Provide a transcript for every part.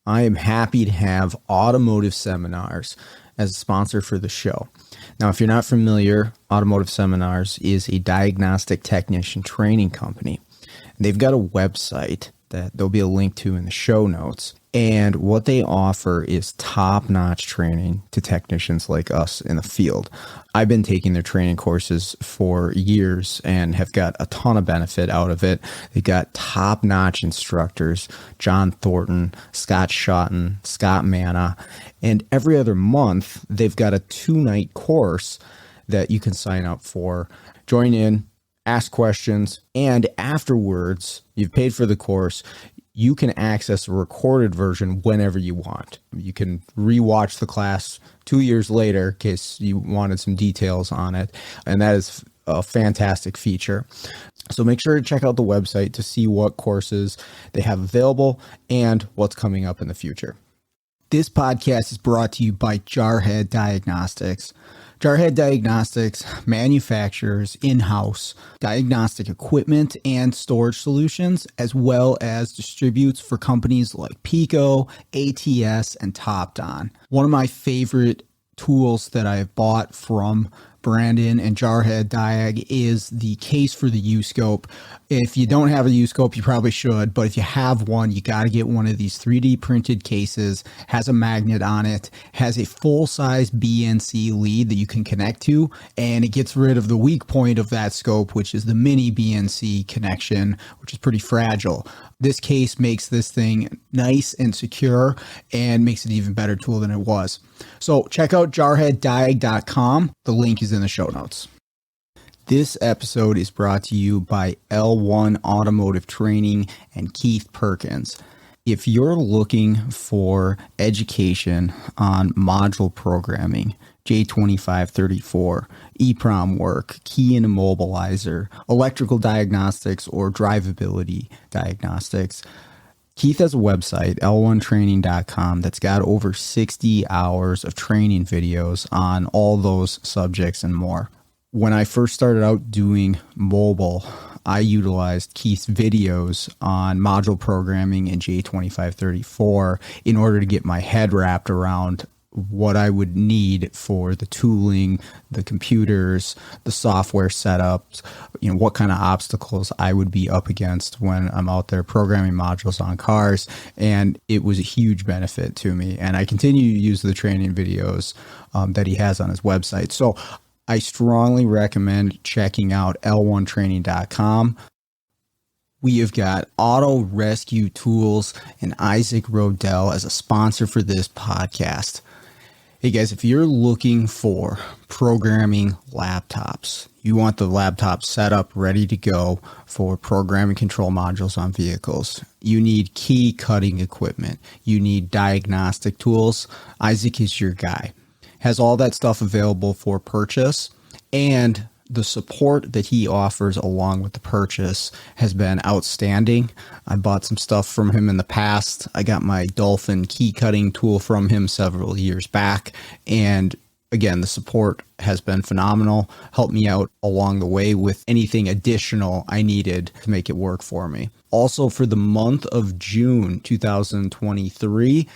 I am happy to have Automotive Seminars as a sponsor for the show. Now, if you're not familiar, Automotive Seminars is a diagnostic technician training company. They've got a website that there'll be a link to in the show notes. And what they offer is top-notch training to technicians like us in the field. I've been taking their training courses for years and have got a ton of benefit out of it. They've got top-notch instructors, John Thornton, Scott Shotton, Scott Manna, and every other month they've got a 2-night course that you can sign up for. Join in, ask questions, and afterwards, you've paid for the course, you can access a recorded version whenever you want. You can rewatch the class 2 years later in case you wanted some details on it, and that is a fantastic feature. So make sure to check out the website to see what courses they have available and what's coming up in the future. This podcast is brought to you by Jarhead Diagnostics. Jarhead Diagnostics manufactures in-house diagnostic equipment and storage solutions, as well as distributes for companies like Pico, ATS, and TopDon. One of my favorite tools that I've bought from Brandon and Jarhead Diag is the case for the U-Scope. If you don't have a U-Scope, you probably should, but if you have one, you got to get one of these 3D printed cases, has a magnet on it, has a full-size BNC lead that you can connect to, and it gets rid of the weak point of that scope, which is the mini BNC connection, which is pretty fragile. This case makes this thing nice and secure and makes it an even better tool than it was. So check out jarheaddiag.com. The link is in the show notes. This episode is brought to you by L1 Automotive Training and Keith Perkins. If you're looking for education on module programming, J2534, EEPROM work, key and immobilizer, electrical diagnostics, or drivability diagnostics, Keith has a website, l1training.com, that's got over 60 hours of training videos on all those subjects and more. When I first started out doing mobile, I utilized Keith's videos on module programming in J2534 in order to get my head wrapped around what I would need for the tooling, the computers, the software setups, what kind of obstacles I would be up against when I'm out there programming modules on cars. And it was a huge benefit to me. And I continue to use the training videos that he has on his website. So I strongly recommend checking out l1training.com. We have got Auto Rescue Tools and Isaac Rodell as a sponsor for this podcast. Hey guys, if you're looking for programming laptops, you want the laptop set up ready to go for programming control modules on vehicles, you need key cutting equipment, you need diagnostic tools, Isaac is your guy. Has all that stuff available for purchase, and the support that he offers along with the purchase has been outstanding. I bought some stuff from him in the past. I got my Dolphin key cutting tool from him several years back. And again, the support has been phenomenal. Helped me out along the way with anything additional I needed to make it work for me. Also, for the month of June 2023,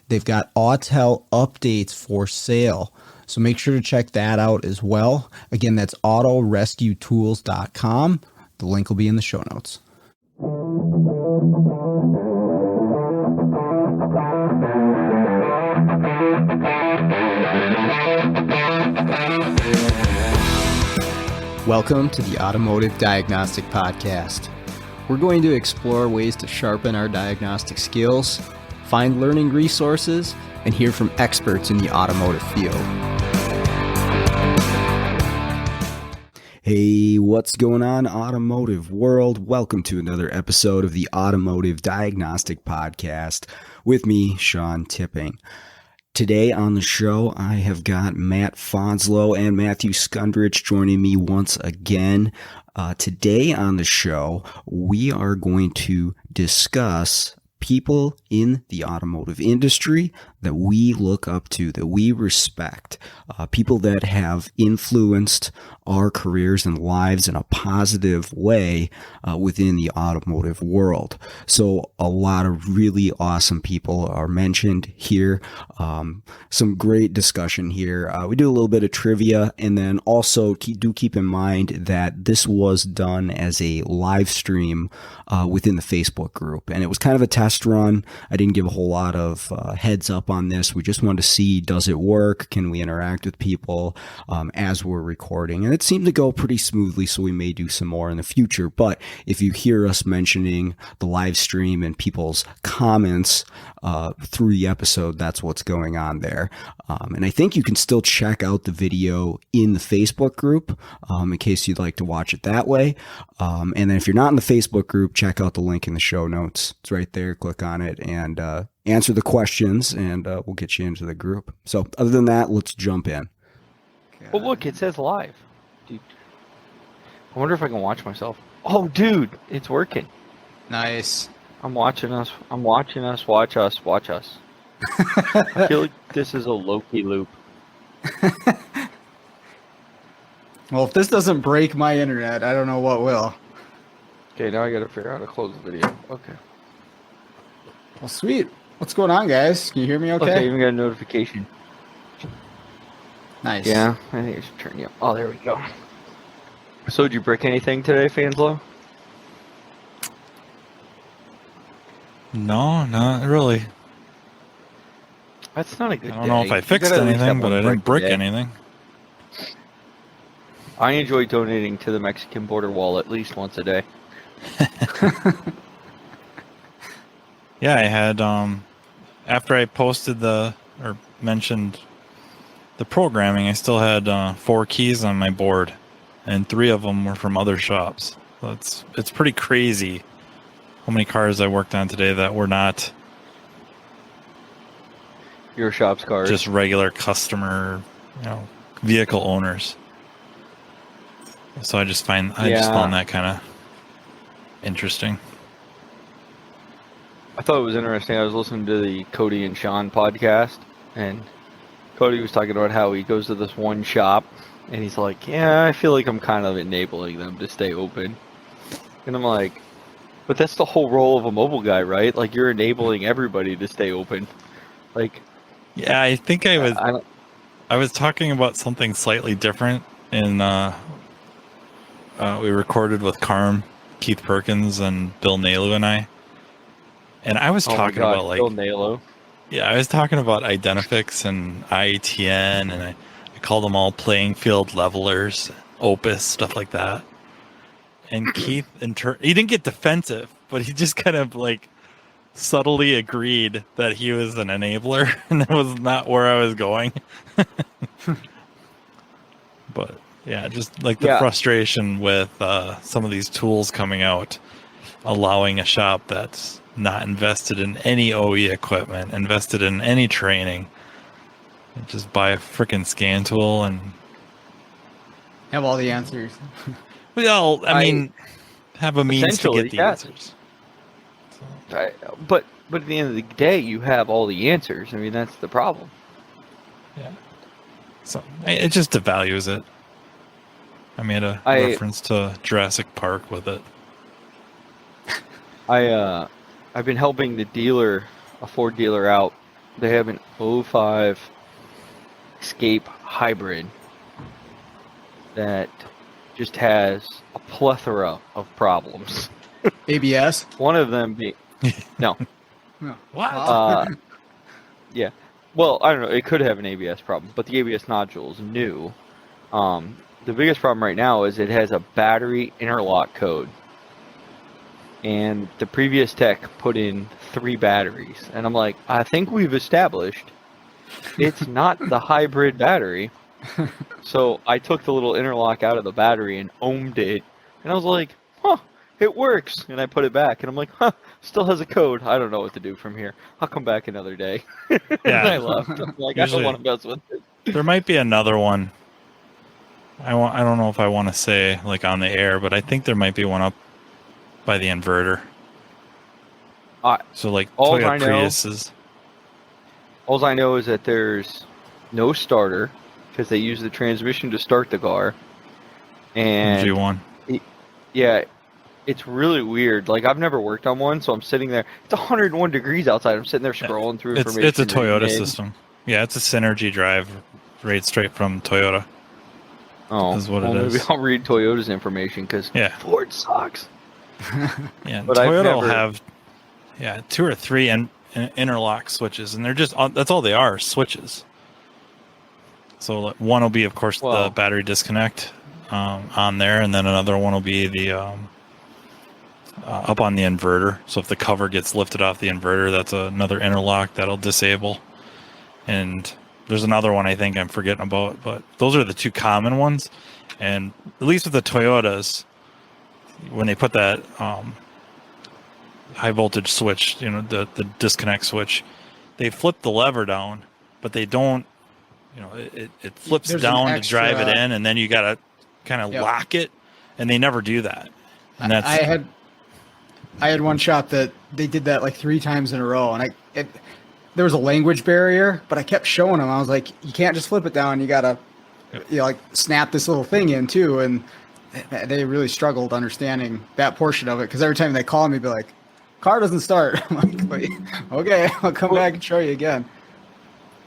they've got Autel updates for sale. So make sure to check that out as well. Again, that's autorescuetools.com. The link will be in the show notes. Welcome to the Automotive Diagnostic Podcast. We're going to explore ways to sharpen our diagnostic skills, find learning resources, and hear from experts in the automotive field. Hey, what's going on, automotive world? Welcome to another episode of the Automotive Diagnostic Podcast with me, Sean Tipping. Today on the show, I have got Matt Fanslow and Mathew Skundrich joining me once again. Today on the show, we are going to discuss people in the automotive industry that we look up to, that we respect, people that have influenced our careers and lives in a positive way within the automotive world. So a lot of really awesome people are mentioned here. Some great discussion here. We do a little bit of trivia, and then also keep in mind that this was done as a live stream within the Facebook group, and it was kind of a test run. I didn't give a whole lot of heads up on this. We just wanted to see, does it work? Can we interact with people as we're recording? And it seemed to go pretty smoothly, so we may do some more in the future. But if you hear us mentioning the live stream and people's comments through the episode, that's what's going on there. And I think you can still check out the video in the Facebook group in case you'd like to watch it that way. And then if you're not in the Facebook group, check out the link in the show notes. It's right there. Click on it and answer the questions, and we'll get you into the group. So other than that, let's jump in. Well, look, it says live. Dude, I wonder if I can watch myself. Oh, dude, it's working. Nice. I'm watching us. Watch us. I feel like this is a Loki loop. Well, if this doesn't break my internet, I don't know what will. Okay, now I gotta figure out how to close the video. Okay. Well, sweet. What's going on, guys? Can you hear me okay? Okay, I even got a notification. Nice. Yeah, I think I should turn you up. Oh, there we go. So, did you break anything today, Fanslow? No, not really. That's not a good day. I don't know if I fixed anything, but I didn't break anything. I enjoy donating to the Mexican border wall at least once a day. Yeah, I had, after I posted or mentioned the programming, I still had 4 keys on my board, and 3 of them were from other shops. So it's pretty crazy how many cars I worked on today that were not Your shop's cars. just regular customer, vehicle owners. So I just found that kind of interesting. I thought it was interesting. I was listening to the Cody and Sean podcast, and Cody was talking about how he goes to this one shop, and he's like, yeah, I feel like I'm kind of enabling them to stay open. And I'm like, but that's the whole role of a mobile guy, right? Like, you're enabling everybody to stay open. Like, yeah, I think I was talking about something slightly different in we recorded with Carm, Keith Perkins, and Bill Nalu and I. And I was talking about Bill Nalu. Yeah, I was talking about Identifix and IATN, and I called them all playing field levelers, Opus, stuff like that. And Keith, he didn't get defensive, but he just kind of subtly agreed that he was an enabler, and that was not where I was going. But yeah, just the frustration with some of these tools coming out, allowing a shop that's not invested in any OE equipment, invested in any training, just buy a freaking scan tool and have all the answers. Well, I mean, have a means to get the answers. But at the end of the day, you have all the answers. I mean, that's the problem. Yeah. So it just devalues it. I made a reference to Jurassic Park with it. I've been helping a Ford dealer out. They have an 05 Escape Hybrid that just has a plethora of problems. ABS? One of them being... No. What? Yeah. Well, I don't know. It could have an ABS problem, but the ABS nodule is new. The biggest problem right now is it has a battery interlock code. And the previous tech put in 3 batteries. And I'm like, I think we've established it's not the hybrid battery. So I took the little interlock out of the battery and ohmed it. And I was like, huh, it works. And I put it back. And I'm like, huh, still has a code. I don't know what to do from here. I'll come back another day. Yeah. And I left. I'm like, Usually, I don't want to mess with it. There might be another one. I don't know if I want to say on the air, but I think there might be one up by the inverter. So like All Toyota I know- Priuses. All I know is that there's no starter because they use the transmission to start the car, and G1. yeah, it's really weird. Like I've never worked on one, so I'm sitting there. It's 101 degrees outside. I'm sitting there scrolling through information. It's a Toyota reading it. system. Yeah, it's a Synergy drive, right straight from Toyota. Oh, is what well, it maybe is. I'll read Toyota's information because Yeah. Ford sucks. Yeah, But I've Toyota will never- have 2 or 3 interlock switches, and they're just that's all they are, switches. So like, one will be, of course, Well- the battery disconnect on there, and then another one will be the up on the inverter. So if the cover gets lifted off the inverter, that's another interlock that'll disable. And there's another one I think I'm forgetting about, but those are the 2 common ones. And at least with the Toyotas, when they put that high voltage switch, the disconnect switch, they flip the lever down, but they don't, it flips There's an down to drive it extra- in, and then you got to kind of Yep. lock it, and they never do that. And that's I had one shop that they did that like 3 times in a row, and there was a language barrier, but I kept showing them. I was like, you can't just flip it down. You gotta, like snap this little thing in too. And they really struggled understanding that portion of it because every time they call me, be like, car doesn't start. I'm like, wait, okay, I'll come back and show you again.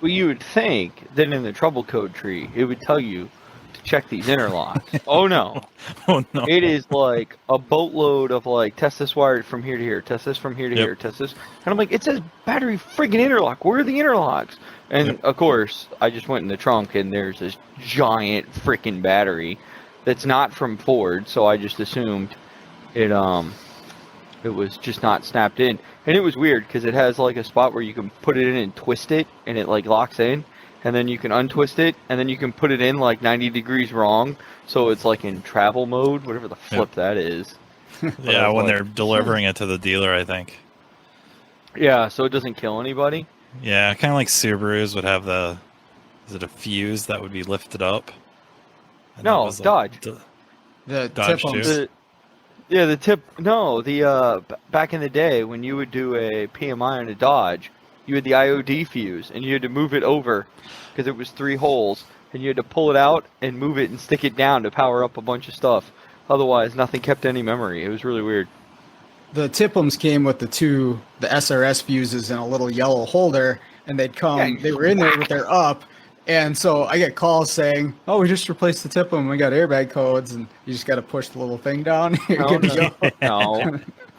Well, you would think that in the trouble code tree, it would tell you to check these interlocks. Oh no. oh no, It is like a boatload of like, test this wire from here to here, test this from here to Yep. here, test this. And I'm like, it says battery friggin' interlock. Where are the interlocks? And Yep. of course, I just went in the trunk and there's this giant freaking battery that's not from Ford. So I just assumed it was just not snapped in. And it was weird because it has like a spot where you can put it in and twist it and it like locks in. And then you can untwist it, and then you can put it in like 90 degrees wrong, so it's like in travel mode, whatever the flip that is. yeah, when like- they're delivering it to the dealer, I think. Yeah, so it doesn't kill anybody. Yeah, kind of like Subarus would have is it a fuse that would be lifted up? And No, that was, Dodge. The Dodge tip too. ums. The tip. No, back in the day when you would do a PMI on a Dodge, you had the IOD fuse, and you had to move it over because it was 3 holes, and you had to pull it out and move it and stick it down to power up a bunch of stuff. Otherwise, nothing kept any memory. It was really weird. The Tipums came with the SRS fuses in a little yellow holder, and they'd come. Yeah, you they were in there with their up, and so I get calls saying, "Oh, we just replaced the Tipum. We got airbag codes, and you just got to push the little thing down. You're No, good to go."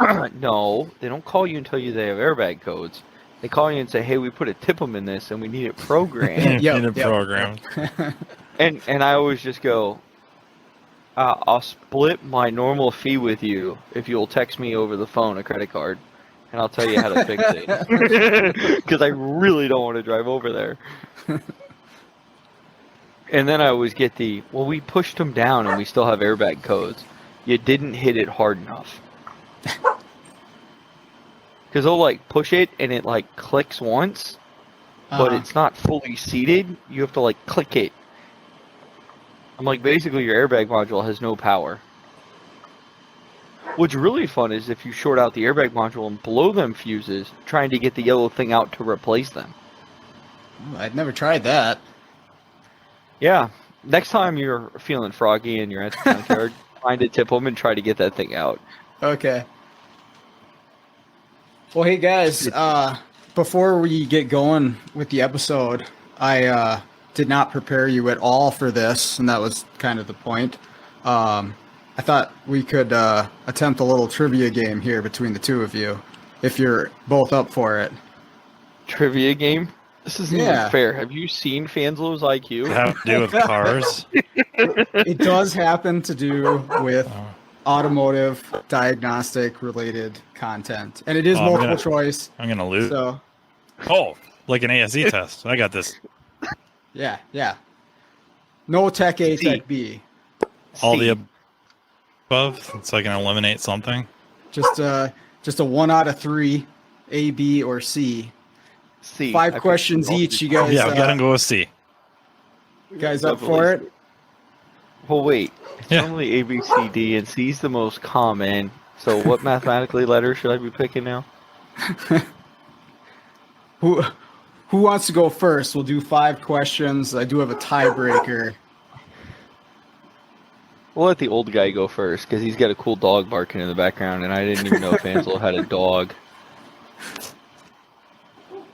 no, no, they don't call you and tell you they have airbag codes. They call you and say, "Hey, we put a Tipum in this, and we need it programmed." Yep, in a yep. program. And I always just go, I'll split my normal fee with you if you'll text me over the phone a credit card, and I'll tell you how to fix it. Because I really don't want to drive over there. And then I always get we pushed them down and we still have airbag codes. You didn't hit it hard enough. Because they'll like push it and it like clicks once, but it's not fully seated. You have to like click it. I'm like, basically your airbag module has no power. What's really fun is if you short out the airbag module and blow them fuses, trying to get the yellow thing out to replace them. I'd never tried that. Yeah. Next time you're feeling froggy and you're at the junkyard, find a tip them and try to get that thing out. Okay. Well, hey guys, before we get going with the episode, I did not prepare you at all for this, and that was kind of the point. I thought we could attempt a little trivia game here between the two of you, if you're both up for it. Trivia game? This isn't Yeah. even fair. Have you seen Fanslow's IQ? Have to do with cars. It does happen to do with automotive diagnostic related content, and it is Oh, I'm multiple gonna- choice. I'm gonna lose. So Oh, like an ASE test. I got this. yeah. No tech A, C. tech B. All C. the above, so I can eliminate something. Just a 1 out of 3, A, B, or C. C. 5 I questions picked- each. You guys, Yeah, we gotta go with C. guys up for it? Well, wait. It's Yeah. normally A, B, C, D, and C's the most common. So what mathematically letter should I be picking now? Who wants to go first? We'll do 5 questions. I do have a tiebreaker. We'll let the old guy go first because he's got a cool dog barking in the background, and I didn't even know Fanslow had a dog.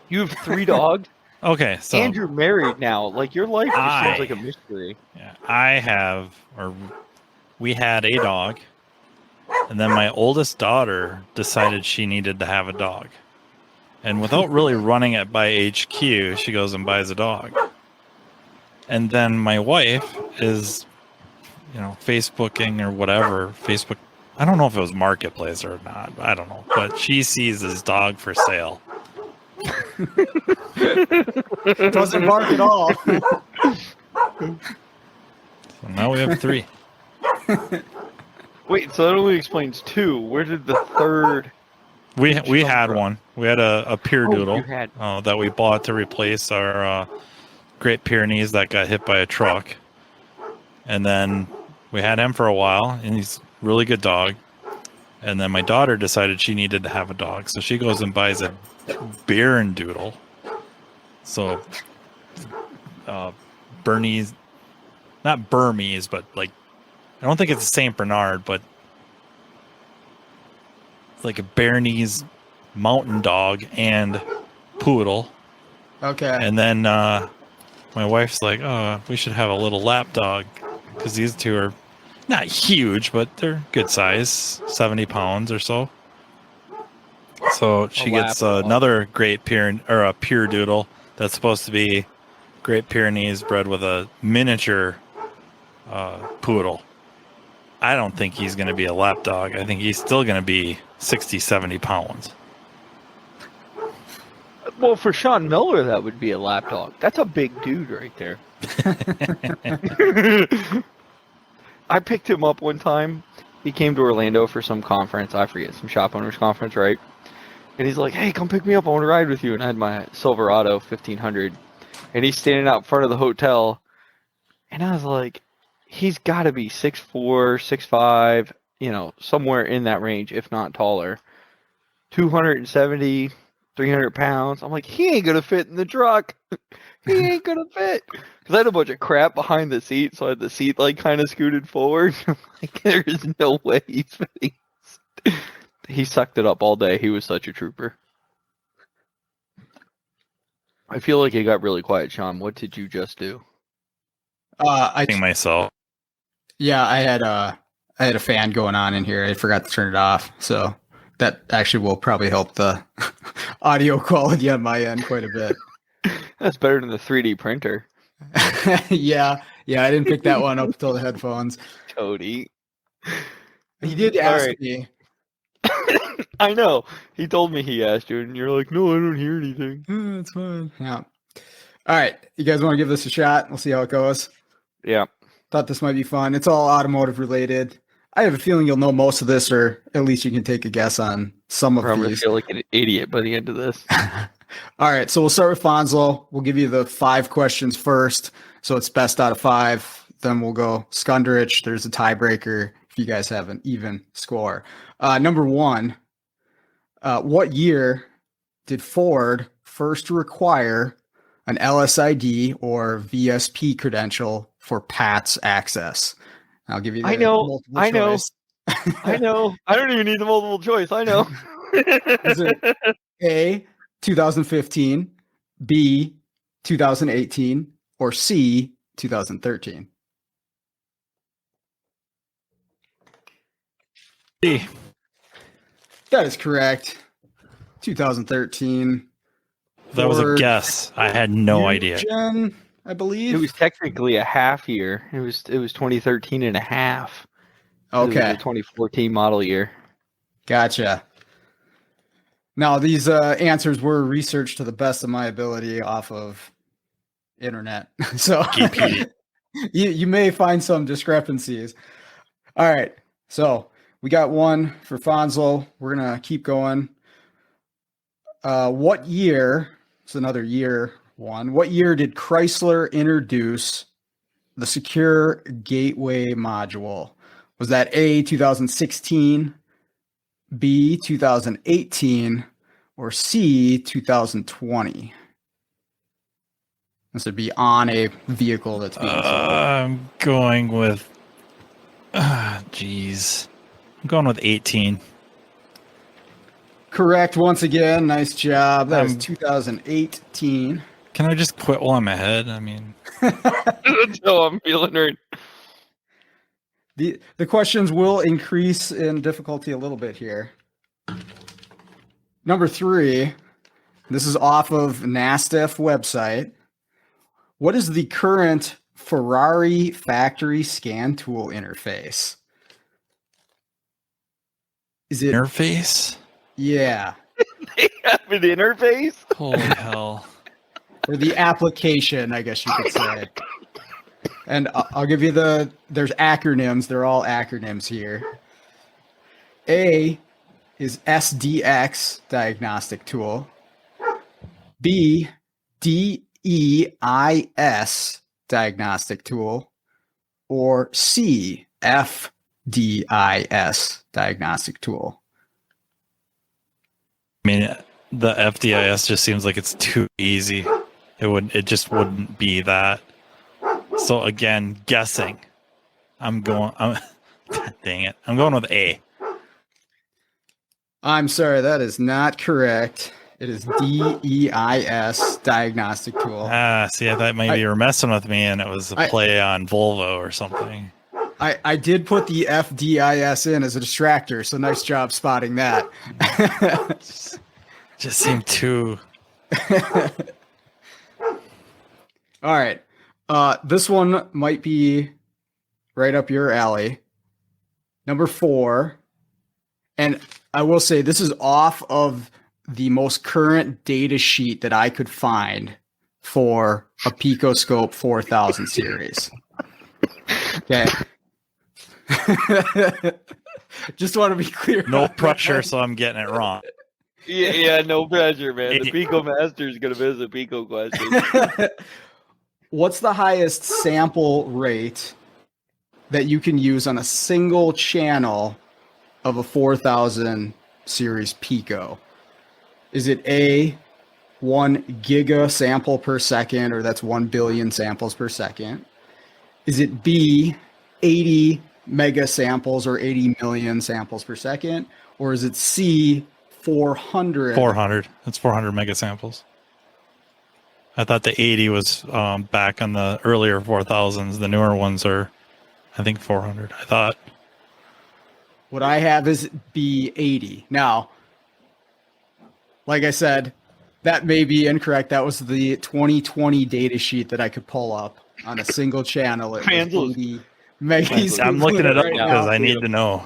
You have 3 dogs, Okay, so and you're married now. Like your life just seems like a mystery. yeah, we had a dog, and then my oldest daughter decided she needed to have a dog. And without really running it by HQ, she goes and buys a dog. And then my wife is, Facebooking or whatever. Facebook, I don't know if it was Marketplace or not. I don't know. But she sees this dog for sale. Doesn't bark at all. So now we have 3. Wait, so that only explains 2. Where did the third? We had one. We had a Doodle you had- that we bought to replace our Great Pyrenees that got hit by a truck. And then we had him for a while, and he's a really good dog. And then my daughter decided she needed to have a dog, so she goes and buys a Doodle. So Bernese, not Burmese, but like, I don't think it's a Saint Bernard, but like a Bernese mountain dog and poodle. Okay. And then my wife's like, oh, we should have a little lap dog because these 2 are not huge, but they're good size, 70 pounds or so. So she gets another Great Pyrenees, or a pure doodle that's supposed to be Great Pyrenees bred with a miniature poodle. I don't think he's going to be a lap dog. I think he's still going to be 60, 70 pounds. Well, for Sean Miller, that would be a lap dog. That's a big dude right there. I picked him up one time. He came to Orlando for some conference. I forget, some shop owners conference, right? And he's like, hey, come pick me up. I want to ride with you. And I had my Silverado 1500. And he's standing out front of the hotel. And I was like, he's got to be 6'4", 6'5", somewhere in that range, if not taller. 270, 300 pounds. I'm like, he ain't going to fit in the truck. He ain't going to fit. Because I had a bunch of crap behind the seat, so I had the seat kind of scooted forward. I'm like, there is no way he's fitting. He sucked it up all day. He was such a trooper. I feel like it got really quiet, Sean. What did you just do? I think myself. Yeah, I had a fan going on in here. I forgot to turn it off, so that actually will probably help the audio quality on my end quite a bit. That's better than the 3D printer. yeah, I didn't pick that one up until the headphones. Cody. He did ask me. I know. He told me he asked you, and you're like, no, I don't hear anything. It's fine. Yeah. All right. You guys want to give this a shot? We'll see how it goes. Yeah. Thought this might be fun. It's all automotive related. I have a feeling you'll know most of this, or at least you can take a guess on some of I'm going to these. feel like an idiot by the end of this. All right. So we'll start with Fanslow. We'll give you the 5 questions first. So it's best out of 5. Then we'll go Skundrich. There's a tiebreaker if you guys have an even score. Number 1. What year did Ford first require an LSID or VSP credential for PATS access? I'll give you the multiple choice. I know. I don't even need the multiple choice. I know. Is it A, 2015, B, 2018, or C, 2013? C. That is correct. 2013. That was a guess. I had no idea. Gen, I believe. It was technically a half year. It was 2013 and a half. Okay. It was the 2014 model year. Gotcha. Now, these answers were researched to the best of my ability off of internet. So you may find some discrepancies. All right. So we got one for Fanslow. We're going to keep going. What year, it's another year one. What year did Chrysler introduce the secure gateway module? Was that A, 2016, B, 2018, or C, 2020? This would be on a vehicle that's being sold. I'm going with, geez. I'm going with 18. Correct once again. Nice job. That is Um, 2018. Can I just quit while I'm ahead? I mean, No, I'm feeling right. The questions will increase in difficulty a little bit here. Number 3. This is off of NASTF website. What is the current Ferrari factory scan tool interface? Is it? interface? Yeah. They have an interface. Holy hell. Or the application, I guess you could say. And I'll give you there's acronyms. They're all acronyms here. A is SDX diagnostic tool. B, DEIS diagnostic tool. Or C, FDIS diagnostic tool. I mean, the FDIS just seems like it's too easy. It just wouldn't be that. So again, guessing. Dang it. I'm going with A. I'm sorry, that is not correct. It is DEIS diagnostic tool. See, I thought maybe you were messing with me and it was a play on Volvo or something. I did put the FDIS in as a distractor, so nice job spotting that. Just seemed too. All right. This one might be right up your alley. Number 4. And I will say this is off of the most current data sheet that I could find for a Picoscope 4000 series. Okay. Just want to be clear. No pressure, so I'm getting it wrong. Yeah, no pressure, man. The Pico Master is gonna visit Pico question. What's the highest sample rate that you can use on a single channel of a 4000 series Pico? Is it A, 1 giga sample per second, or that's 1 billion samples per second? Is it B, 80 mega samples or 80 million samples per second? Or is it C, 400? 400. That's 400 mega samples. I thought the 80 was back on the earlier 4000s. The newer ones are, I think, 400. I thought. What I have is B80. Now, like I said, that may be incorrect. That was the 2020 data sheet that I could pull up on a single channel. It was 80 megas. I'm looking it up right because now. I need to know.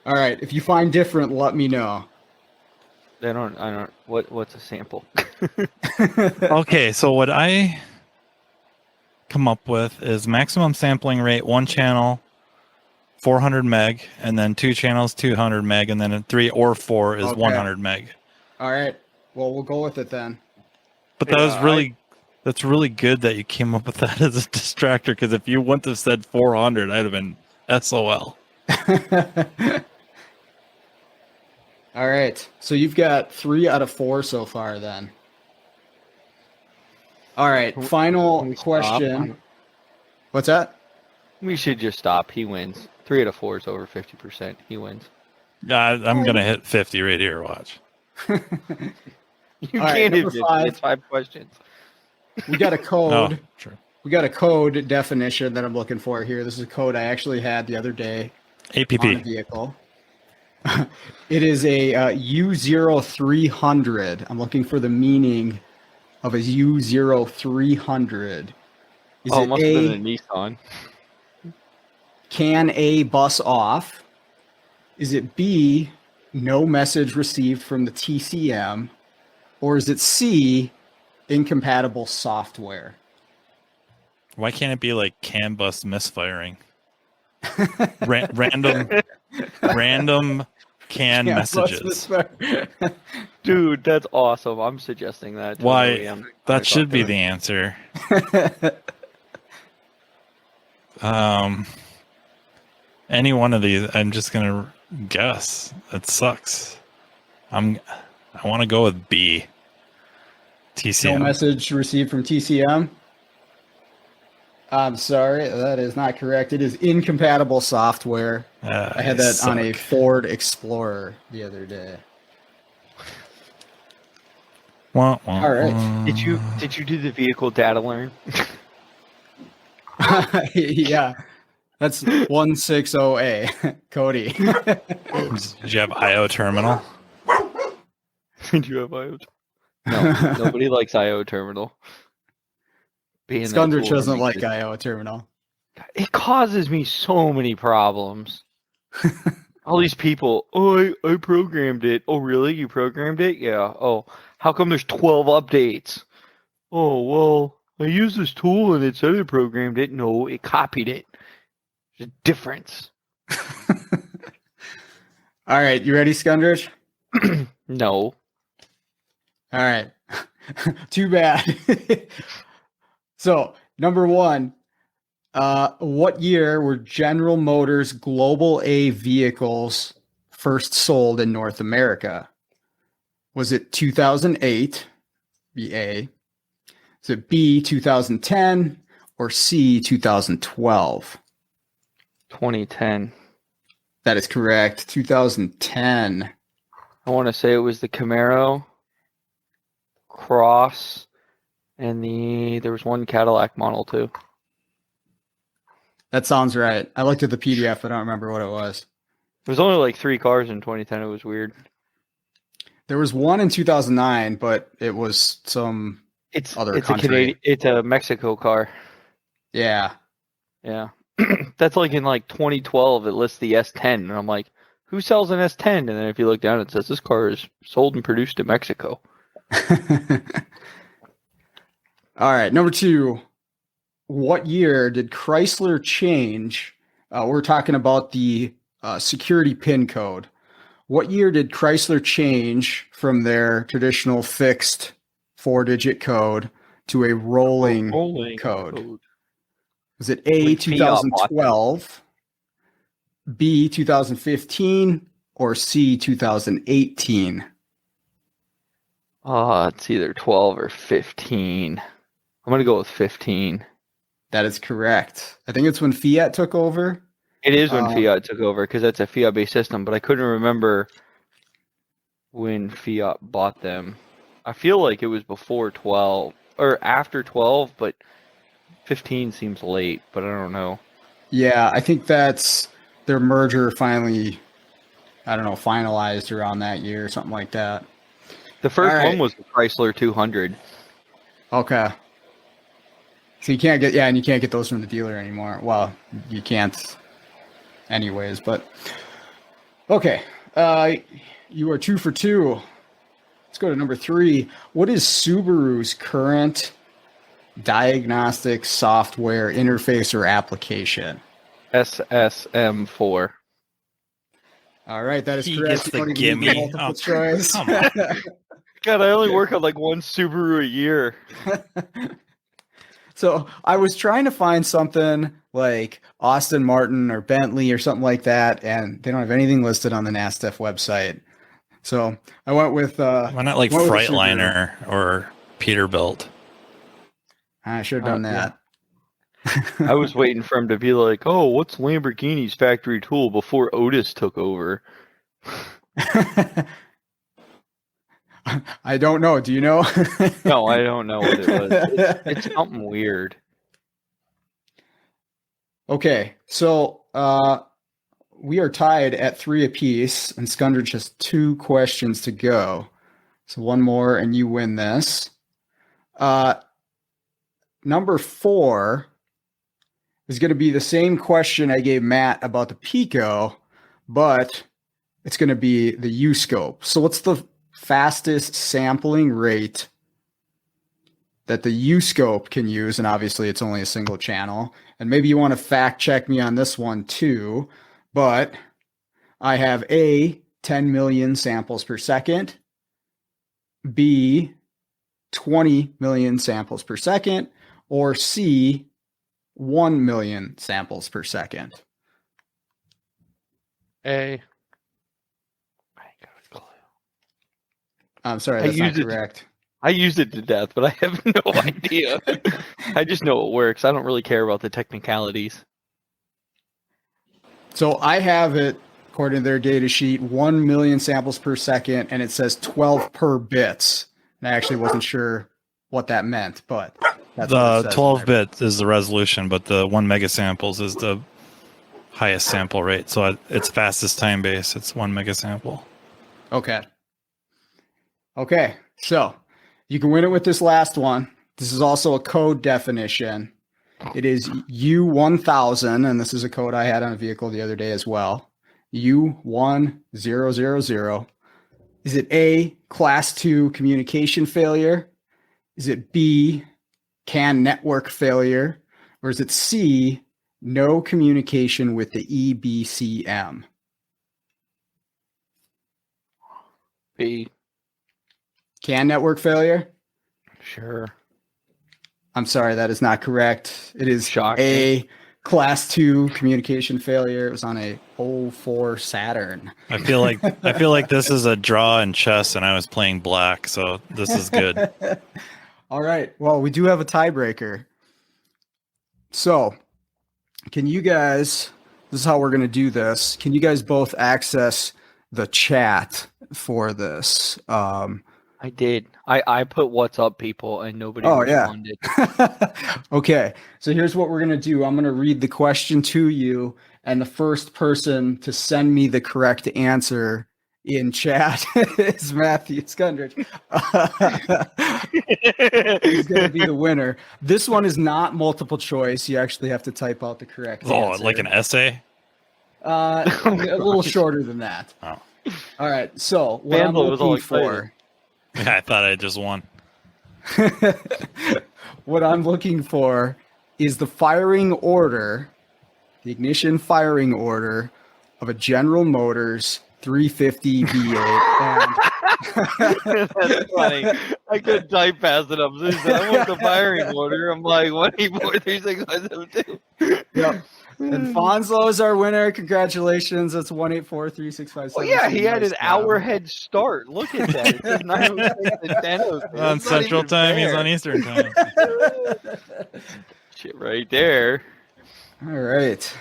All right. If you find different, let me know. I don't. What's a sample? Okay, so what I come up with is maximum sampling rate, 1 channel, 400 meg, and then 2 channels, 200 meg, and then 3 or 4 is Okay. 100 meg. All right. Well, we'll go with it then. But that was that's really good that you came up with that as a distractor, because if you wouldn't have said 400, I'd have been SOL. All right. So you've got 3 out of 4 so far then. All right. Final Can we stop? question. What's that? We should just stop. He wins. 3 out of 4 is over 50%. He wins. I'm going to hit 50 right here, watch. You All right, can't hit number 50. 5. It's 5 questions. We got a code. Oh, true. We got a code definition that I'm looking for here. This is a code I actually had the other day on a APP. vehicle. It is a U0300. I'm looking for the meaning of a U0300. Is Oh, it it must have A, been a Nissan. can A bus off? Is it B, no message received from the TCM? Or is it C, incompatible software? Why can't it be like CAN bus misfiring? Random CAN Yeah, messages. Dude, that's awesome. I'm suggesting that. Why? Totally. I'm That should talk be to the him. answer. Any one of these, I'm just gonna guess. It sucks. I want to go with B. No TCM. message received from TCM. I'm sorry, that is not correct. It is incompatible software. I had that on a Ford Explorer the other day. All right. Did you do the vehicle data learn? Yeah, that's 160A, Cody. Did you have IO terminal? Did you have IO? No, nobody likes IO terminal. Skundrich doesn't like IO terminal. It causes me so many problems. All these people, I programmed it. Oh, really? You programmed it? Yeah. Oh, how come there's 12 updates? Oh, well, I used this tool and it said it programmed it. No, it copied it. There's a difference. All right, you ready, Skundrich? No. All right. Too bad. So, number one, what year were General Motors Global A vehicles first sold in North America? Was it 2008, be A? Is it B, 2010, or C, 2012? 2010. That is correct. 2010. I want to say it was the Camaro, Cross, and there was one Cadillac Model 2. That sounds right. I looked at the PDF. I don't remember what it was. There was only like 3 cars in 2010. It was weird. There was one in 2009, but it was some other country. It's a Mexico car. Yeah. Yeah. That's like in like 2012. It lists the S10, and I'm like, who sells an S10? And then if you look down, it says this car is sold and produced in Mexico. All right, number 2. What year did Chrysler change? We're talking about the security PIN code. What year did Chrysler change from their traditional fixed 4-digit code to a rolling code? Was it A, 2012, B, 2015, or C, 2018? It's either 12 or 15. I'm going to go with 15. That is correct. I think it's when Fiat took over. It is when Fiat took over because that's a Fiat-based system, but I couldn't remember when Fiat bought them. I feel like it was before 12 or after 12, but 15 seems late, but I don't know. Yeah, I think that's their merger finally, finalized around that year or something like that. The first one was the Chrysler 200. Okay. So you can't get those from the dealer anymore. Well, you can't anyways, but okay. You are 2 for 2. Let's go to number 3. What is Subaru's current diagnostic software interface or application? SSM4. All right, that is He correct. gets the gimme. Multiple choice. Come on. God, I only work on like one Subaru a year. So I was trying to find something like Aston Martin or Bentley or something like that, and they don't have anything listed on the NASTF website. So I went with why not like Freightliner or Peterbilt? I should have done that. I was waiting for him to be like, "Oh, what's Lamborghini's factory tool?" before Otis took over. I don't know. Do you know? No, I don't know what it was. It's something weird. Okay, so we are tied at 3 apiece, and Skundrich has 2 questions to go. So one more, and you win this. Number 4 is going to be the same question I gave Matt about the Pico, but it's going to be the U-scope. So what's the fastest sampling rate that the U-scope can use? And obviously it's only a single channel. And maybe you want to fact check me on this one too, but I have A, 10 million samples per second, B, 20 million samples per second, or C, 1 million samples per second. A. I ain't got a clue. I'm sorry, I that's not used it- correct. I used it to death, but I have no idea. I just know it works. I don't really care about the technicalities. So I have it, according to their data sheet, 1 million samples per second, and it says 12 per bits. And I actually wasn't sure what that meant, but that's what it The says 12 in there. bit is the resolution, but the 1 megasamples is the highest sample rate. So it's fastest time base. It's 1 megasample. Okay. Okay. So you can win it with this last one. This is also a code definition. It is U1000, and this is a code I had on a vehicle the other day as well. U1000. Is it A, class 2 communication failure? Is it B, CAN network failure? Or is it C, no communication with the EBCM? B. CAN network failure? Sure. I'm sorry, that is not correct. It is Shocking. A, class 2 communication failure. It was on a 04 Saturn. I feel like this is a draw in chess, and I was playing black, so this is good. All right. Well, we do have a tiebreaker. So, can you guys, this is how we're going to do this. Can you guys both access the chat for this? I did. I put what's up, people, and nobody Oh, yeah. responded. Okay. So here's what we're going to do. I'm going to read the question to you, and the first person to send me the correct answer in chat is Mathew Skundrich. He's going to be the winner. This one is not multiple choice. You actually have to type out the correct Oh, answer. like an essay? A little shorter than that. Oh. All right. So what I'm Fanslow was all looking for, Yeah, I thought I just won. what I'm looking for is the firing order, the ignition firing order of a General Motors 350 V8. That's funny. I couldn't type fast enough. So he said, I want the firing order. I'm like, 1, 8, 4, 3, 6, 5, 7, 2. Yep. And Fanslow is our winner. Congratulations. That's 1843657. Well, yeah, he had an hour head start. Look at that. It says 9:06 and 10:06. On It's not Central even Time, he's fair. on Eastern Time. Shit right there. All right.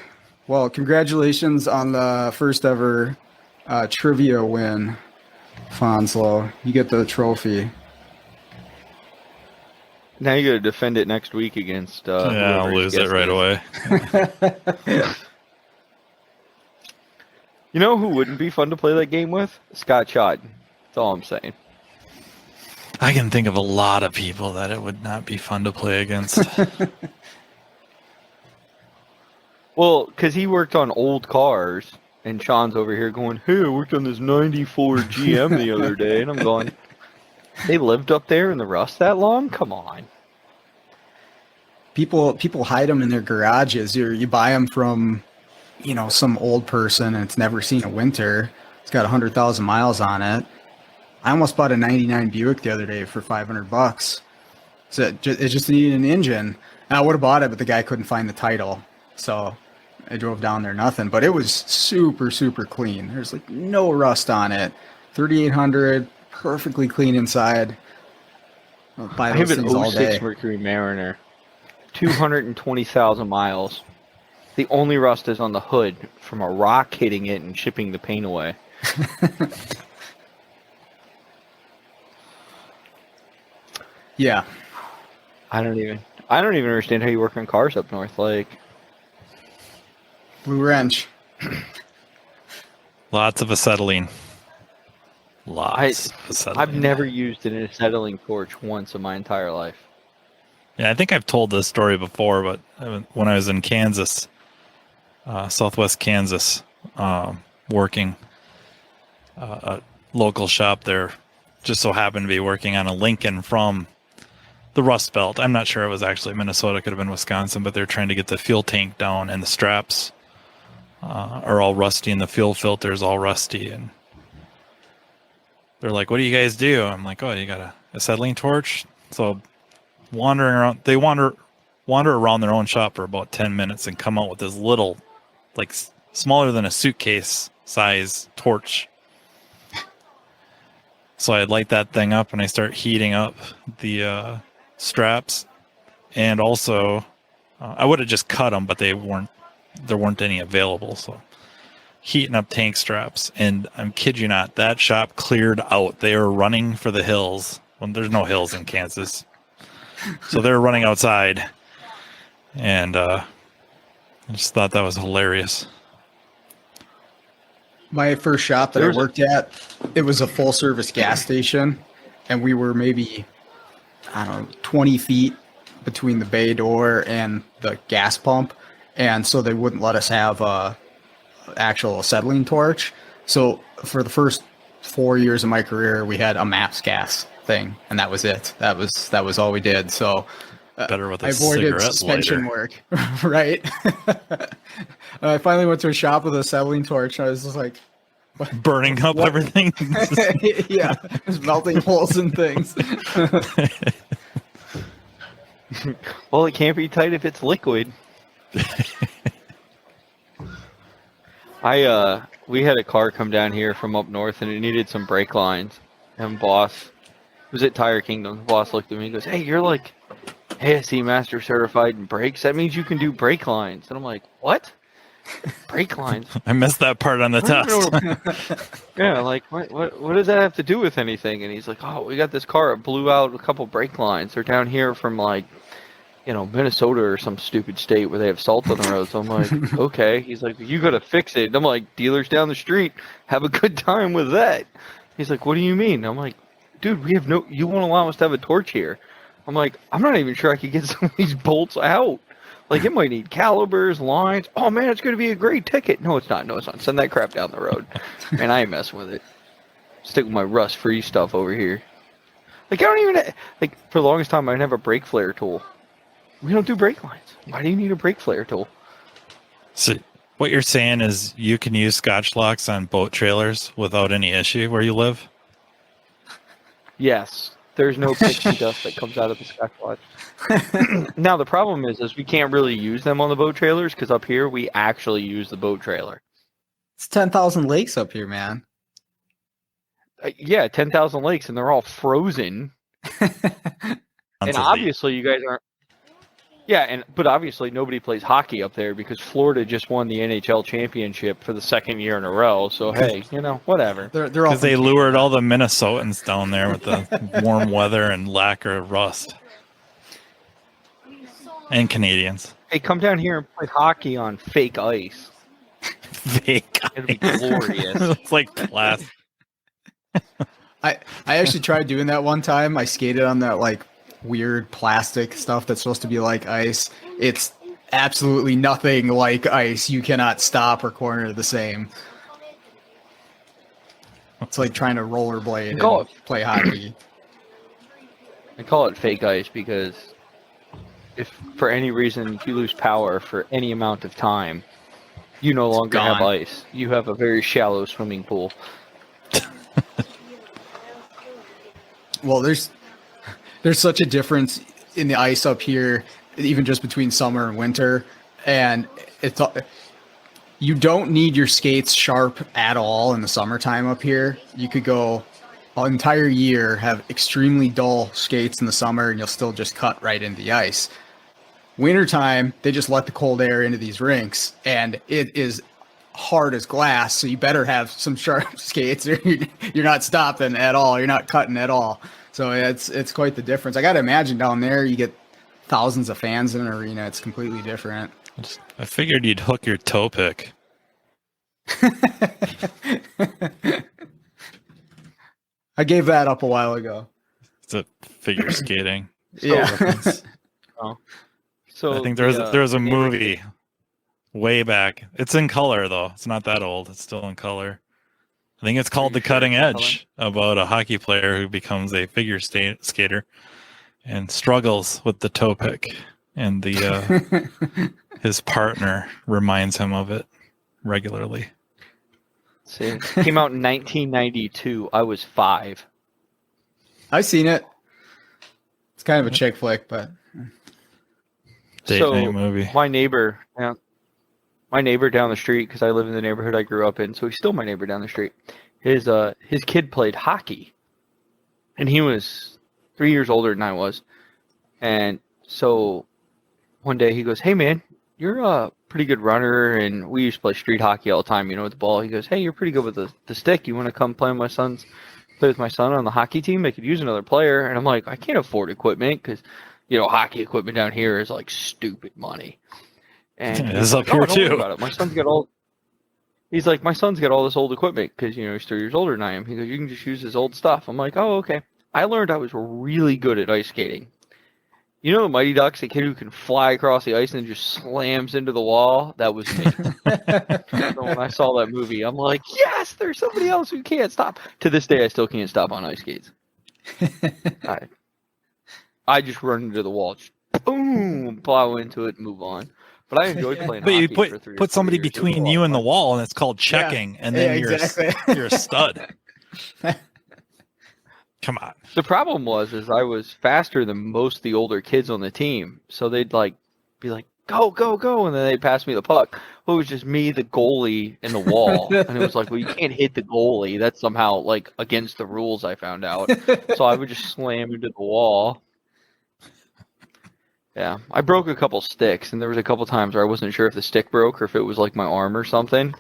Well, congratulations on the first ever trivia win, Fanslow. You get the trophy. Now you got to defend it next week against. Yeah, I'll whoever lose his it right guest is. away. You know who wouldn't be fun to play that game with? Scott Schott. That's all I'm saying. I can think of a lot of people that it would not be fun to play against. Well, because he worked on old cars, and Sean's over here going, "Hey, I worked on this '94 GM the other day," and I'm going, "They lived up there in the rust that long? Come on." People hide them in their garages. You buy them from, some old person and it's never seen a winter. It's got 100,000 miles on it. I almost bought a '99 Buick the other day for $500. So it just needed an engine. And I would have bought it, but the guy couldn't find the title. So I drove down there, nothing. But it was super, super clean. There's like no rust on it. 3,800, perfectly clean inside. I'll buy I have those an things all 06 day. Mercury Mariner, 220,000 miles. The only rust is on the hood from a rock hitting it and chipping the paint away. Yeah. I don't even understand how you work on cars up north. Like, Blue wrench. Lots of acetylene. Lots of acetylene. I've never used an acetylene torch once in my entire life. Yeah, I think I've told this story before, but when I was in Kansas, Southwest Kansas, working a local shop there, just so happened to be working on a Lincoln from the Rust Belt. I'm not sure it was actually Minnesota, could have been Wisconsin, but they're trying to get the fuel tank down, and the straps are all rusty, and the fuel filter's all rusty. And they're like, "What do you guys do?" I'm like, "Oh, you got a acetylene torch?" So wandering around, they wander around their own shop for about 10 minutes and come out with this little, like smaller than a suitcase size torch. So I light that thing up and I start heating up the straps. And also, I would have just cut them, but there weren't any available. So heating up tank straps. And I'm kid you not, that shop cleared out. They were running for the hills. Well, there's no hills in Kansas. So they were running outside. And I just thought that was hilarious. My first shop that I worked at, it was a full service gas station, and we were maybe, I don't know, 20 feet between the bay door and the gas pump, and so they wouldn't let us have a actual acetylene torch. So for the first 4 years of my career, we had a MAPS gas thing, and that was it. That was all we did. So better with a I avoided cigarette suspension lighter. work, right? I finally went to a shop with a acetylene torch, and I was just like, burning up everything. yeah, just melting holes and things. Well, it can't be tight if it's liquid. We had a car come down here from up north, and it needed some brake lines. And boss was at Tire Kingdom. The boss looked at me and goes, "Hey, you're like ASE Master Certified in brakes. That means you can do brake lines." And I'm like, "What? Brake lines?" I missed that part on the test. Yeah, like what does that have to do with anything? And he's like, "Oh, we got this car. It blew out a couple brake lines. They're down here from like, Minnesota or some stupid state where they have salt on the road." So I'm like, "Okay." He's like, "You gotta fix it." And I'm like, "Dealers down the street have a good time with that." He's like, "What do you mean?" I'm like, "Dude, you won't allow us to have a torch here." I'm like, "I'm not even sure I could get some of these bolts out. Like, it might need calibers, lines. Oh, man, it's going to be a great ticket." No, it's not. No, it's not. Send that crap down the road. Man, I ain't messing with it. Stick with my rust-free stuff over here. Like, I don't even... for the longest time, I didn't have a brake flare tool. We don't do brake lines. Why do you need a brake flare tool? So what you're saying is you can use Scotch locks on boat trailers without any issue where you live? Yes. There's no pixie dust that comes out of the Scotch watch. Now, the problem is we can't really use them on the boat trailers because up here, we actually use the boat trailer. It's 10,000 lakes up here, man. Yeah, 10,000 lakes, and they're all frozen. And obviously, you guys aren't. Yeah, but obviously nobody plays hockey up there because Florida just won the NHL championship for the second year in a row. So hey, whatever. They're all because they lured all the Minnesotans down there with the warm weather and lack of rust, and Canadians. Hey, come down here and play hockey on fake ice. Fake. It'll be glorious. It's like plastic. I actually tried doing that one time. I skated on that like weird plastic stuff that's supposed to be like ice. It's absolutely nothing like ice. You cannot stop or corner the same. It's like trying to rollerblade and play hockey. I call it fake ice because if for any reason you lose power for any amount of time, you no longer have ice. You have a very shallow swimming pool. Well, there's such a difference in the ice up here, even just between summer and winter. And you don't need your skates sharp at all in the summertime up here. You could go an entire year, have extremely dull skates in the summer, and you'll still just cut right into the ice. Wintertime, they just let the cold air into these rinks, and it is hard as glass. So you better have some sharp skates or you're not stopping at all. You're not cutting at all. So it's quite the difference. I got to imagine down there, you get thousands of fans in an arena. It's completely different. I figured you'd hook your toe pick. I gave that up a while ago. It's a figure skating. Yeah. So I think there was a movie way back. It's in color though. It's not that old. It's still in color. I think it's called The Cutting Edge, about a hockey player who becomes a figure skater and struggles with the toe pick, and his partner reminds him of it regularly. See, it came out in 1992. I was 5. I've seen it. It's kind of a chick flick, but Date night movie. My neighbor down the street, because I live in the neighborhood I grew up in, so he's still my neighbor down the street. His kid played hockey, and he was 3 years older than I was. And so one day he goes, "Hey man, you're a pretty good runner," and we used to play street hockey all the time, with the ball. He goes, "Hey, you're pretty good with the stick. You want to come play with my son on the hockey team? They could use another player." And I'm like, I can't afford equipment because, hockey equipment down here is like stupid money. And It's up like, here don't worry too. about it. My son's got all. He's like, my son's got all this old equipment because he's 3 years older than I am. He goes, you can just use his old stuff. I'm like, oh, okay. I learned I was really good at ice skating. The Mighty Ducks, the kid who can fly across the ice and just slams into the wall? That was me. So when I saw that movie, I'm like, yes, there's somebody else who can't stop. To this day, I still can't stop on ice skates. I just run into the wall, just boom, plow into it, and move on. But I enjoyed playing But hockey you for 3 or put 4 somebody years. It was between a lot you of and the fun. wall, and it's called checking, and then you're a stud. Come on. The problem was I was faster than most of the older kids on the team, so they'd be like, go, go, go, and then they'd pass me the puck. Well, it was just me, the goalie, and the wall, and it was like, well, you can't hit the goalie. That's somehow against the rules. I found out, so I would just slam into the wall. Yeah, I broke a couple sticks, and there was a couple times where I wasn't sure if the stick broke or if it was my arm or something.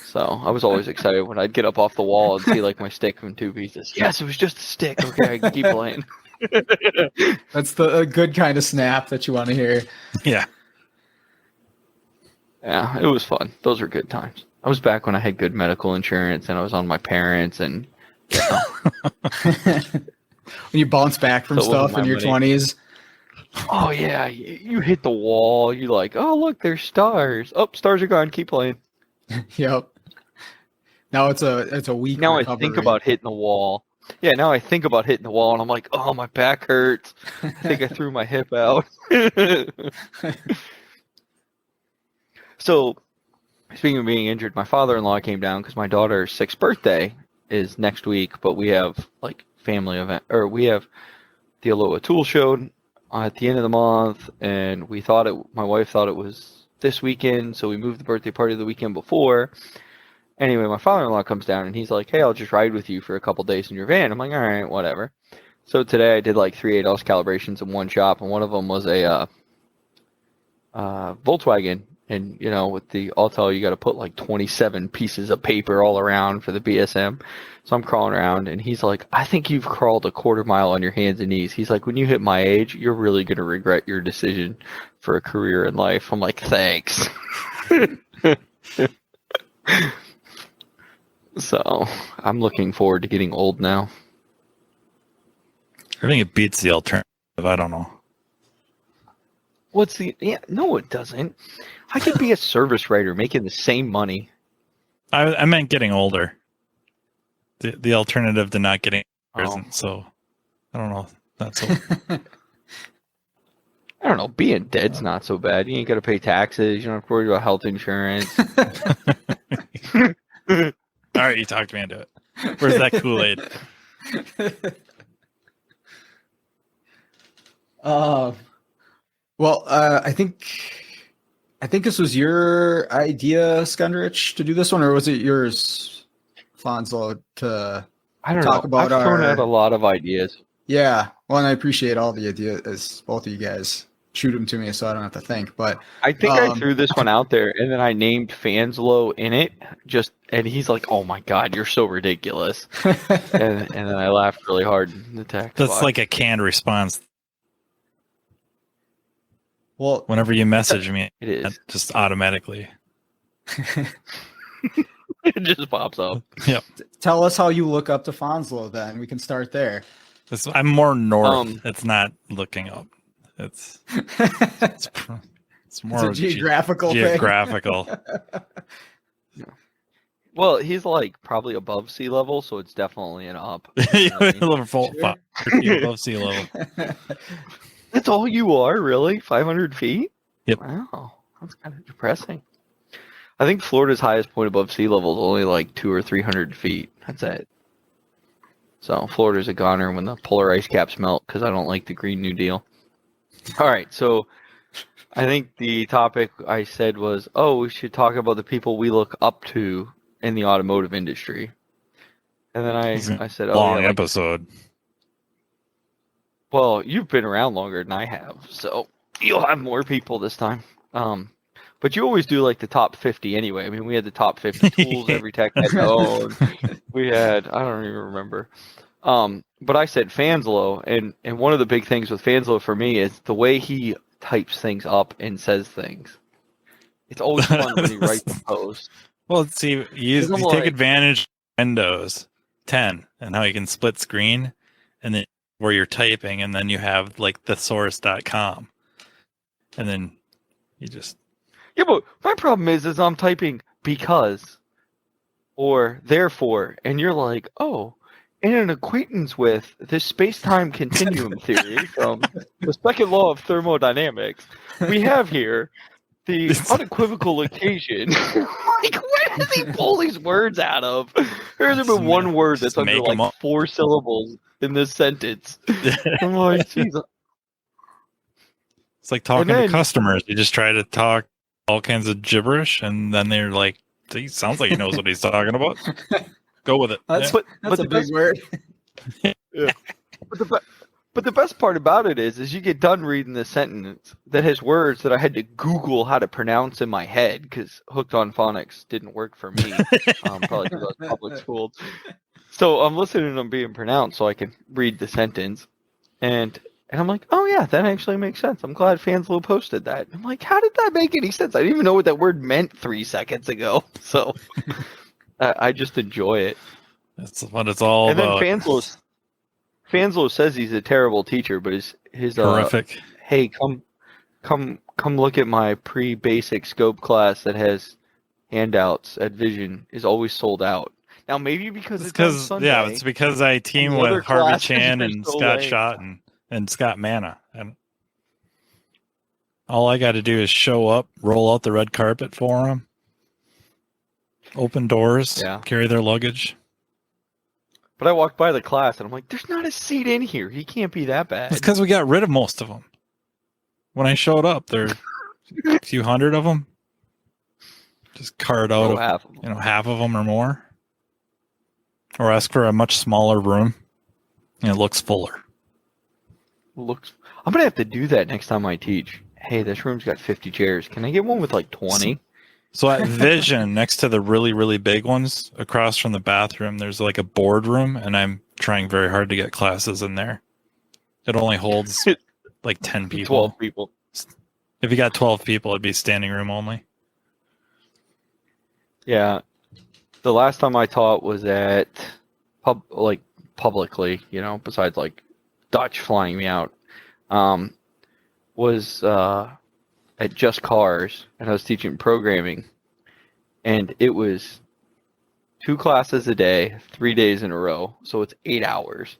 So I was always excited when I'd get up off the wall and see my stick in 2 pieces. Yes, it was just a stick. Okay, I can keep playing. That's the good kind of snap that you want to hear. Yeah. Yeah, it was fun. Those were good times. I was back when I had good medical insurance, and I was on my parents, and When you bounce back from So it wasn't stuff in my your money. 20s. oh yeah, you hit the wall. You oh look, there's stars. Oh, stars are gone. Keep playing. Yep. Now it's a week. Now I think about hitting the wall. Yeah, now I think about hitting the wall, and I'm like, oh, my back hurts. I think I threw my hip out. So, speaking of being injured, my father-in-law came down because my daughter's 6th birthday is next week, but we have family event, or we have the Aloha Tool Show at the end of the month, and my wife thought it was this weekend, so we moved the birthday party the weekend before. Anyway, my father-in-law comes down, and he's like, hey, I'll just ride with you for a couple days in your van. I'm like, all right, whatever. So today I did 3 ADOS calibrations in one shop, and one of them was a Volkswagen. And, with the Autel, you got to put 27 pieces of paper all around for the BSM. So I'm crawling around, and he's like, I think you've crawled a quarter mile on your hands and knees. He's like, when you hit my age, you're really going to regret your decision for a career in life. I'm like, thanks. So I'm looking forward to getting old now. I think it beats the alternative. I don't know. No, it doesn't. I could be a service writer making the same money. I meant getting older. The alternative to not getting isn't, so I don't know. Not so. I don't know. Being dead's not so bad. You ain't got to pay taxes. You don't have to worry about health insurance. All right, you talked me into it. Where's that Kool-Aid? Well, I think this was your idea, Skundrich, to do this one, or was it yours, Fanslow, to I don't talk know. about I've thrown our? out a lot of ideas. Yeah, well, and I appreciate all the ideas. Both of you guys shoot them to me, so I don't have to think. But I think I threw this one out there, and then I named Fanslow in it. And he's like, "Oh my God, you're so ridiculous!" and then I laughed really hard in the text. That's box. like a canned response. well, Whenever you message me, It is. just automatically. It just pops up. Yep. tell us how you look up to Fanslow. Then we can start there. I'm more north. It's not looking up. It's more It's a geographical thing. geographical. Well, he's probably above sea level, so it's definitely an up. Level Sure. above sea level. That's all you are, really? 500 feet? Yep. Wow, that's kind of depressing. I think Florida's highest point above sea level is only 200 or 300 feet. That's it. So Florida's a goner when the polar ice caps melt because I don't like the Green New Deal. All right, so I think the topic I said was, we should talk about the people we look up to in the automotive industry. And then I said, Long episode. Well, you've been around longer than I have, so you'll have more people this time. But you always do like the top 50 anyway. I mean, we had the top 50 tools every tech had to own. We had, I don't even remember. But I said Fanslow, and one of the big things with Fanslow for me is the way he types things up and says things. It's always fun when he writes a post. Well, see, you take advantage of Windows 10 and how you can split screen, and then where you're typing, and then you have like thesaurus.com, and then you just. Yeah, but my problem is I'm typing because or therefore, and you're like, oh, in an acquaintance with the space-time continuum theory from the second law of thermodynamics, we have here the unequivocal occasion. Like, where does he pull these words out of? There hasn't been one word that's under like 4 syllables in this sentence. I'm like, jeez. It's like talking to customers. You just try to talk all kinds of gibberish, and then they're like, he sounds like he knows what he's talking about. Go with it. That's a big word. Yeah. But the best part about it is you get done reading this sentence that has words that I had to Google how to pronounce in my head because Hooked on Phonics didn't work for me. Probably because I was public schooled. So I'm listening to them being pronounced so I can read the sentence. And I'm like, oh yeah, that actually makes sense. I'm glad Fanslow posted that. I'm like, how did that make any sense? I didn't even know what that word meant 3 seconds ago. So I just enjoy it. That's what it's all about. And then Fanslow says he's a terrible teacher, but his horrific. Hey, come look at my pre-basic scope class that has handouts at Vision is always sold out. Now maybe because it's on Sunday, it's because I team with Harvey Chan and Scott Schott and Scott Manna. And all I got to do is show up, roll out the red carpet for them, open doors, carry their luggage. But I walked by the class and I'm like, there's not a seat in here. He can't be that bad. It's because we got rid of most of them. When I showed up, there a few hundred of them. Just carted out half of them or more. Or ask for a much smaller room. And it looks fuller. I'm going to have to do that next time I teach. Hey, this room's got 50 chairs. Can I get one with like 20? So at Vision, next to the really, really big ones, across from the bathroom, there's like a boardroom, and I'm trying very hard to get classes in there. It only holds like 10 people. 12 people. If you got 12 people, it'd be standing room only. Yeah. The last time I taught was at publicly, besides like Dutch flying me out, was at Just Cars, and I was teaching programming, and it was 2 classes a day, 3 days in a row, so it's 8 hours.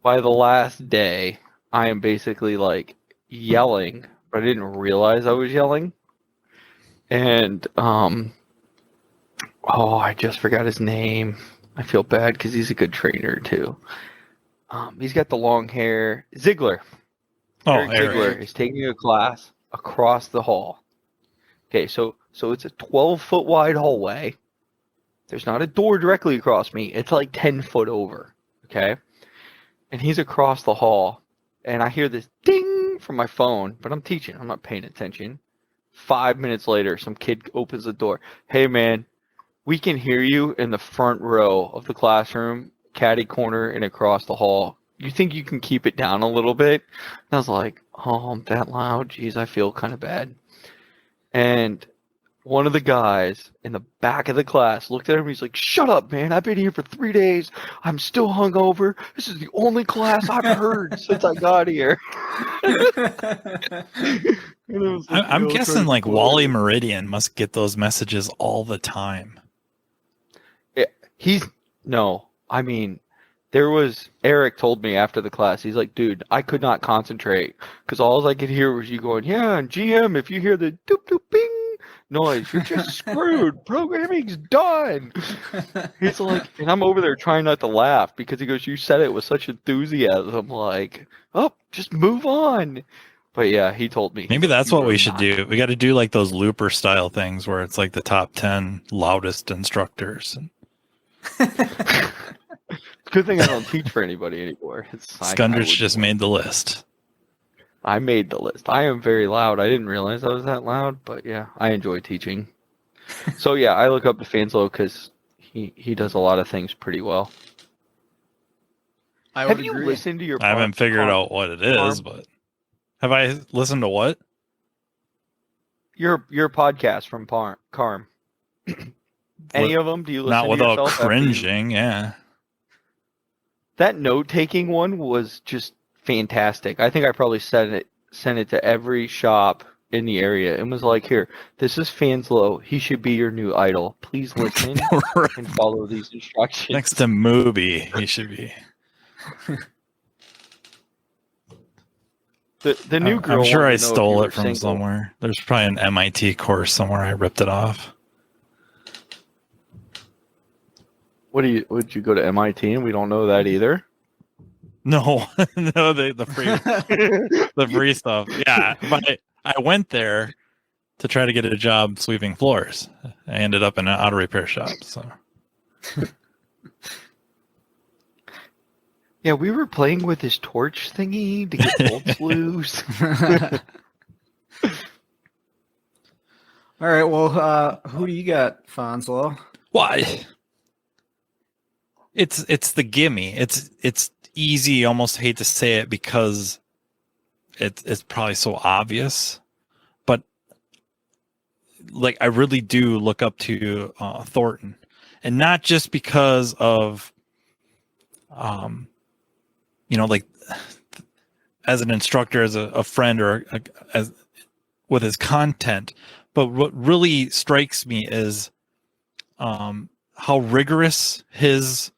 By the last day, I am basically like yelling, but I didn't realize I was yelling, and I just forgot his name. I feel bad because he's a good trainer too. He's got the long hair. Ziegler. Eric Ziegler is taking a class across the hall. Okay, so it's a 12-foot wide hallway. There's not a door directly across me. It's like 10 foot over. Okay? And he's across the hall. And I hear this ding from my phone, but I'm teaching. I'm not paying attention. 5 minutes later, some kid opens the door. Hey, man, we can hear you in the front row of the classroom, caddy corner, and across the hall. You think you can keep it down a little bit? And I was like, oh, I'm that loud? Jeez, I feel kind of bad. And one of the guys in the back of the class looked at him and he's like, shut up, man. I've been here for 3 days. I'm still hungover. This is the only class I've heard since I got here. I'm guessing like Wally Meridian must get those messages all the time. Eric told me after the class, he's like, dude, I could not concentrate because all I could hear was you going, yeah, and GM, if you hear the doop doop bing noise, you're just screwed. Programming's done. He's like, and I'm over there trying not to laugh because he goes, you said it with such enthusiasm. Like, oh, just move on. But yeah, he told me. Maybe that's what we should do. We got to do like those looper style things where it's like the top 10 loudest instructors. Good thing I don't teach for anybody anymore. Skundrich just made the list. I made the list. I am very loud. I didn't realize I was that loud, but yeah, I enjoy teaching. So yeah, I look up to Fanslow because he does a lot of things pretty well. Have you listened to your? I haven't figured out what it is, but have I listened to what? Your podcast from Carm. Any of them? Do you listen not to without yourself cringing? Yeah. That note-taking one was just fantastic. I think I probably sent it to every shop in the area and was like, here, this is Fanslow. He should be your new idol. Please listen and follow these instructions. Next to Mooby, he should be. The new girl. I'm sure I stole it from somewhere. There's probably an MIT course somewhere. I ripped it off. Would you go to MIT and we don't know that either? No, no, the free the free stuff. Yeah, but I went there to try to get a job sweeping floors. I ended up in an auto repair shop. So. Yeah, we were playing with his torch thingy to get bolts loose. All right, well, who do you got, Fanslow? Why? It's the gimme. It's easy. You almost hate to say it because it's probably so obvious, but like I really do look up to Thornton, and not just because of like as an instructor, as a friend, or as with his content, but what really strikes me is how rigorous his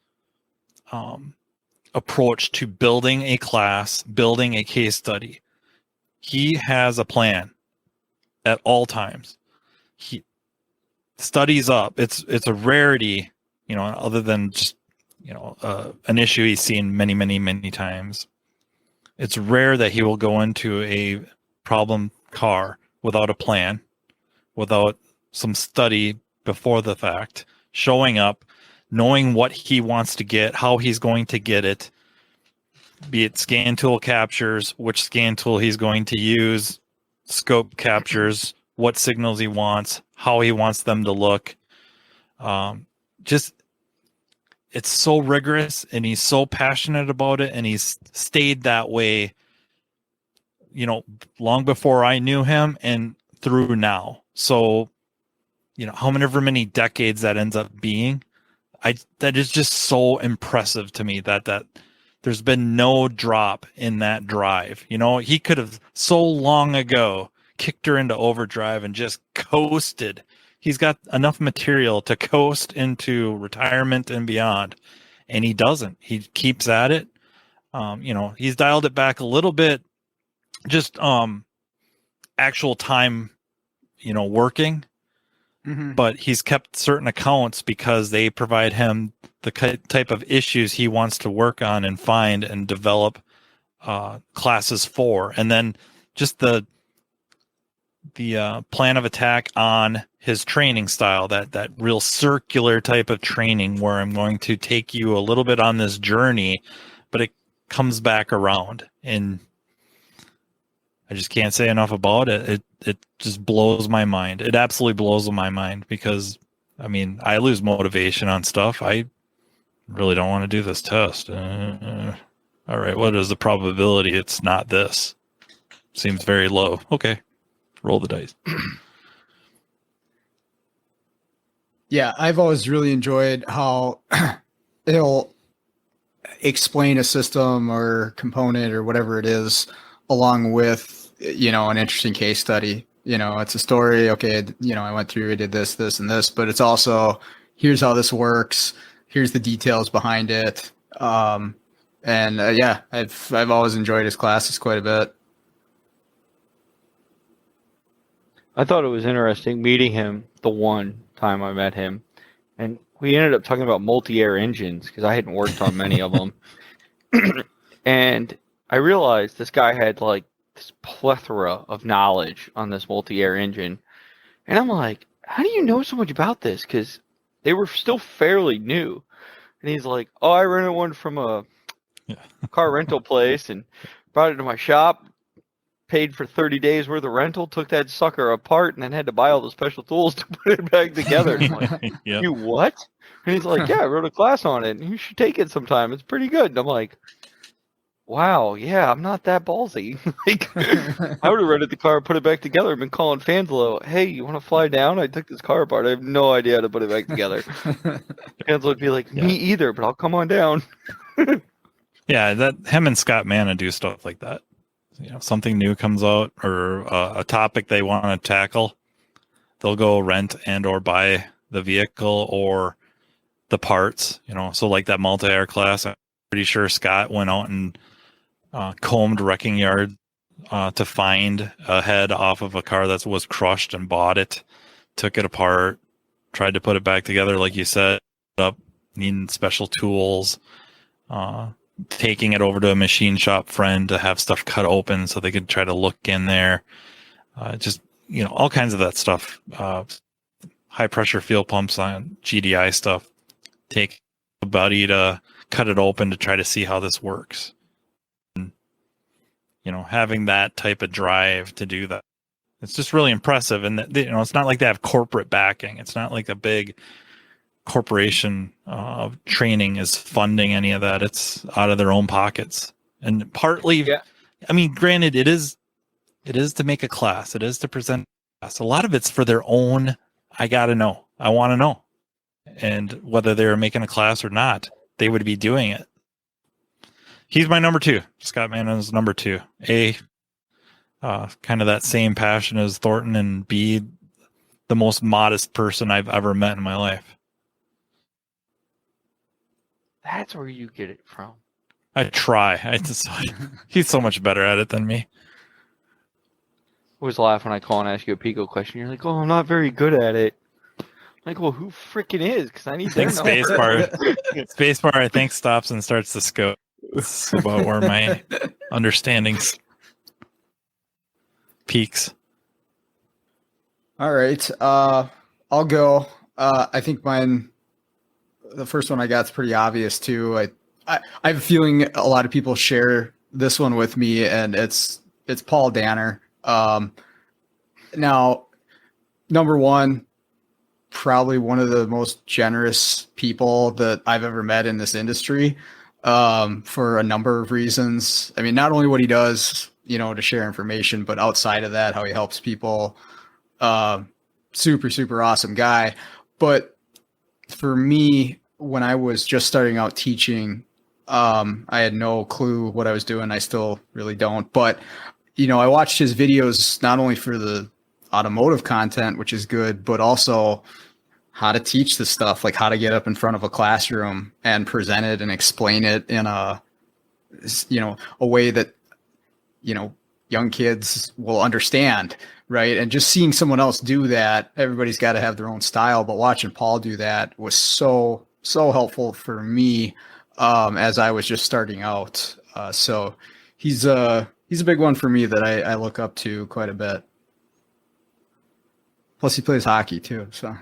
approach to building a class, building a case study. He has a plan at all times. He studies up. It's a rarity, other than just an issue he's seen many, many, many times. It's rare that he will go into a problem car without a plan, without some study before the fact, showing up, knowing what he wants to get, how he's going to get it, be it scan tool captures, which scan tool he's going to use, scope captures, what signals he wants, how he wants them to look. It's so rigorous, and he's so passionate about it, and he's stayed that way, long before I knew him and through now. So, however many decades that ends up being, that is just so impressive to me that there's been no drop in that drive. He could have so long ago kicked her into overdrive and just coasted. He's got enough material to coast into retirement and beyond, and he doesn't. He keeps at it. He's dialed it back a little bit, just actual time, working. Mm-hmm. But he's kept certain accounts because they provide him the type of issues he wants to work on and find and develop classes for. And then just the plan of attack on his training style, that real circular type of training where I'm going to take you a little bit on this journey, but it comes back around. And I just can't say enough about it. It just blows my mind. It absolutely blows my mind because, I lose motivation on stuff. I really don't want to do this test. All right, what is the probability it's not this? Seems very low. Okay, roll the dice. Yeah, I've always really enjoyed how he'll explain a system or component or whatever it is along with an interesting case study. It's a story. Okay, I went through, I did this, and this, but it's also, here's how this works. Here's the details behind it. I've always enjoyed his classes quite a bit. I thought it was interesting meeting him the one time I met him, and we ended up talking about multi-air engines because I hadn't worked on many of them. And I realized this guy had this plethora of knowledge on this multi-air engine. And I'm like, how do you know so much about this? Because they were still fairly new. And he's like, "Oh, I rented one from a car rental place and brought it to my shop. Paid for 30 days worth of rental, took that sucker apart, and then had to buy all the special tools to put it back together." I'm like, Yep. "You what?" And he's like, "Yeah, I wrote a class on it. And you should take it sometime. It's pretty good." And I'm like, "Wow, yeah, I'm not that ballsy." Like, I would have rented the car, put it back together, and been calling Fanslow, "Hey, you want to fly down? I took this car apart. I have no idea how to put it back together." Fanslow would be like, "Me either, but I'll come on down." Yeah, that him and Scott Manna do stuff like that. Something new comes out or a topic they want to tackle, they'll go rent and or buy the vehicle or the parts. So like that multi-air class, I'm pretty sure Scott went out and combed wrecking yard to find a head off of a car that was crushed and bought it, took it apart, tried to put it back together like you said, up needing special tools, taking it over to a machine shop friend to have stuff cut open so they could try to look in there. Just, all kinds of that stuff. High pressure fuel pumps on GDI stuff. Take a buddy to cut it open to try to see how this works. And, having that type of drive to do that. It's just really impressive. And, it's not like they have corporate backing. It's not like a big corporation training is funding any of that. It's out of their own pockets, and partly I mean, granted, it is to make a class, it is to present a class. A lot of it's for their own, I want to know, and whether they're making a class or not, they would be doing it. He's my number 2. Scott Manna's number 2. A, kind of that same passion as Thornton, and B, the most modest person I've ever met in my life. That's where you get it from. I try. He's so much better at it than me. I always laugh when I call and ask you a Pico question. You're like, "Oh, I'm not very good at it." I'm like, "Well, who freaking is?" Because I need to know. Spacebar, I think, stops and starts to scope. It's about where my understanding peaks. All right. I'll go. I think the first one I got is pretty obvious too. I have a feeling a lot of people share this one with me, and it's Paul Danner. Now, number one, probably one of the most generous people that I've ever met in this industry, for a number of reasons. I mean, not only what he does, to share information, but outside of that, how he helps people. Super, super awesome guy. But for me, when I was just starting out teaching, I had no clue what I was doing. I still really don't. But, I watched his videos not only for the automotive content, which is good, but also how to teach the stuff, like how to get up in front of a classroom and present it and explain it in a way that, young kids will understand. Right. And just seeing someone else do that, everybody's got to have their own style. But watching Paul do that was so helpful for me as I was just starting out. So he's a big one for me that I look up to quite a bit. Plus he plays hockey too. So,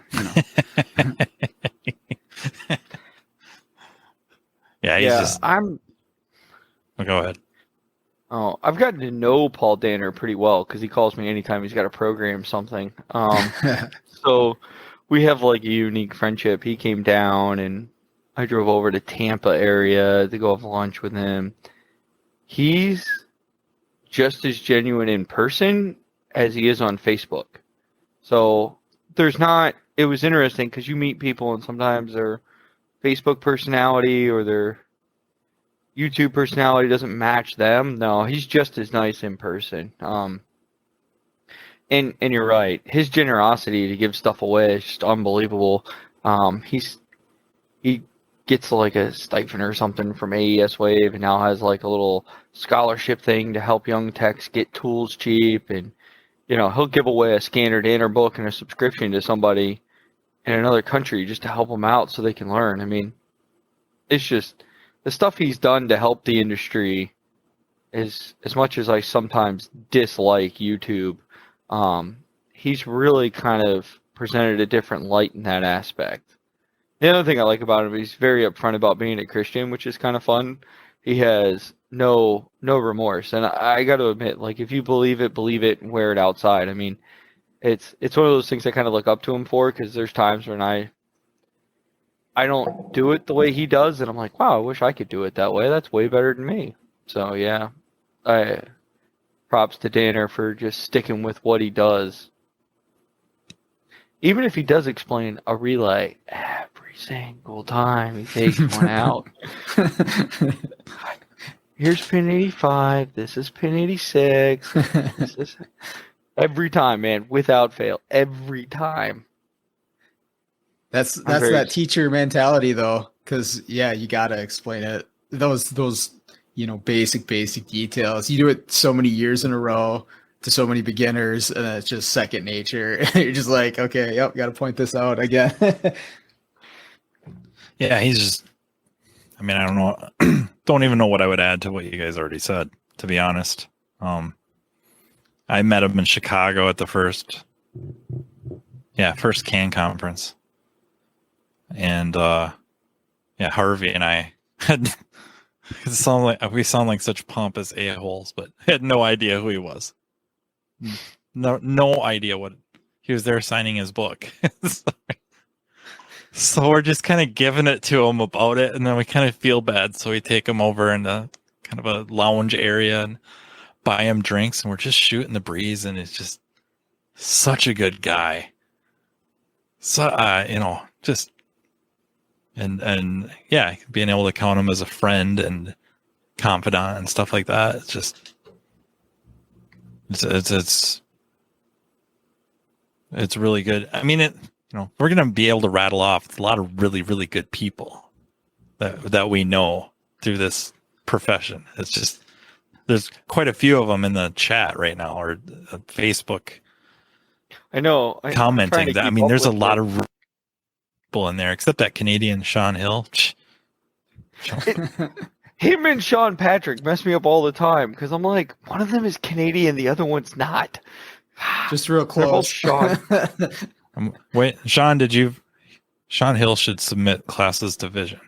Yeah. Oh, go ahead. Oh, I've gotten to know Paul Danner pretty well because he calls me anytime he's got to program something. So we have like a unique friendship. He came down and I drove over to Tampa area to go have lunch with him. He's just as genuine in person as he is on Facebook. So it was interesting because you meet people and sometimes their Facebook personality or their YouTube personality doesn't match them. No, he's just as nice in person. And you're right. His generosity to give stuff away is just unbelievable. He gets like a stipend or something from AES Wave and now has like a little scholarship thing to help young techs get tools cheap. And, he'll give away a scanner Danner book and a subscription to somebody in another country just to help them out so they can learn. I mean, it's just the stuff he's done to help the industry is, as much as I sometimes dislike YouTube, he's really kind of presented a different light in that aspect. The other thing I like about him, he's very upfront about being a Christian, which is kind of fun. He has no remorse, and I got to admit, like, if you believe it, and wear it outside. I mean, it's one of those things I kind of look up to him for, because there's times when I don't do it the way he does, and I'm like, wow, I wish I could do it that way. That's way better than me. So yeah, props to Danner for just sticking with what he does. Even if he does explain a relay every single time he takes one out. Here's pin 85. This is pin 86. This is... Every time, man, without fail. Every time. That's that teacher mentality, though, because you gotta explain it. Those basic details. You do it so many years in a row to so many beginners, and it's just second nature. You're just like, okay, yep, got to point this out again. Yeah, he's just. I mean, I don't know. Don't even know what I would add to what you guys already said, to be honest. I met him in Chicago at the first CAN conference. And Harvey and I had we sound like such pompous a-holes, but had no idea who he was. No idea what he was there signing his book. So we're just kind of giving it to him about it, and then we kind of feel bad, so we take him over in a kind of a lounge area and buy him drinks, and we're just shooting the breeze, and it's just such a good guy. So just and being able to count him as a friend and confidant and stuff like that, it's just it's really good. I mean, we're going to be able to rattle off a lot of really, really good people that we know through this profession. It's just, there's quite a few of them in the chat right now, or Facebook. I know. Commenting that. I mean, there's a lot of people in there, except that Canadian Sean Hill. Him and Sean Patrick mess me up all the time, because I'm like, one of them is Canadian, the other one's not. Just real close. Sean. Wait, Sean Hill should submit classes to Vision.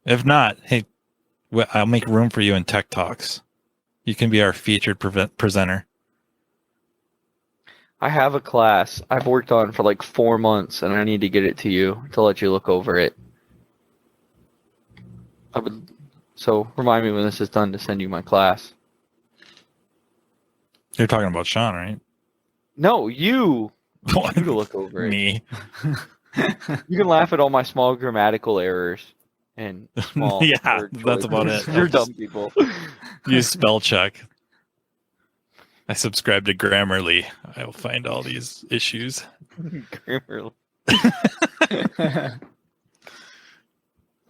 If not, hey, I'll make room for you in Tech Talks. You can be our featured presenter. I have a class I've worked on for like 4 months, and I need to get it to you to let you look over it. So remind me when this is done to send you my class. You're talking about Sean, right? No, you. You to look over it. Me. You can laugh at all my small grammatical errors and small word that's about it. You're dumb people. Use spell check. I subscribe to Grammarly. I will find all these issues. Grammarly.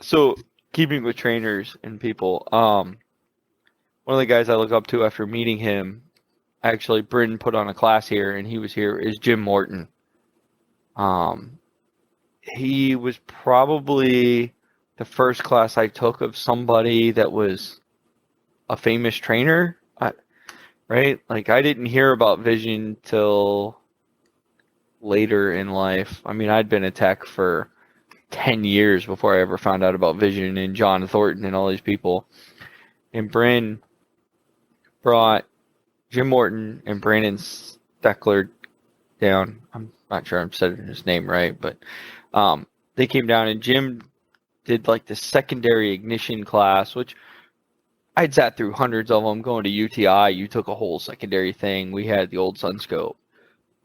So, keeping with trainers and people, one of the guys I look up to after meeting him, actually, Bryn put on a class here, and he was here, is Jim Morton. He was probably the first class I took of somebody that was a famous trainer, right? Like, I didn't hear about Vision till later in life. I mean, I'd been a tech for 10 years before I ever found out about Vision and John Thornton and all these people. And Bryn brought Jim Morton and Brandon Steckler down. I'm not sure I'm saying his name right, but they came down, and Jim did like the secondary ignition class, which I'd sat through hundreds of them. Going to UTI, you took a whole secondary thing. We had the old Sunscope.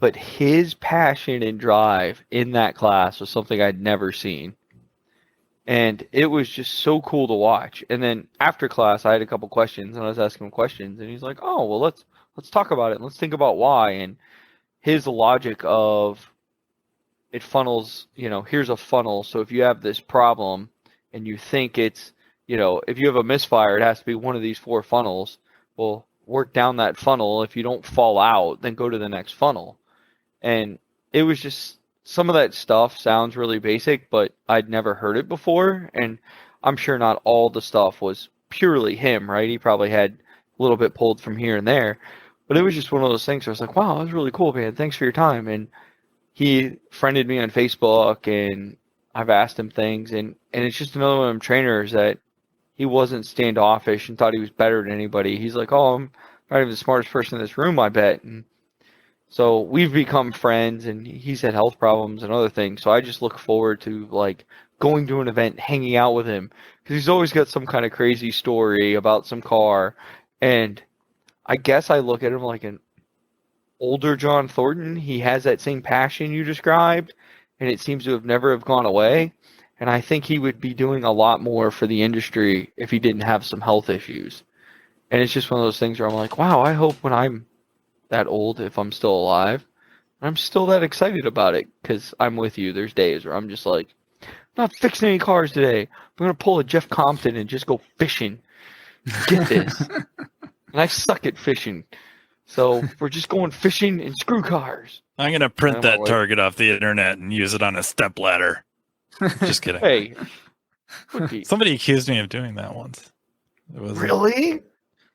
But his passion and drive in that class was something I'd never seen. And it was just so cool to watch. And then after class, I had a couple questions, and I was asking him questions, and he's like, oh, well, let's talk about it, and let's think about why. And his logic of it funnels, here's a funnel. So if you have this problem and you think it's, if you have a misfire, it has to be one of these 4 funnels. Well, work down that funnel. If you don't fall out, then go to the next funnel. And it was just, some of that stuff sounds really basic, but I'd never heard it before. And I'm sure not all the stuff was purely him, right? He probably had a little bit pulled from here and there. But it was just one of those things where I was like, wow, that was really cool, man. Thanks for your time. And he friended me on Facebook, and I've asked him things, and it's just another one of them trainers that he wasn't standoffish and thought he was better than anybody. He's like, oh, I'm probably the smartest person in this room, I bet. And so we've become friends, and he's had health problems and other things. So I just look forward to like going to an event, hanging out with him, because he's always got some kind of crazy story about some car. And I guess I look at him like an older John Thornton. He has that same passion you described, and it seems to have never have gone away. And I think he would be doing a lot more for the industry if he didn't have some health issues. And it's just one of those things where I'm like, wow, I hope when I'm that old, if I'm still alive, I'm still that excited about it, because I'm with you. There's days where I'm just like, I'm not fixing any cars today. I'm going to pull a Jeff Compton and just go fishing. Get this. And I suck at fishing. So we're just going fishing and screw cars. I'm going to print that target off the internet and use it on a stepladder. Just kidding. Hey. Somebody accused me of doing that once. It was really?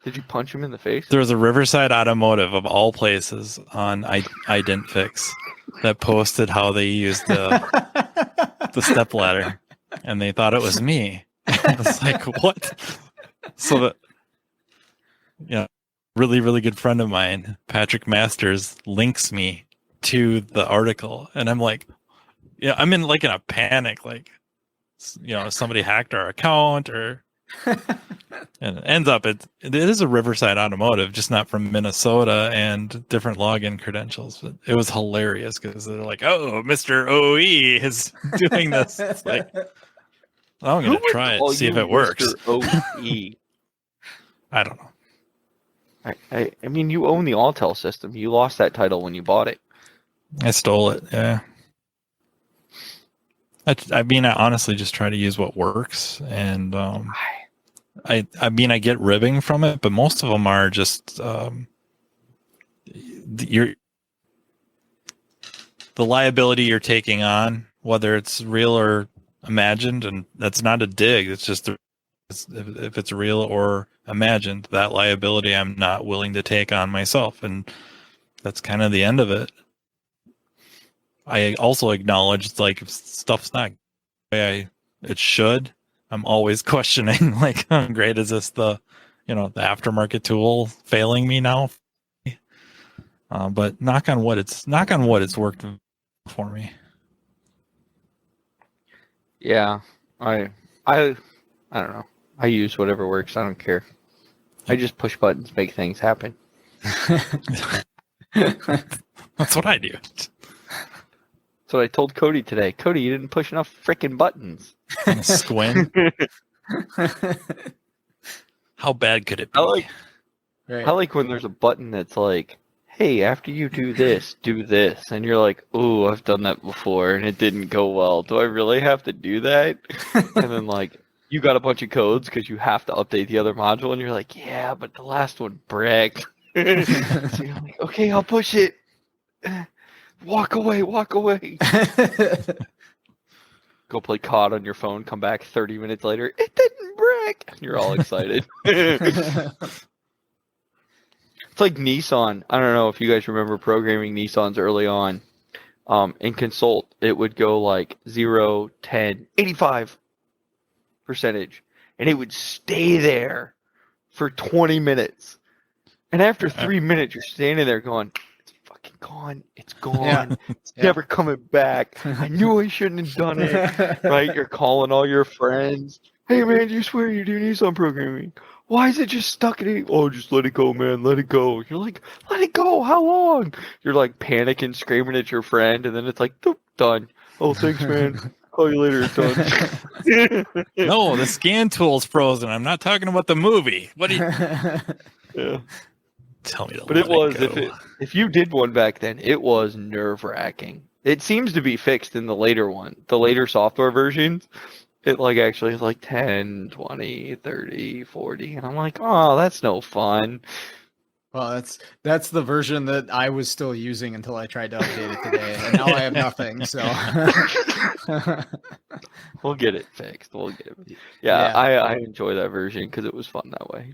Did you punch him in the face? There was a Riverside Automotive, of all places, on Identfix that posted how they used the stepladder, and they thought it was me. I was like, what? So that, really, really good friend of mine, Patrick Masters, links me to the article, and I'm like, I'm in a panic, like, somebody hacked our account, or and it ends up it is a Riverside Automotive, just not from Minnesota, and different login credentials. But it was hilarious because they're like, oh, Mr. OE is doing this. It's like, I'm gonna try it, see if it works. OE. I don't know. I mean, you own the Alltel system. You lost that title when you bought it. I stole it. Yeah. I mean, I honestly just try to use what works, and I get ribbing from it, but most of them are just the liability you're taking on, whether it's real or imagined, and that's not a dig. It's just if it's real or imagined, that liability I'm not willing to take on myself, and that's kind of the end of it. I also acknowledge, like, if stuff's not the way it should, I'm always questioning, like, how great is this, the aftermarket tool failing me now? But knock on wood, it's worked for me. Yeah, I don't know. I use whatever works. I don't care. I just push buttons, make things happen. That's what I do. That's what I told Cody today. Cody, you didn't push enough freaking buttons. Squint. How bad could it be? I like when there's a button that's like, hey, after you do this, and you're like, ooh, I've done that before and it didn't go well. Do I really have to do that? And then like, you got a bunch of codes because you have to update the other module, and you're like, yeah, but the last one bricked. So you're like, okay, I'll push it. Walk away. Go play COD on your phone, come back 30 minutes later, it didn't brick. And you're all excited. It's like Nissan. I don't know if you guys remember programming Nissans early on. In Consult, it would go like 0, 10, 85%. And it would stay there for 20 minutes. And after 3 minutes, you're standing there going, gone. It's gone. Yeah. It's never coming back. I knew I shouldn't have done it. Right? You're calling all your friends. Hey man, do you swear you do Nissan programming? Why is it just stuck in it? Oh, just let it go, man. Let it go. You're like, let it go. How long? You're like panicking, screaming at your friend, and then it's like, doop, done. Oh, thanks, man. Call you later. It's done. No, the scan tool's frozen. I'm not talking about the movie. What do you? Yeah. Tell me to but let it was it go. if you did one back then, it was nerve-wracking. It seems to be fixed in the later software versions. It like actually is like 10, 20, 30, 40, and I'm like, oh, that's no fun. Well, that's the version that I was still using until I tried to update it today, and now I have nothing. So We'll get it fixed. Yeah. I enjoy that version because it was fun that way.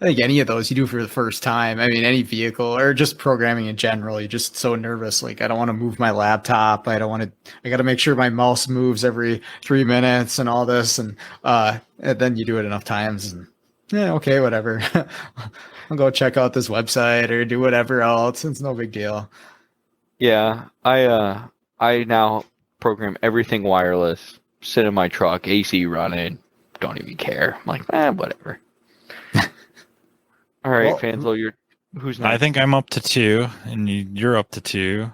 I think any of those you do for the first time. I mean, any vehicle or just programming in general, you're just so nervous. Like, I don't want to move my laptop. I don't want to, I got to make sure my mouse moves every 3 minutes and all this. And then you do it enough times and yeah, okay, whatever. I'll go check out this website or do whatever else. It's no big deal. Yeah, I now program everything wireless. Sit in my truck, AC running. Don't even care. I'm like, whatever. All right, Well, Fanslow, who's next? I think I'm up to 2, and you're up to 2.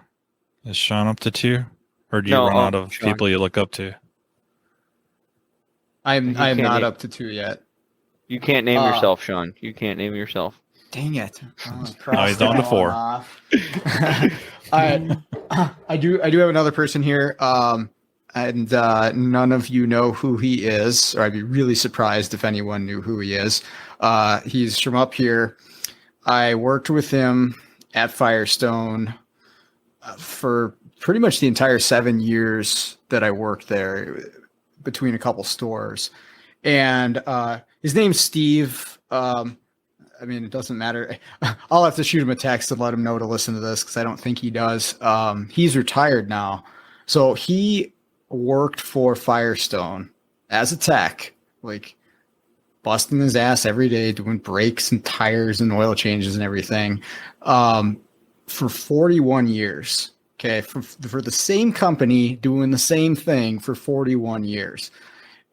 Is Sean up to 2, or do you No, run out of Sean. people you look up to? I'm can't not name- up to 2 yet. You can't name yourself, Sean. You can't name yourself. Dang it! No, he's down to 4. I do have another person here, and none of you know who he is, or I'd be really surprised if anyone knew who he is. He's from up here. I worked with him at Firestone for pretty much the entire 7 years that I worked there, between a couple stores, and his name's Steve. I mean, it doesn't matter. I'll have to shoot him a text and let him know to listen to this because I don't think he does. He's retired now. So he worked for Firestone as a tech, like busting his ass every day, doing brakes and tires and oil changes and everything, for 41 years. Okay. For the same company doing the same thing for 41 years.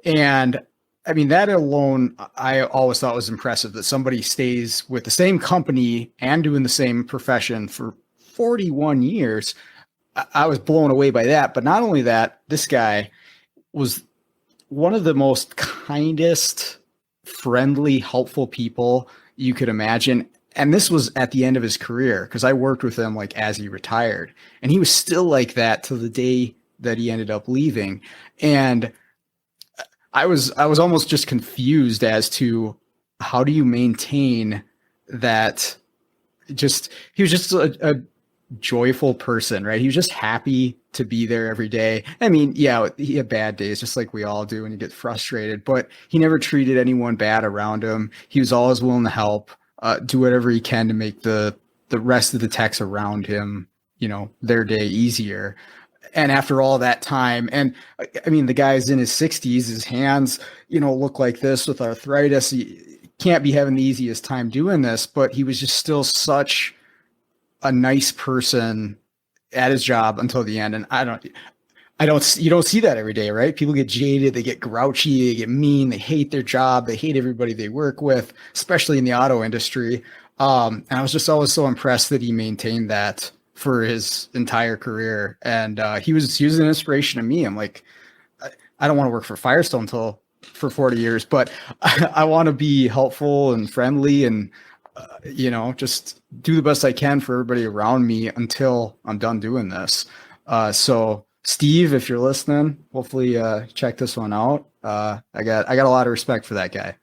And I mean, that alone, I always thought was impressive that somebody stays with the same company and doing the same profession for 41 years. I was blown away by that. But not only that, this guy was one of the most kindest, friendly, helpful people you could imagine. And this was at the end of his career because I worked with him like as he retired. And he was still like that till the day that he ended up leaving. And I was almost just confused as to how do you maintain that. He was just a joyful person, right? He was just happy to be there every day. I mean, yeah, he had bad days just like we all do and you get frustrated, but he never treated anyone bad around him. He was always willing to help, do whatever he can to make the rest of the techs around him, their day easier. And after all that time, and I mean, the guy's in his 60s, his hands, look like this with arthritis. He can't be having the easiest time doing this, but he was just still such a nice person at his job until the end. And you don't see that every day, right? People get jaded, they get grouchy, they get mean, they hate their job, they hate everybody they work with, especially in the auto industry. And I was just always so impressed that he maintained that for his entire career. And he was an inspiration to me. I'm like, I don't want to work for Firestone for 40 years, but I want to be helpful and friendly and, just do the best I can for everybody around me until I'm done doing this. So Steve, if you're listening, hopefully check this one out. I got a lot of respect for that guy.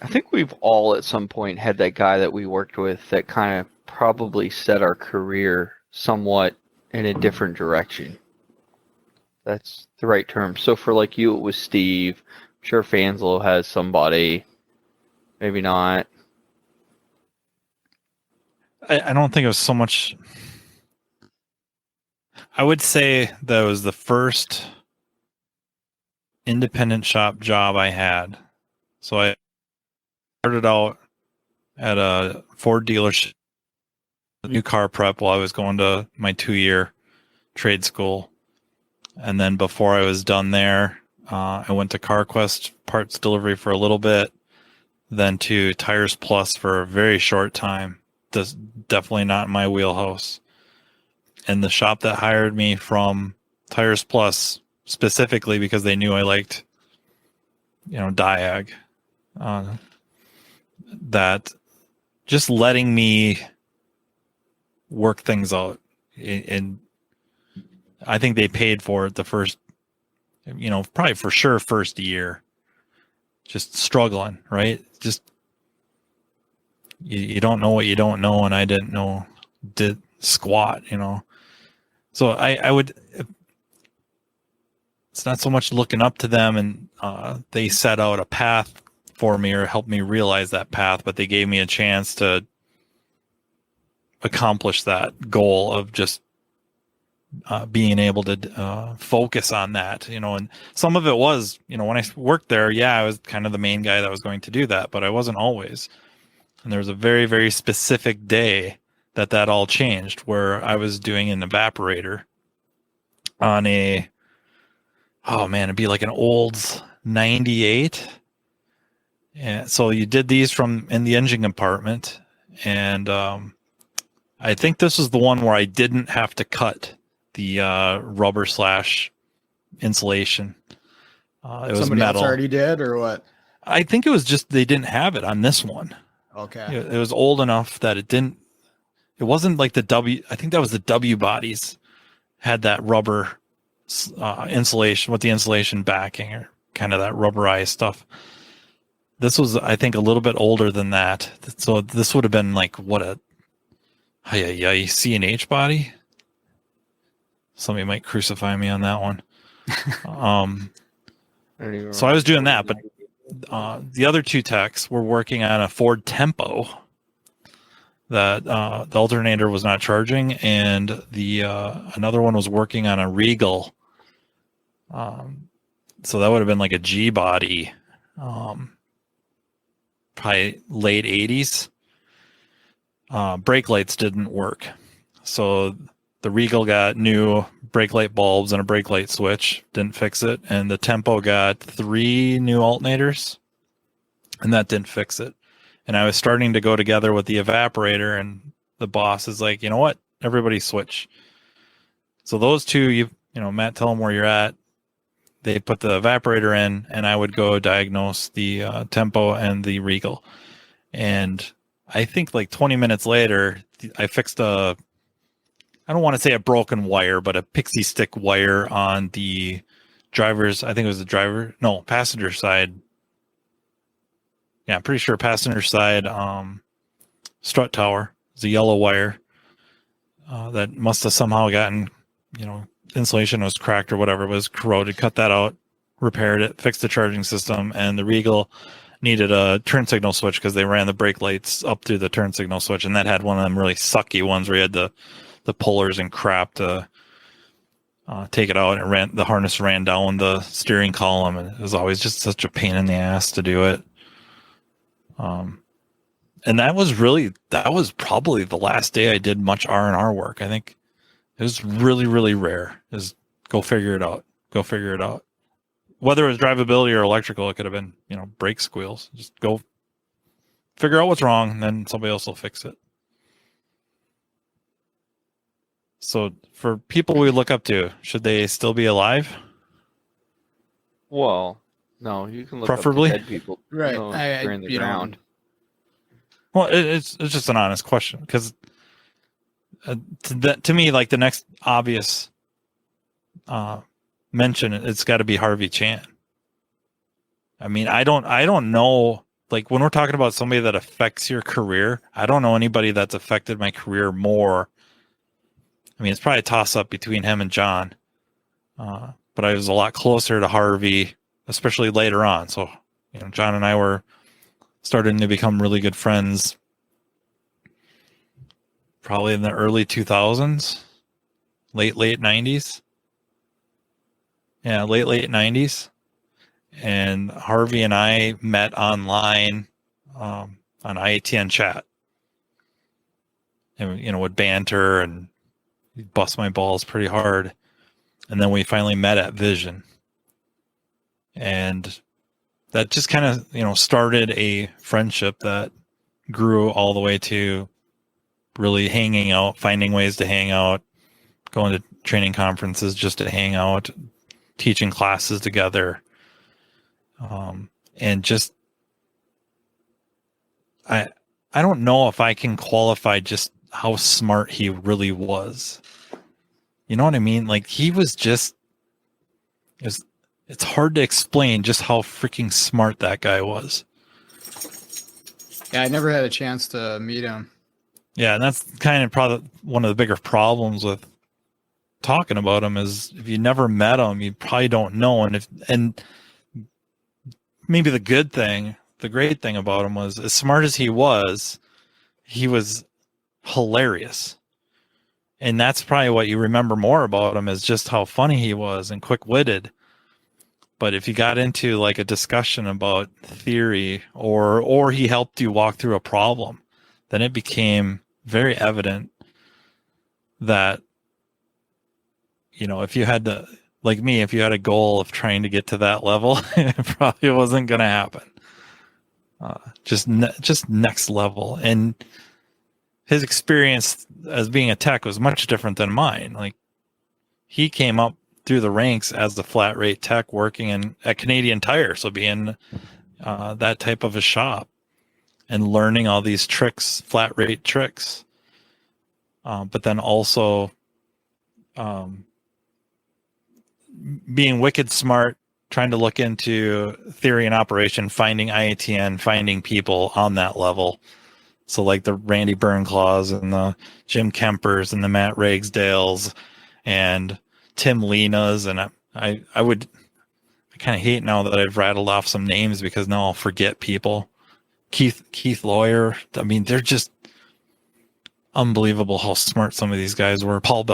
I think we've all at some point had that guy that we worked with that kind of probably set our career somewhat in a different direction. That's the right term. So for like you, it was Steve. I'm sure Fanslow has somebody. Maybe not. I don't think it was so much. I would say that was the first independent shop job I had. So I started out at a Ford dealership, new car prep while I was going to my 2-year trade school. And then before I was done there, I went to CarQuest parts delivery for a little bit, then to Tires Plus for a very short time. That's definitely not my wheelhouse. And the shop that hired me from Tires Plus specifically because they knew I liked, Diag, that just letting me work things out. And I think they paid for it the first, probably for sure first year, just struggling, right? Just, you don't know what you don't know. And I did squat, So I would, it's not so much looking up to them and they set out a path for me or helped me realize that path, but they gave me a chance to accomplish that goal of just being able to focus on that, and some of it was, when I worked there, I was kind of the main guy that was going to do that, but I wasn't always. And there was a very, very specific day that all changed, where I was doing an evaporator on it'd be like an Olds 98. And so you did these from in the engine compartment, and I think this was the one where I didn't have to cut the rubber / insulation. It was Somebody metal. else already did, or what? I think it was just they didn't have it on this one. Okay. It was old enough that it wasn't like the W. I think that was the W bodies had that rubber insulation with the insulation backing, or kind of that rubberized stuff. This was, I think, a little bit older than that. So this would have been like C&H body. Somebody might crucify me on that one. So I was doing that, but the other two techs were working on a Ford Tempo that the alternator was not charging, and the another one was working on a Regal. So that would have been like a G body, probably late 80s. Brake lights didn't work, so the Regal got new brake light bulbs and a brake light switch, didn't fix it, and the Tempo got 3 new alternators, and that didn't fix it. And I was starting to go together with the evaporator, and the boss is like, you know what, everybody switch. So those two, Matt, tell them where you're at. They put the evaporator in, and I would go diagnose the Tempo and the Regal. And I think like 20 minutes later, I fixed I don't want to say a broken wire, but a pixie stick wire on the passenger side. Yeah, I'm pretty sure passenger side strut tower. It's a yellow wire that must have somehow gotten, insulation was cracked or whatever, was corroded. Cut that out, repaired it, fixed the charging system, and the Regal needed a turn signal switch because they ran the brake lights up through the turn signal switch, and that had one of them really sucky ones where you had the pullers and crap to take it out, and the harness ran down the steering column, and it was always just such a pain in the ass to do it. And that was probably the last day I did much R&R work. I think it was really, really rare. Is go figure it out. Whether it was drivability or electrical, it could have been, brake squeals. Just go figure out what's wrong, and then somebody else will fix it. So for people we look up to, should they still be alive? Well, no, you can look preferably up to dead people. Right. They're in the ground. Well, it's just an honest question, because to me, like the next obvious mention, it's got to be Harvey Chan. I mean, I don't know. Like when we're talking about somebody that affects your career, I don't know anybody that's affected my career more. I mean, it's probably a toss-up between him and John, but I was a lot closer to Harvey, especially later on. So, John and I were starting to become really good friends probably in the early 2000s, late 90s. Yeah, late 90s. And Harvey and I met online on IATN chat, and would banter and bust my balls pretty hard. And then we finally met at Vision, and that just kind of started a friendship that grew all the way to really hanging out, finding ways to hang out, going to training conferences just to hang out, teaching classes together, and just I don't know if I can qualify just how smart he really was. You know what I mean? Like he was just, it's hard to explain just how freaking smart that guy was. Yeah, I never had a chance to meet him. Yeah, and that's kind of probably one of the bigger problems with talking about him, is if you never met him, you probably don't know. And maybe the good thing the great thing about him was, as smart as he was hilarious. And that's probably what you remember more about him, is just how funny he was and quick-witted. But if you got into like a discussion about theory, or he helped you walk through a problem, then it became very evident that, you know, if you had to, like me, if you had a goal of trying to get to that level, it probably wasn't going to happen. Just next level. And his experience as being a tech was much different than mine. Like, he came up through the ranks as the flat rate tech working at Canadian Tire, so being that type of a shop and learning all these tricks, flat rate tricks, but then also being wicked smart, trying to look into theory and operation, finding IATN, finding people on that level. So like the Randy Burnclaws and the Jim Kempers and the Matt Ragsdales and Tim Lena's, and I kind of hate now that I've rattled off some names because now I'll forget people. Keith Lawyer. I mean, they're just unbelievable how smart some of these guys were. Paul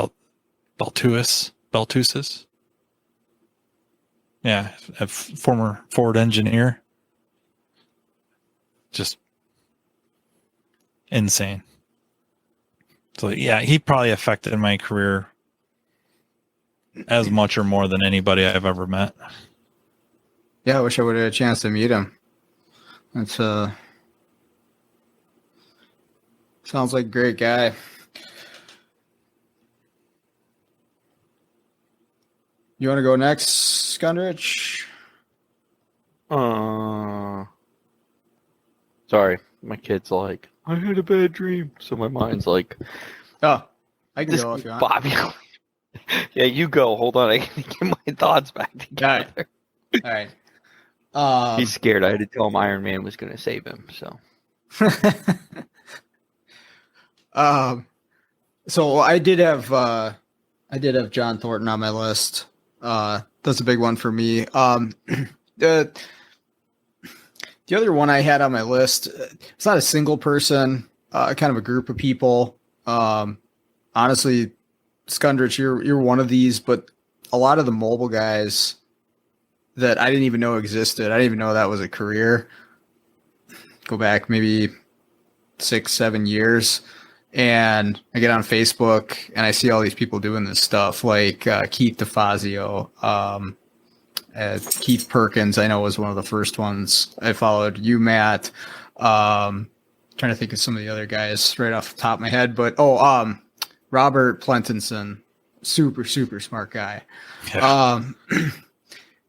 Beltusis. Yeah, a former Ford engineer. Just insane. So yeah, he probably affected my career as much or more than anybody I've ever met. Yeah, I wish I would have had a chance to meet him. That's sounds like a great guy. You want to go next, Skundrich? Sorry, my kid's like, I had a bad dream, so my mind's like, Oh, I can this go if you want. Bobby. Yeah, you go. Hold on, I can get my thoughts back together. All right. He's scared. I had to tell him Iron Man was going to save him. So, so I did have John Thornton on my list. That's a big one for me. The other one I had on my list, it's not a single person, kind of a group of people. Honestly, Skundrich, you're one of these, but a lot of the mobile guys that I didn't even know existed, I didn't even know that was a career. Go back maybe 6-7 years, and I get on Facebook and I see all these people doing this stuff, like Keith DeFazio, Keith Perkins. I know was one of the first ones I followed. You, Matt. Trying to think of some of the other guys right off the top of my head, but Robert Plentinson, super smart guy. Yeah.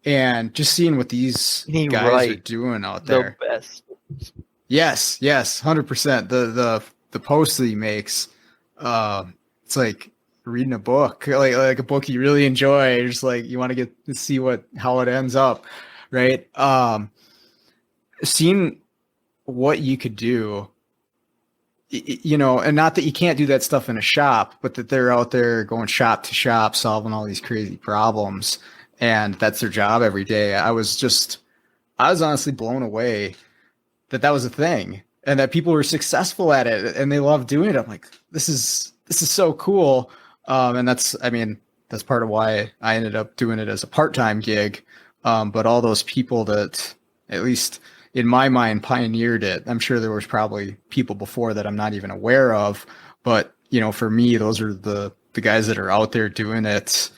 And just seeing what these guys are doing out there. The best. Yes, 100%. The posts that he makes, it's like reading a book, like a book you really enjoy. You're just like, you want to get to see how it ends up, right? Seeing what you could do, you know, and not that you can't do that stuff in a shop, but that they're out there going shop to shop, solving all these crazy problems, and that's their job every day. I was honestly blown away that was a thing, and that people were successful at it and they love doing it. I'm like, this is so cool. And that's part of why I ended up doing it as a part-time gig. But all those people that, at least in my mind, pioneered it. I'm sure there was probably people before that I'm not even aware of, but you know, for me, those are the guys that are out there doing it.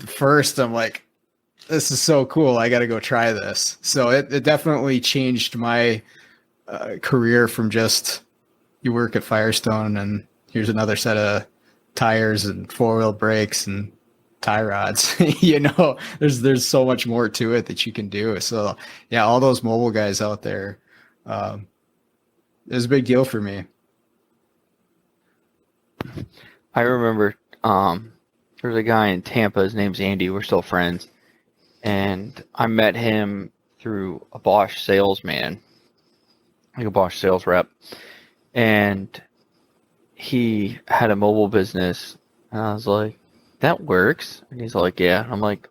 First, I'm like, this is so cool. I got to go try this. So it definitely changed my career from just, you work at Firestone and here's another set of tires and four-wheel brakes and tie rods. You know, there's so much more to it that you can do. So yeah, all those mobile guys out there, it was a big deal for me. I remember there's a guy in Tampa, his name's Andy, we're still friends, and I met him through a Bosch salesman, like a Bosch sales rep, and he had a mobile business, and I was like, that works? And he's like, yeah. And I'm like,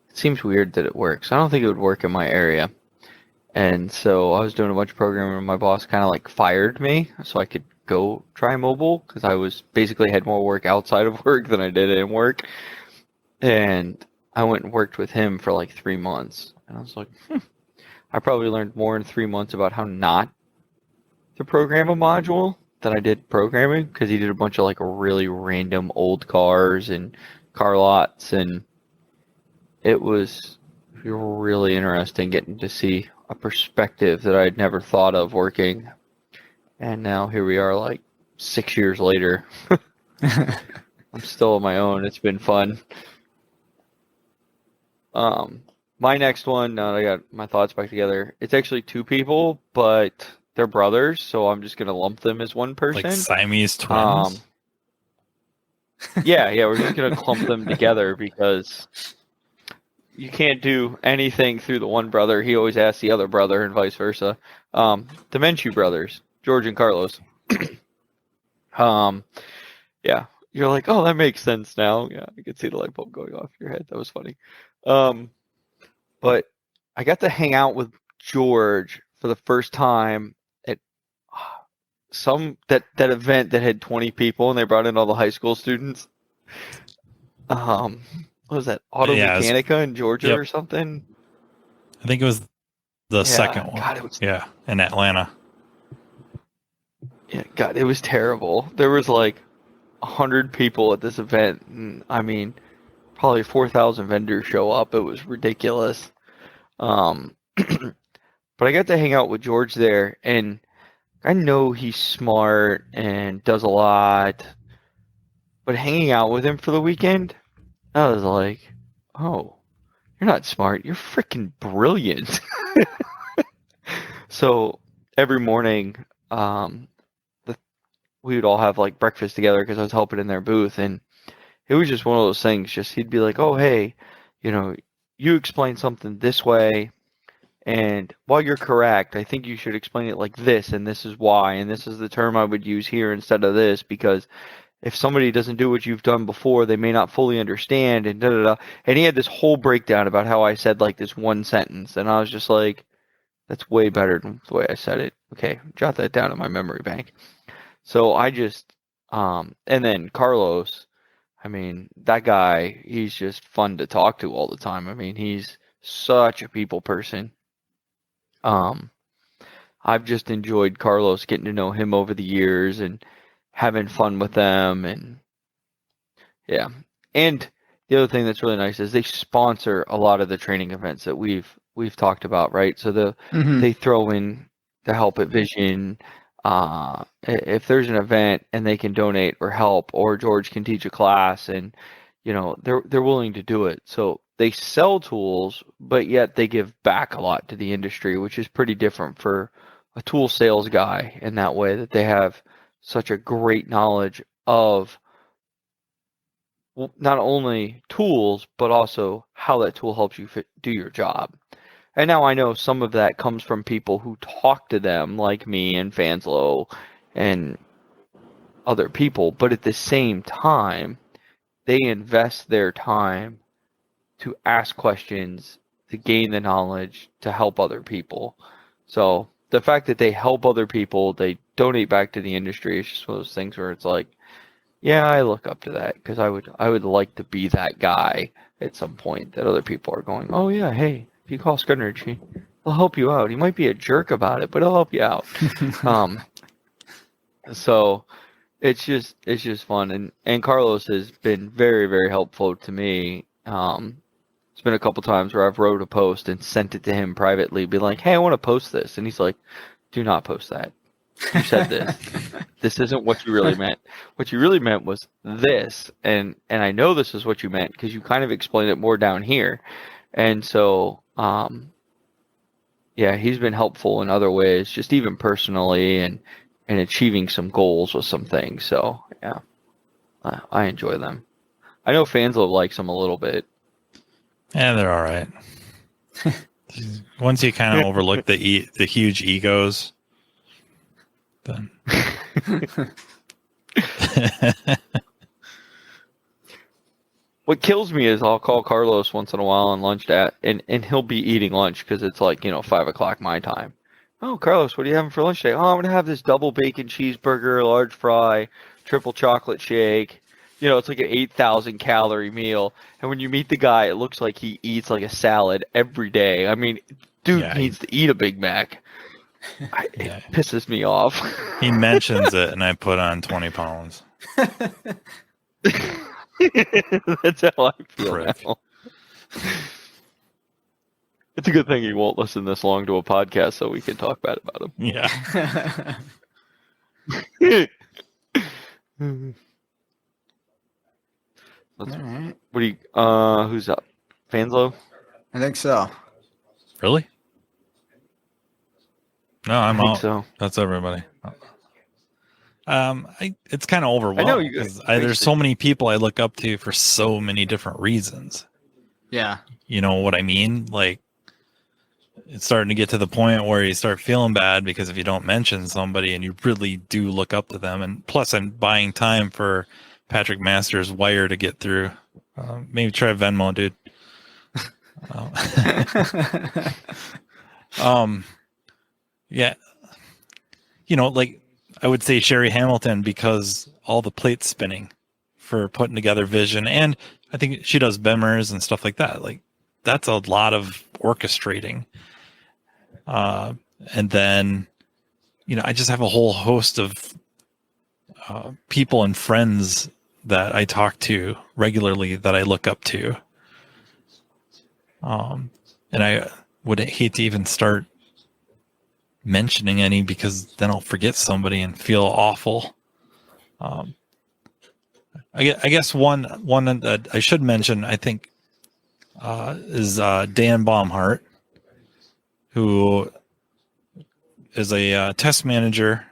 it seems weird that it works. I don't think it would work in my area. And so I was doing a bunch of programming, and my boss kind of like fired me so I could go try mobile because I was basically had more work outside of work than I did in work. And I went and worked with him for like 3 months. And I was like, I probably learned more in 3 months about how not to program a module than I did programming, because he did a bunch of like really random old cars and car lots, and it was really interesting getting to see a perspective that I'd never thought of working. And now here we are like 6 years later. I'm still on my own. It's been fun. My next one, now that I got my thoughts back together, it's actually 2 people, but they're brothers, so I'm just gonna lump them as one person. Like Siamese twins. Yeah, we're just gonna clump them together because you can't do anything through the one brother. He always asks the other brother, and vice versa. The Menchue brothers, George and Carlos. Yeah, you're like, oh, that makes sense now. Yeah, I can see the light bulb going off in your head. That was funny. But I got to hang out with George for the first time at that event that had 20 people, and they brought in all the high school students. What was that? Auto Mechanica in Georgia or something? I think it was the second one. God, it was, in Atlanta. Yeah, God, it was terrible. There was like 100 people at this event, and I mean, probably 4,000 vendors show up. It was ridiculous. But I got to hang out with George there, and I know he's smart and does a lot, but hanging out with him for the weekend, I was like, oh, you're not smart. You're freaking brilliant. So every morning, we would all have like breakfast together because I was helping in their booth, and it was just one of those things. Just he'd be like, oh, hey, you explain something this way, and while you're correct, I think you should explain it like this, and this is why, and this is the term I would use here instead of this, because if somebody doesn't do what you've done before, they may not fully understand, and da-da-da. And he had this whole breakdown about how I said like this one sentence, and I was just like, that's way better than the way I said it. Okay, jot that down in my memory bank. So I just, and then Carlos, I mean, that guy, he's just fun to talk to all the time. I mean, he's such a people person. I've just enjoyed Carlos, getting to know him over the years and having fun with them, and yeah. And the other thing that's really nice is they sponsor a lot of the training events that we've talked about, right? So they throw in the Help at Vision. If there's an event and they can donate or help, or George can teach a class, and they're willing to do it. So they sell tools, but yet they give back a lot to the industry, which is pretty different for a tool sales guy in that way, that they have such a great knowledge of not only tools, but also how that tool helps you do your job. And now I know some of that comes from people who talk to them, like me and Fanslow and other people, but at the same time, they invest their time to ask questions, to gain the knowledge, to help other people. So the fact that they help other people, they donate back to the industry, is just one of those things where it's like, yeah, I look up to that, because I would like to be that guy at some point that other people are going, oh yeah, hey, if you call Skundrich, he'll help you out. He might be a jerk about it, but he'll help you out. So it's just fun, and Carlos has been very, very helpful to me. It's been a couple times where I've wrote a post and sent it to him privately, be like, hey, I want to post this, and he's like, do not post that. You said this. This isn't what you really meant. What you really meant was this, and I know this is what you meant because you kind of explained it more down here. And so, yeah, he's been helpful in other ways, just even personally, and achieving some goals with some things. So, yeah, I enjoy them. I know Fanslow likes them a little bit. Yeah, they're all right. Once you kind of overlook the huge egos, then. What kills me is I'll call Carlos once in a while on lunch and he'll be eating lunch because it's like 5 o'clock my time. Oh, Carlos, what are you having for lunch today? Oh, I'm gonna have this double bacon cheeseburger, large fry, triple chocolate shake. It's like an 8,000 calorie meal. And when you meet the guy, it looks like he eats like a salad every day. I mean, dude needs to eat a Big Mac. It pisses me off. He mentions it, and I put on 20 pounds. That's how I feel now. It's a good thing he won't listen this long to a podcast so we can talk bad about him. Yeah. All right. What do you? Who's up? Fanslow? I think so. Really? No, I'm I think out. so. That's everybody. It's kind of overwhelming. I know you guys. There's so many people I look up to for so many different reasons. Yeah. You know what I mean? Like, it's starting to get to the point where you start feeling bad because if you don't mention somebody and you really do look up to them, and plus I'm buying time for Patrick Masters' wire to get through. Maybe try Venmo, dude. Yeah. Like I would say Sherry Hamilton because all the plate spinning for putting together vision, and I think she does Bimmers and stuff like that. Like that's a lot of orchestrating. And then, I just have a whole host of people and friends that I talk to regularly that I look up to. And I would hate to even start mentioning any because then I'll forget somebody and feel awful. I guess one that I should mention, I think, is Dan Baumhart, who is a test manager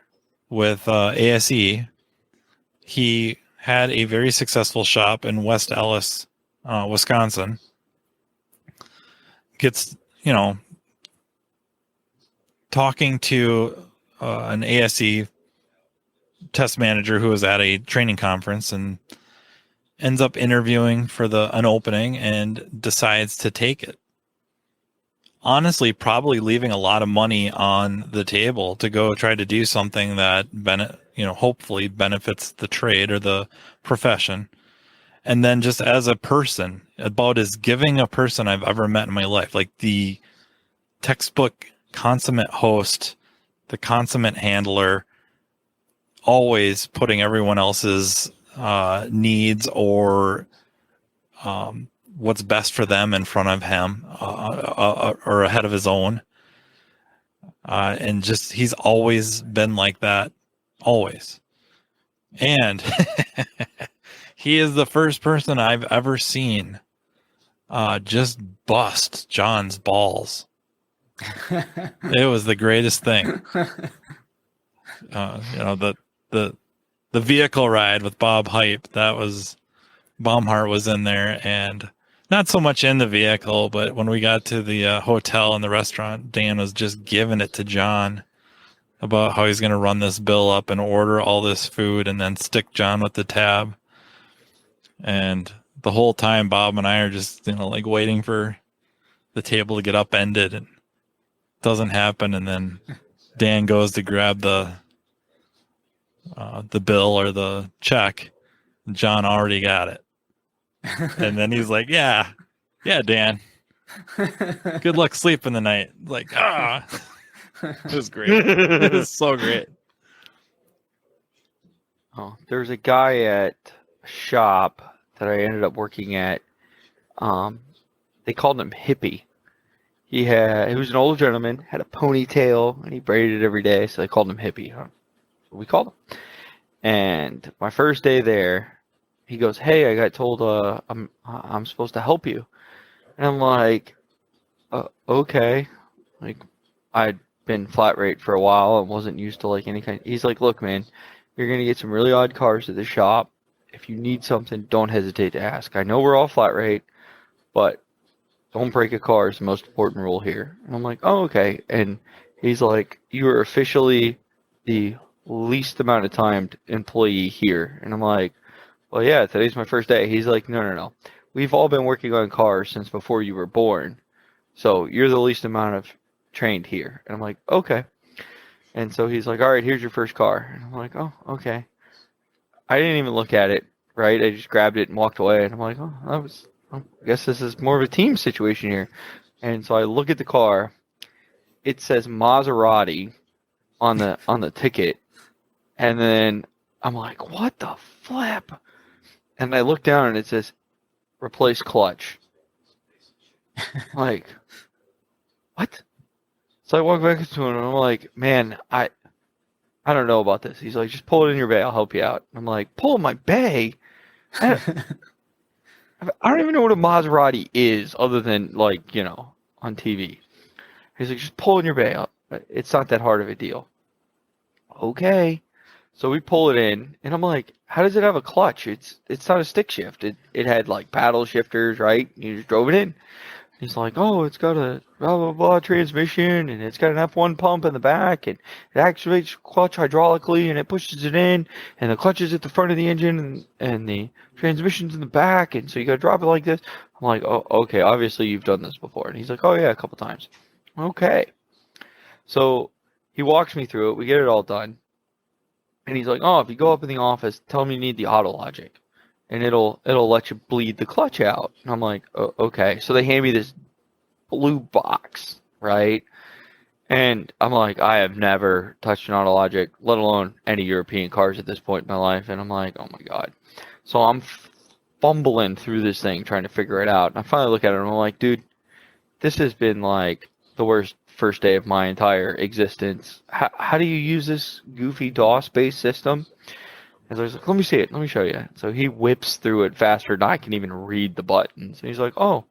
with ASE. He had a very successful shop in West Ellis, Wisconsin. Gets, talking to an ASE test manager who was at a training conference and ends up interviewing for an opening and decides to take it. Honestly, probably leaving a lot of money on the table to go try to do something that hopefully benefits the trade or the profession. And then just as a person, about as giving a person I've ever met in my life, like the textbook consummate host, the consummate handler, always putting everyone else's needs or what's best for them in front of him or ahead of his own. And just, he's always been like that, always. And he is the first person I've ever seen just bust John's balls. It was the greatest thing. The vehicle ride with Bob Hype, Baumhart was in there, and not so much in the vehicle, but when we got to the hotel and the restaurant, Dan was just giving it to John about how he's going to run this bill up and order all this food and then stick John with the tab. And the whole time, Bob and I are just, like waiting for the table to get upended, and it doesn't happen. And then Dan goes to grab the bill or the check. John already got it. And then he's like, yeah, Dan, good luck sleeping tonight. Like, it was great. It was so great. Oh, there's a guy at a shop that I ended up working at. They called him Hippie. He was an old gentleman, had a ponytail, and he braided every day, so they called him Hippie. Huh? We called him. And my first day there, he goes, "Hey, I got told I'm supposed to help you." And I'm like, okay. Like, I'd been flat rate for a while and wasn't used to like any kind. He's like, "Look, man, you're gonna get some really odd cars at the shop. If you need something, don't hesitate to ask. I know we're all flat rate, but don't break a car is the most important rule here." And I'm like, "Oh, okay." And he's like, "You are officially the least amount of time employee here." And I'm like, "Well, yeah, today's my first day." He's like, No. we've all been working on cars since before you were born, so you're the least amount of trained here. And I'm like, okay. And so he's like, all right, here's your first car. And I'm like, oh, okay. I didn't even look at it, right? I just grabbed it and walked away. And I'm like, I guess this is more of a team situation here. And so I look at the car. It says Maserati on the ticket. And then I'm like, what the flip? And I look down and it says, replace clutch. Like, what? So I walk back to him and I'm like, man, I don't know about this. He's like, just pull it in your bay. I'll help you out. I'm like, pull in my bay? I don't even know what a Maserati is other than, like, you know, on TV. He's like, just pull in your bay. It's not that hard of a deal. Okay. So we pull it in, and I'm like, how does it have a clutch? It's not a stick shift. It had, like, paddle shifters, right? You just drove it in. He's like, oh, it's got a blah, blah, blah transmission, and it's got an F1 pump in the back, and it activates clutch hydraulically, and it pushes it in, and the clutch is at the front of the engine, and the transmission's in the back, and so you got to drop it like this. I'm like, oh, okay, obviously you've done this before. And he's like, oh, yeah, a couple times. Okay. So he walks me through it. We get it all done. And he's like, oh, if you go up in the office, tell him you need the auto logic, and it'll let you bleed the clutch out. And I'm like, oh, okay. So they hand me this blue box, right? And I'm like, I have never touched an auto logic, let alone any European cars at this point in my life. And I'm like, oh my God. So I'm fumbling through this thing trying to figure it out. And I finally look at it and I'm like, dude, this has been like the worst first day of my entire existence. How do you use this goofy DOS-based system? And so he's like, let me see it. Let me show you. So he whips through it faster than I can even read the buttons. And he's like, oh,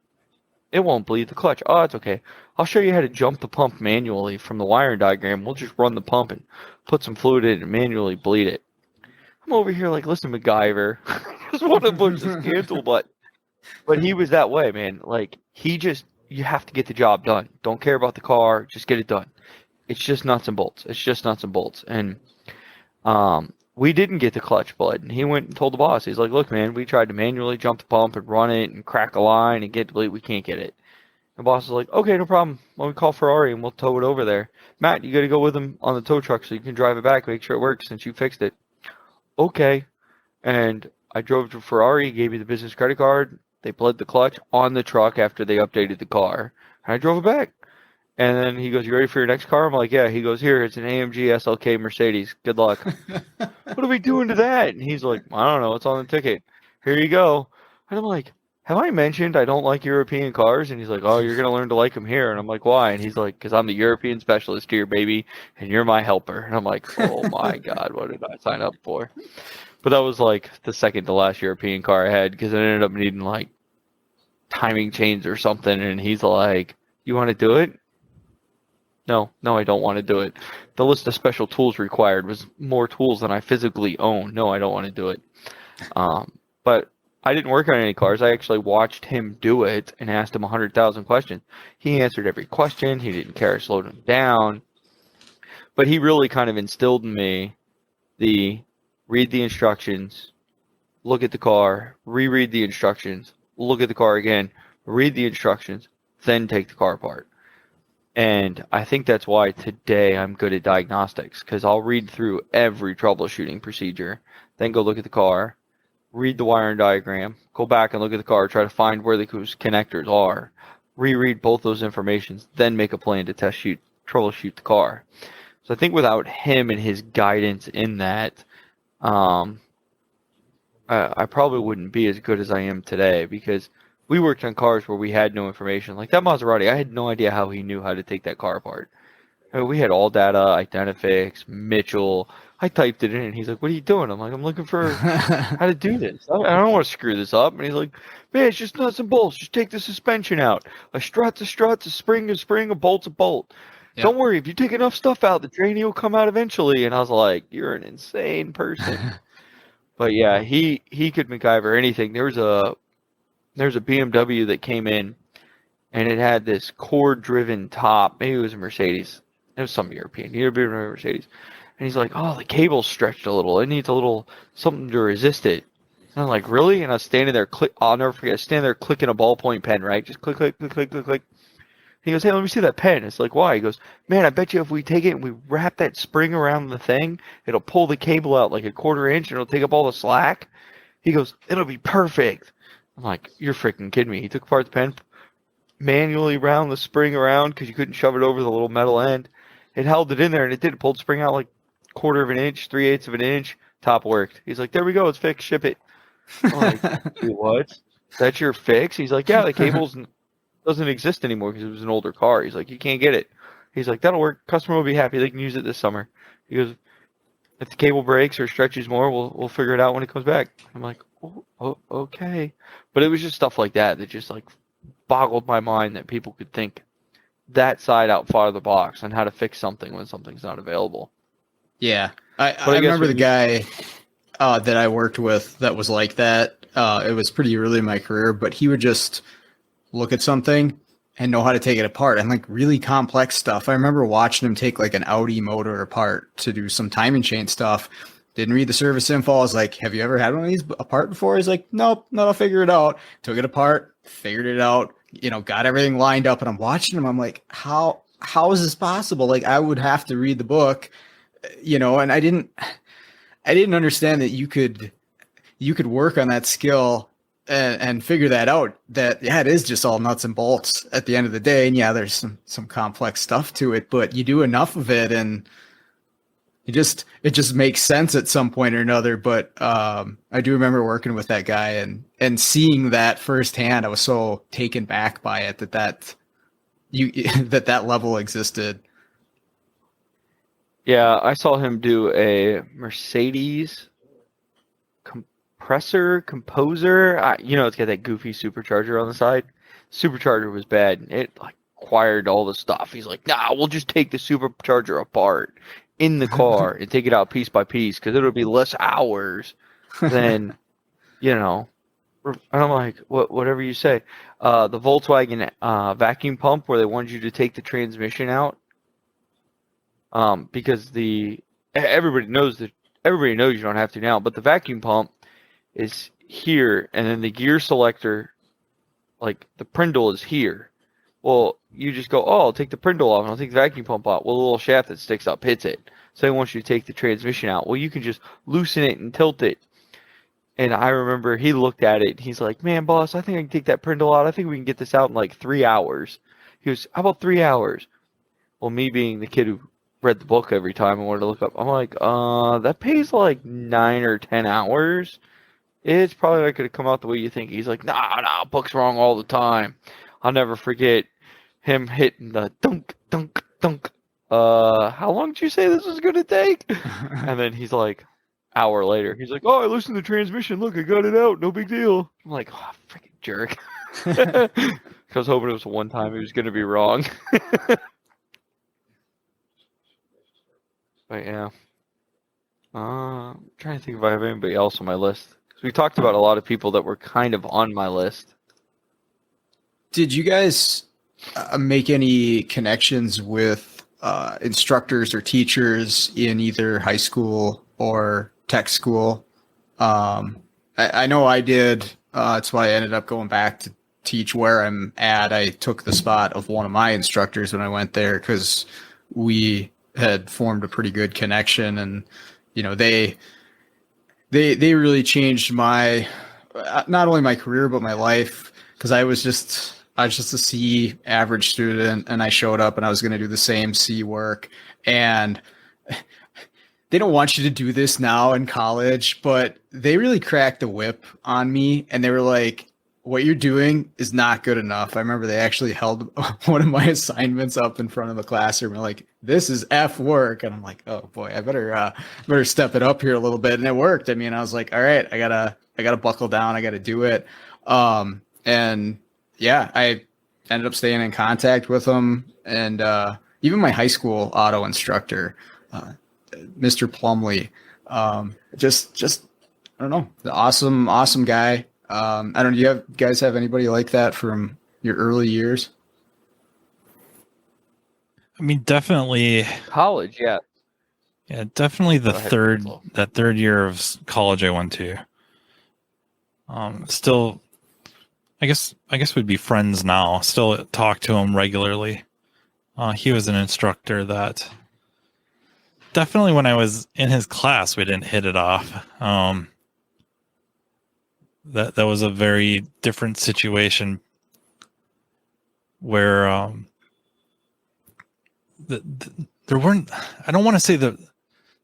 it won't bleed the clutch. Oh, it's okay. I'll show you how to jump the pump manually from the wiring diagram. We'll just run the pump and put some fluid in and manually bleed it. I'm over here like, listen, MacGyver. Just want to push this cancel button. But he was that way, man. Like, you have to get the job done. Don't care about the car. Just get it done. It's just nuts and bolts. And we didn't get the clutch blood. And he went and told the boss. He's like, look, man, we tried to manually jump the pump and run it and crack a line and get the bleed. We can't get it. The boss is like, okay, no problem. Well, we call Ferrari and we'll tow it over there. Matt, you got to go with him on the tow truck so you can drive it back, make sure it works since you fixed it. Okay. And I drove to Ferrari, gave me the business credit card. They bled the clutch on the truck after they updated the car. And I drove it back. And then he goes, you ready for your next car? I'm like, yeah. He goes, here, it's an AMG SLK Mercedes. Good luck. What are we doing to that? And he's like, I don't know. It's on the ticket. Here you go. And I'm like, have I mentioned I don't like European cars? And he's like, oh, you're going to learn to like them here. And I'm like, why? And he's like, because I'm the European specialist here, baby, and you're my helper. And I'm like, oh, my God, what did I sign up for? But that was like the second to last European car I had because I ended up needing like timing chains or something. And he's like, you want to do it? No, I don't want to do it. The list of special tools required was more tools than I physically own. No, I don't want to do it. But I didn't work on any cars. I actually watched him do it and asked him 100,000 questions. He answered every question. He didn't care. I slowed him down. But he really kind of instilled in me the read the instructions, look at the car, reread the instructions, look at the car again, read the instructions, then take the car apart. And I think that's why today I'm good at diagnostics, because I'll read through every troubleshooting procedure, then go look at the car, read the wiring diagram, go back and look at the car, try to find where the connectors are, reread both those informations, then make a plan to troubleshoot the car. So I think without him and his guidance in that, I probably wouldn't be as good as I am today, because we worked on cars where we had no information. Like that Maserati, I had no idea how he knew how to take that car apart. I mean, we had all data, Identifix, Mitchell. I typed it in, and he's like, what are you doing? I'm like, I'm looking for how to do this. I don't want to screw this up. And he's like, man, it's just nuts and bolts. Just take the suspension out. A strut's a strut, a spring, a bolt's a bolt. Yep. Don't worry, if you take enough stuff out, the drain will come out eventually. And I was like, you're an insane person. But yeah, he could MacGyver anything. There's a BMW that came in, and it had this cord-driven top. Maybe it was a Mercedes. It was some European. Mercedes. And he's like, oh, the cable's stretched a little. It needs a little something to resist it. And I'm like, really? And I was standing there, I'll never forget, standing there clicking a ballpoint pen, right? Just click, click, click, click, click, click. He goes, hey, let me see that pen. It's like, why? He goes, man, I bet you if we take it and we wrap that spring around the thing, it'll pull the cable out like a 1/4 inch and it'll take up all the slack. He goes, it'll be perfect. I'm like, you're freaking kidding me. He took apart the pen, manually round the spring around because you couldn't shove it over the little metal end. It held it in there and it did. It pulled the spring out like 1/4 inch, 3/8 of an inch. Top worked. He's like, there we go. It's fixed. Ship it. I'm like, what? That's your fix? He's like, yeah, the cable's doesn't exist anymore because it was an older car. He's like, you can't get it. He's like, that'll work. Customer will be happy. They can use it this summer. He goes, if the cable breaks or stretches more, we'll figure it out when it comes back. I'm like, oh, okay. But it was just stuff like that just like boggled my mind that people could think that side out far of the box on how to fix something when something's not available. Yeah. I remember the guy that I worked with that was like that. It was pretty early in my career, but he would just look at something and know how to take it apart and like really complex stuff. I remember watching him take like an Audi motor apart to do some timing chain stuff. Didn't read the service info. I was like, have you ever had one of these apart before? He's like, nope, I'll figure it out. Took it apart, figured it out, got everything lined up. And I'm watching him. I'm like, how is this possible? Like I would have to read the book, and I didn't understand that you could work on that skill and figure that out, that it is just all nuts and bolts at the end of the day. And yeah, there's some complex stuff to it, but you do enough of it and it just makes sense at some point or another. But I do remember working with that guy and seeing that firsthand. I was so taken back by it that level existed. Yeah, I saw him do a Mercedes composer. It's got that goofy supercharger on the side. Supercharger was bad. It like acquired all the stuff. He's like, nah, we'll just take the supercharger apart in the car and take it out piece by piece because it'll be less hours than, And I'm like, whatever you say. The Volkswagen vacuum pump where they wanted you to take the transmission out. Because everybody knows you don't have to now, but the vacuum pump is here, and then the gear selector, like the Prindle, is here. Well, you just go, I'll take the Prindle off, and I'll take the vacuum pump out. Well, the little shaft that sticks up hits it. So they want you to take the transmission out. Well, you can just loosen it and tilt it. And I remember he looked at it, and he's like, man, boss, I think I can take that Prindle out. I think we can get this out in like 3 hours. He goes, how about 3 hours? Well, me being the kid who read the book every time and wanted to look up, I'm like, that pays like 9 or 10 hours. It's probably not going to come out the way you think. He's like, nah, book's wrong all the time. I'll never forget him hitting the dunk, dunk, dunk. How long did you say this was going to take? And then he's like, hour later, he's like, I loosened the transmission. Look, I got it out. No big deal. I'm like, freaking jerk. I was hoping it was one time he was going to be wrong. But yeah. I'm trying to think if I have anybody else on my list. So we talked about a lot of people that were kind of on my list. Did you guys make any connections with instructors or teachers in either high school or tech school? I know I did. That's why I ended up going back to teach where I'm at. I took the spot of one of my instructors when I went there because we had formed a pretty good connection, and they really changed my not only my career but my life, because I was just a C average student, and I showed up and I was going to do the same C work, and they don't want you to do this now in college, but they really cracked the whip on me, and they were like, what you're doing is not good enough. I remember they actually held one of my assignments up in front of the classroom and like, this is F work. And I'm like, oh boy, I better step it up here a little bit. And it worked. I mean, I was like, all right, I gotta buckle down. I gotta do it. And yeah, I ended up staying in contact with them. And, even my high school auto instructor, Mr. Plumley, just, I don't know, the awesome guy. I don't know. Do you guys have anybody like that from your early years? I mean, definitely College, yeah. Yeah, definitely that third year of college I went to. Still, I guess we'd be friends now. Still talk to him regularly. He was an instructor that definitely when I was in his class, we didn't hit it off. That was a very different situation where there weren't, I don't want to say that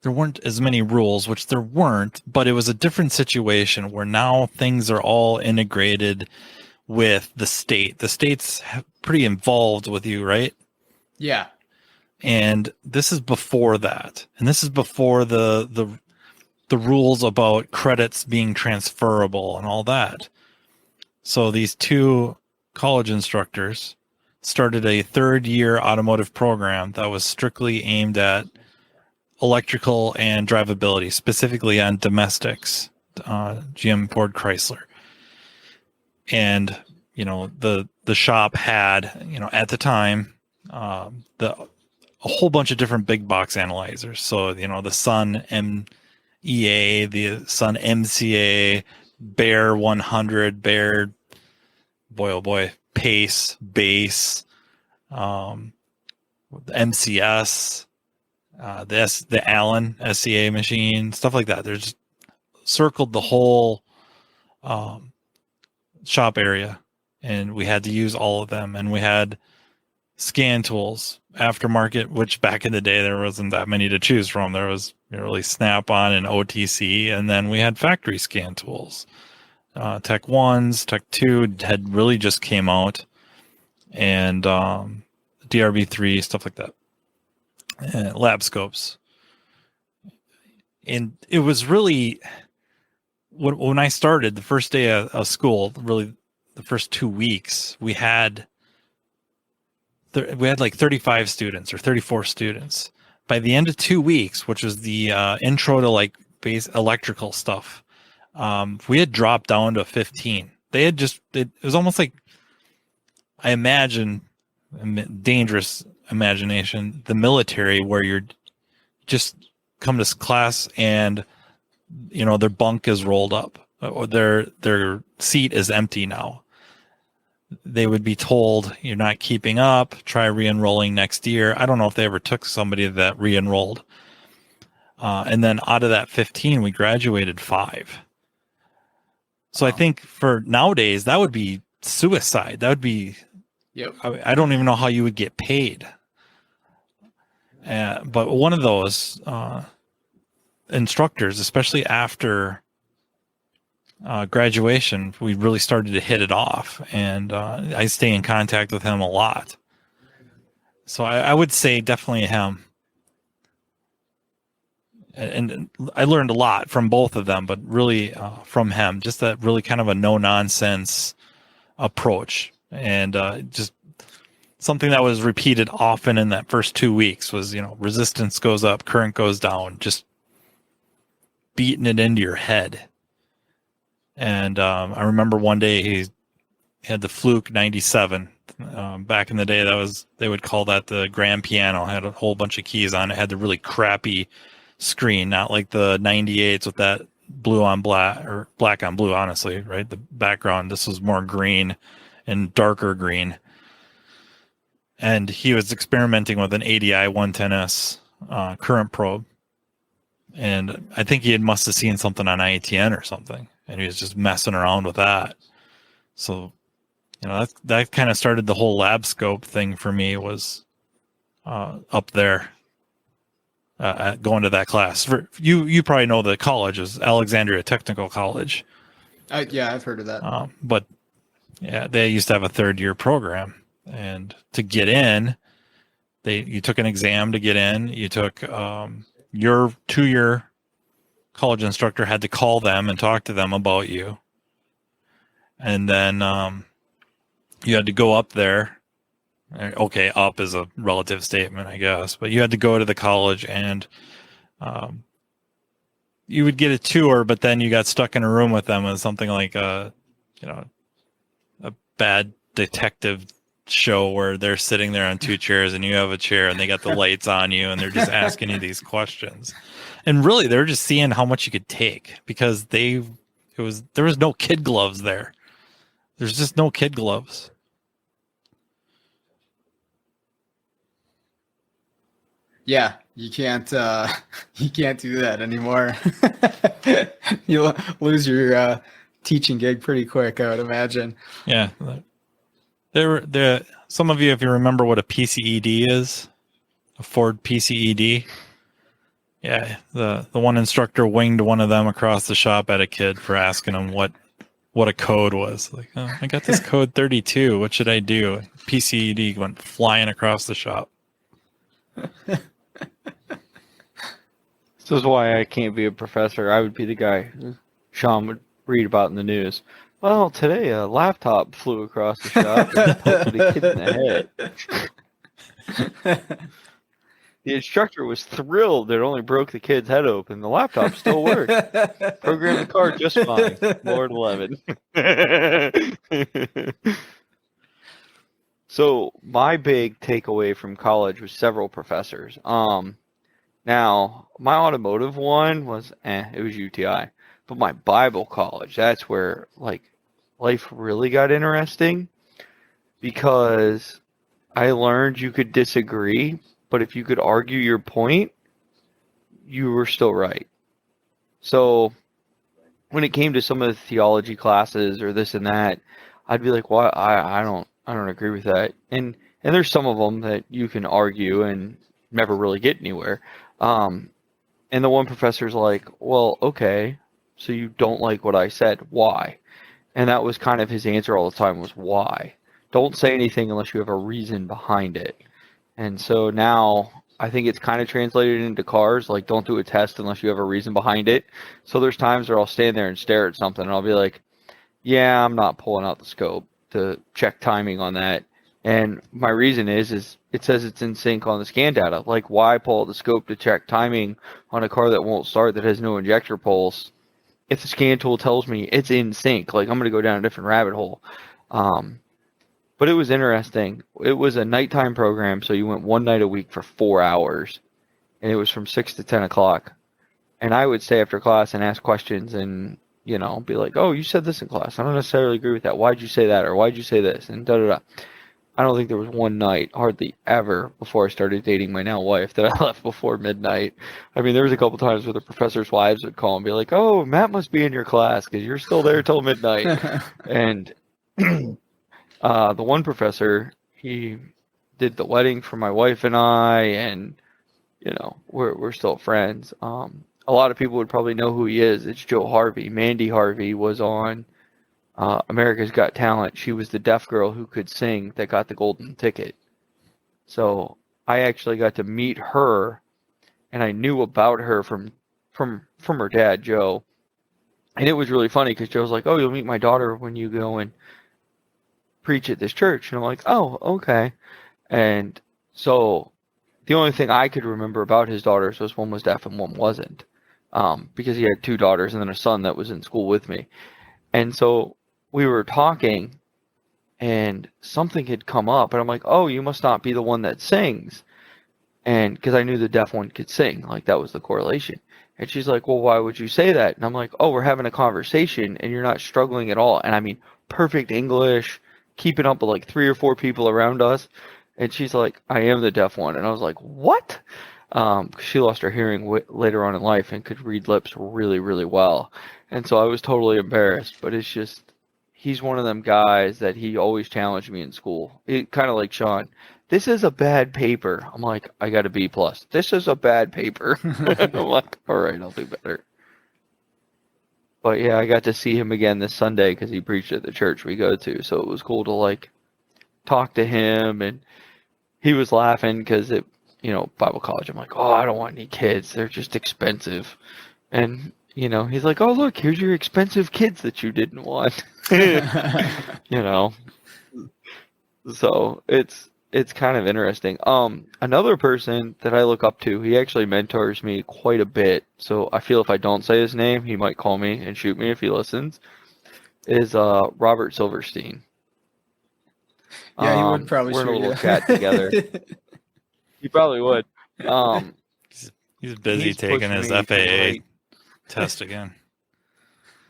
there weren't as many rules, which there weren't, but it was a different situation where now things are all integrated with the state. The state's pretty involved with you, right? Yeah. And this is before that. And this is before the rules about credits being transferable and all that. So these two college instructors started a third-year automotive program that was strictly aimed at electrical and drivability, specifically on domestics, GM, Ford, Chrysler. And, you know, the shop had, you know, at the time, a whole bunch of different big box analyzers. So, you know, the Sun MEA, the Sun MCA, Bear 100, Bear, boy, oh boy, Pace, Base, MCS, the Allen SCA machine, stuff like that. There's circled the whole shop area, and we had to use all of them. And we had scan tools, aftermarket, which back in the day there wasn't that many to choose from. There was really Snap-on and OTC, and then we had factory scan tools. Tech 1s, Tech 2 had really just came out, and DRB3, stuff like that. Lab scopes. And it was really, when I started the first day of school, really the first 2 weeks, we had like 35 students or 34 students. By the end of 2 weeks, which was the intro to like base electrical stuff, we had dropped down to 15. They had it was almost like, I imagine, dangerous imagination, the military, where you're just come to class and, you know, their bunk is rolled up or their seat is empty now. They would be told, you're not keeping up, try re-enrolling next year. I don't know if they ever took somebody that re-enrolled. And then out of that 15, we graduated 5. So I think for nowadays, that would be suicide. That would be, Yep. I don't even know how you would get paid. But one of those instructors, especially after graduation, we really started to hit it off, and I stay in contact with him a lot. So I would say definitely him. And I learned a lot from both of them, but really from him, just that really kind of a no-nonsense approach. And just something that was repeated often in that first 2 weeks was, you know, resistance goes up, current goes down, just beating it into your head. And I remember one day he had the Fluke 97. Back in the day, they would call that the grand piano. It had a whole bunch of keys on it. It had the really crappy screen, not like the 98s with that blue on black or black on blue, honestly, right? The background, this was more green and darker green. And he was experimenting with an ADI 110S current probe. And I think he must have seen something on IATN or something. And he was just messing around with that. So, you know, that kind of started the whole lab scope thing for me, was up there going to that class. You probably know the college is Alexandria Technical College. Yeah, I've heard of that. But yeah, they used to have a third-year program. And to get in, you took an exam to get in. You took your 2-year college instructor had to call them and talk to them about you. And then you had to go up there. Okay, up is a relative statement, I guess. But you had to go to the college, and you would get a tour, but then you got stuck in a room with them with something like a bad detective show where they're sitting there on 2 chairs and you have a chair and they got the lights on you and they're just asking you these questions. And really, they're just seeing how much you could take, because they There was no kid gloves there. There's just no kid gloves. Yeah, you can't do that anymore. You'll lose your teaching gig pretty quick, I would imagine. Yeah. Some of you, if you remember what a PCED is, a Ford PCED. Yeah, the one instructor winged one of them across the shop at a kid for asking him what a code was. Like, oh, I got this code 32. What should I do? PCED went flying across the shop. This is why I can't be a professor. I would be the guy Sean would read about in the news. Well, today a laptop flew across the shop and poked a kid in the head. The instructor was thrilled that it only broke the kid's head open. The laptop still worked. Programmed the car just fine. Lord 11. So my big takeaway from college was several professors. Now, my automotive one was, it was UTI. But my Bible college, that's where, like, life really got interesting. Because I learned you could disagree, but if you could argue your point, you were still right. So when it came to some of the theology classes or this and that, I'd be like, well, I don't agree with that. And there's some of them that you can argue and never really get anywhere. And the one professor's like, well, okay, so you don't like what I said. Why? And that was kind of his answer all the time was why. Don't say anything unless you have a reason behind it. And so now I think it's kind of translated into cars, like don't do a test unless you have a reason behind it. So there's times where I'll stand there and stare at something and I'll be like, yeah, I'm not pulling out the scope to check timing on that. And my reason is it says it's in sync on the scan data. Like, why pull out the scope to check timing on a car that won't start, that has no injector pulse? If the scan tool tells me it's in sync, like I'm going to go down a different rabbit hole. But it was interesting. It was a nighttime program, so you went one night a week for 4 hours, and it was from 6 to 10 o'clock. And I would stay after class and ask questions and, you know, be like, oh, you said this in class. I don't necessarily agree with that. Why'd you say that? Or why'd you say this? And da-da-da. I don't think there was one night, hardly ever, before I started dating my now wife that I left before midnight. I mean, there was a couple times where the professors' wives would call and be like, oh, Matt must be in your class because you're still there till midnight. And the one professor, he did the wedding for my wife and I, and, you know, we're still friends. A lot of people would probably know who he is. It's Joe Harvey. Mandy Harvey was on America's Got Talent. She was the deaf girl who could sing that got the golden ticket. So I actually got to meet her, and I knew about her from her dad, Joe. And it was really funny because Joe's like, oh, you'll meet my daughter when you go and preach at this church. And I'm like, oh, okay. And so the only thing I could remember about his daughters was one was deaf and one wasn't, because he had two daughters and then a son that was in school with me. And so we were talking, and something had come up, and I'm like, oh, you must not be the one that sings. And because I knew the deaf one could sing, like that was the correlation. And she's like, well, why would you say that? And I'm like, oh, we're having a conversation, and you're not struggling at all. And I mean, perfect English, keeping up with like 3 or 4 people around us. And she's like, I am the deaf one. And I was like, what? She lost her hearing later on in life and could read lips really, really well. And so I was totally embarrassed. But it's just, he's one of them guys that he always challenged me in school. Kind of like Sean. This is a bad paper. I'm like, I got a B+. This is a bad paper. I'm like, all right, I'll do better. But yeah, I got to see him again this Sunday because he preached at the church we go to. So it was cool to like talk to him, and he was laughing because it, you know, Bible college. I'm like, oh, I don't want any kids. They're just expensive. And, you know, he's like, oh, look, here's your expensive kids that you didn't want. You know, so it's kind of interesting. Another person that I look up to, he actually mentors me quite a bit. So I feel if I don't say his name, he might call me and shoot me if he listens, is Robert Silverstein. Yeah, he would probably we're in a shoot little you. chat together. He probably would. He's busy He's taking pushed his me to FAA write. test again.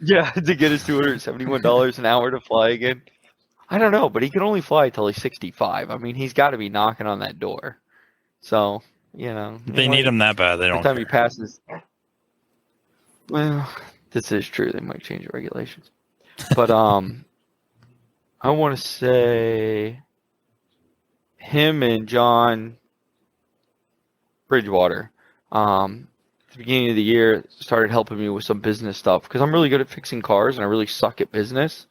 Yeah, to get his $271 an hour to fly again. I don't know, but he can only fly till he's 65. I mean, he's got to be knocking on that door. So, They need him that bad. They by don't the time care. he passes. Well, this is true. They might change the regulations. But I want to say him and John Bridgewater, at the beginning of the year, started helping me with some business stuff because I'm really good at fixing cars and I really suck at business.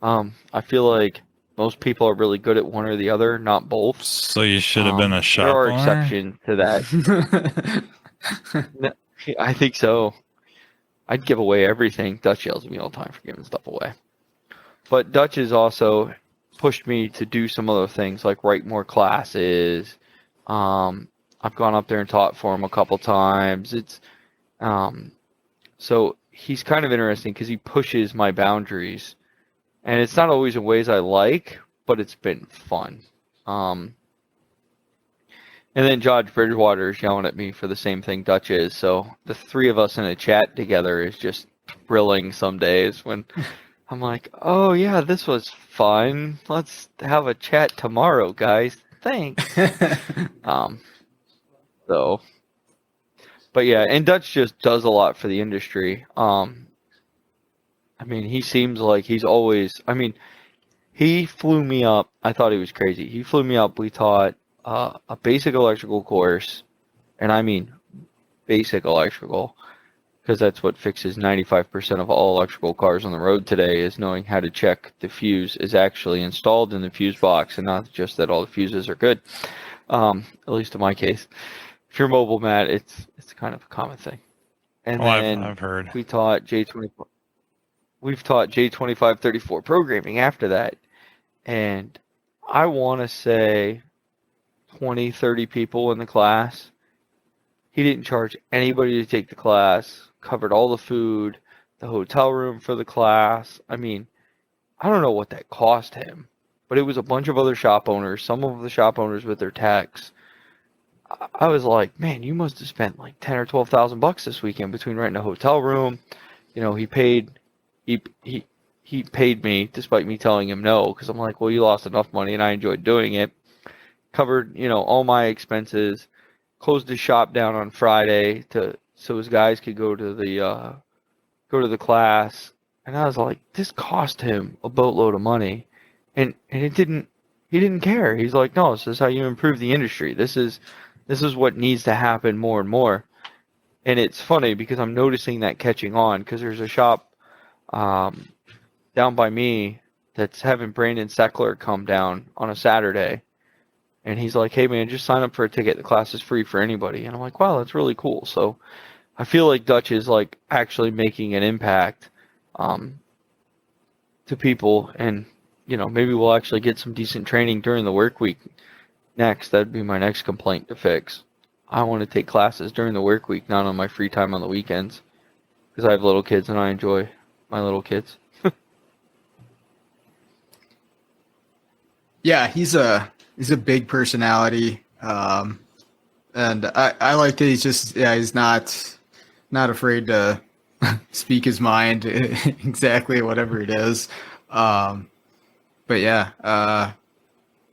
I feel like most people are really good at one or the other, not both. So you should have been a shop There are owner? exceptions to that. No, I think so. I'd give away everything. Dutch yells at me all the time for giving stuff away. But Dutch has also pushed me to do some other things, like write more classes. I've gone up there and taught for him a couple times. It's so he's kind of interesting because he pushes my boundaries, and it's not always in ways I like, but it's been fun. And then George Bridgewater is yelling at me for the same thing Dutch is. So the three of us in a chat together is just thrilling some days when I'm like, oh yeah, this was fun. Let's have a chat tomorrow, guys. Thanks. So, but yeah, and Dutch just does a lot for the industry. I mean, he seems like he's always, he flew me up. I thought he was crazy. He flew me up. We taught a basic electrical course, and I mean basic electrical, because that's what fixes 95% of all electrical cars on the road today, is knowing how to check the fuse is actually installed in the fuse box and not just that all the fuses are good. At least in my case. If you're mobile, Matt, it's kind of a common thing. And then I've heard. we've taught J2534 programming after that. And I want to say 20, 30 people in the class. He didn't charge anybody to take the class, covered all the food, the hotel room for the class. I mean, I don't know what that cost him, but it was a bunch of other shop owners, some of the shop owners with their techs. I was like, man, you must have spent like $10,000 or $12,000 this weekend between renting a hotel room. He paid me despite me telling him no, because I'm like, well, you lost enough money and I enjoyed doing it. Covered, all my expenses. Closed his shop down on Friday so his guys could go to the class. And I was like, this cost him a boatload of money, and he didn't care. He's like, no, this is how you improve the industry. This is what needs to happen more and more. And it's funny because I'm noticing that catching on, because there's a shop down by me that's having Brandon Seckler come down on a Saturday. And he's like, hey, man, just sign up for a ticket. The class is free for anybody. And I'm like, wow, that's really cool. So I feel like Dutch is like actually making an impact to people. And, maybe we'll actually get some decent training during the work week next. That'd be my next complaint to fix. I want to take classes during the work week, not on my free time on the weekends, because I have little kids and I enjoy my little kids. Yeah, he's a big personality, and I like that he's not afraid to speak his mind exactly whatever it is. But yeah,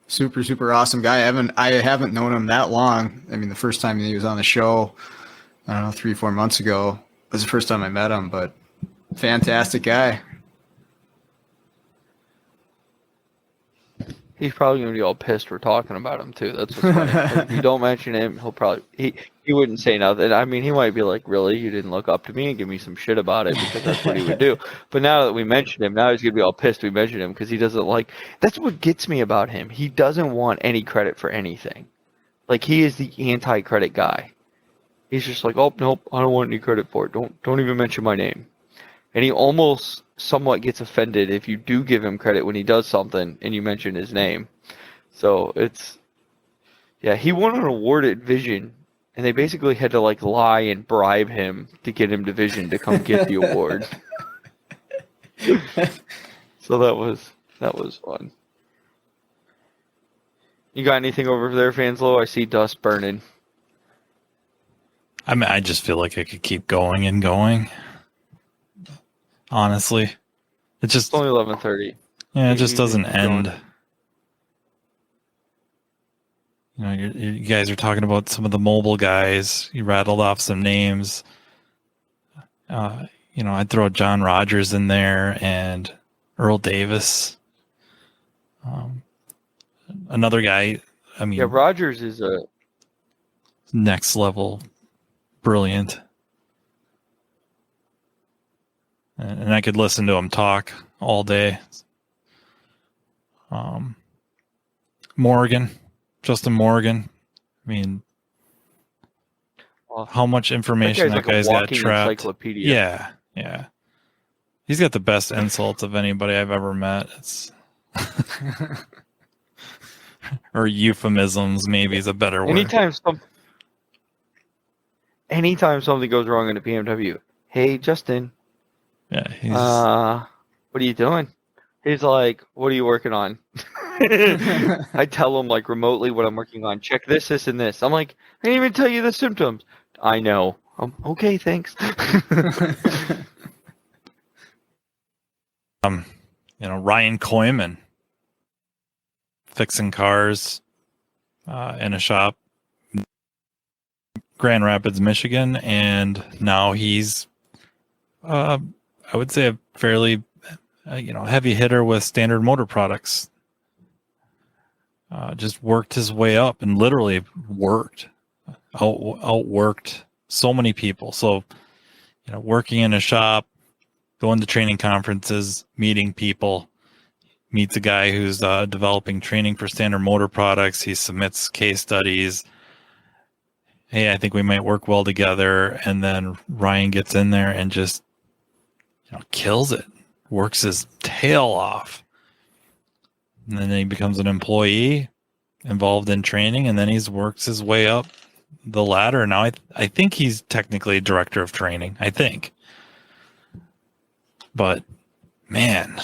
super, super awesome guy. I haven't known him that long. I mean, the first time he was on the show, I don't know, 3-4 months ago was the first time I met him, but fantastic guy. He's probably going to be all pissed we're talking about him, too. That's what's funny. If you don't mention him, he wouldn't say nothing. I mean, he might be like, really? You didn't look up to me and give me some shit about it, because that's what he would do. But now that we mentioned him, now he's going to be all pissed we mentioned him, because he doesn't like... That's what gets me about him. He doesn't want any credit for anything. Like, he is the anti-credit guy. He's just like, oh, nope, I don't want any credit for it. Don't even mention my name. And he almost somewhat gets offended if you do give him credit when he does something and you mention his name. So he won an award at Vision, and they basically had to like lie and bribe him to get him to Vision to come get the award. So that was fun. You got anything over there, Fanslow? I see dust burning. I mean, I just feel like I could keep going and going. honestly. It just, It's only 11:30. yeah, it You just can doesn't keep going. end. You know, you guys are talking about some of the mobile guys. You rattled off some names. You know, I'd throw John Rogers in there and Earl Davis. Another guy, I mean, Yeah, Rogers is a next level brilliant. And I could listen to him talk all day. Morgan, Justin Morgan. I mean, well, how much information that like a guy's got walking trapped. encyclopedia. Yeah, yeah. He's got the best insults of anybody I've ever met. It's or euphemisms, maybe is a better word. Anytime something goes wrong in a BMW, hey Justin, Yeah, he's what are you doing? He's like, what are you working on? I tell him like remotely what I'm working on. Check this, this, and this. I'm like, I didn't even tell you the symptoms. I know. Okay, thanks. you know, Ryan Koyman fixing cars in a shop, Grand Rapids, Michigan, and now he's, I would say, a fairly, heavy hitter with Standard Motor Products. Just worked his way up and literally outworked so many people. So, you know, working in a shop, going to training conferences, meeting people, meets a guy who's developing training for Standard Motor Products. He submits case studies. Hey, I think we might work well together. And then Ryan gets in there and just, kills it, works his tail off. And then he becomes an employee involved in training, and then he's works his way up the ladder. Now I think he's technically director of training, I think. But man,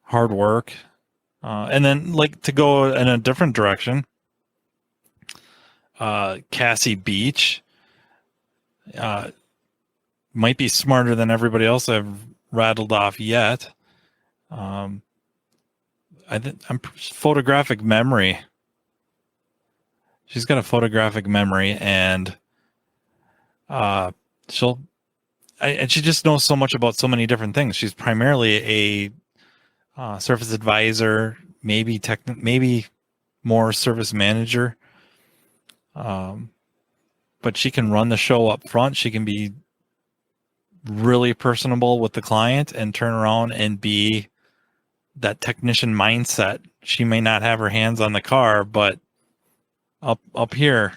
hard work. And then like to go in a different direction, Cassie Beach might be smarter than everybody else I've rattled off yet. I'm photographic memory. She's got a photographic memory, and she just knows so much about so many different things. She's primarily a service advisor, maybe more service manager. But she can run the show up front. She can be really personable with the client and turn around and be that technician mindset. She may not have her hands on the car, but up here,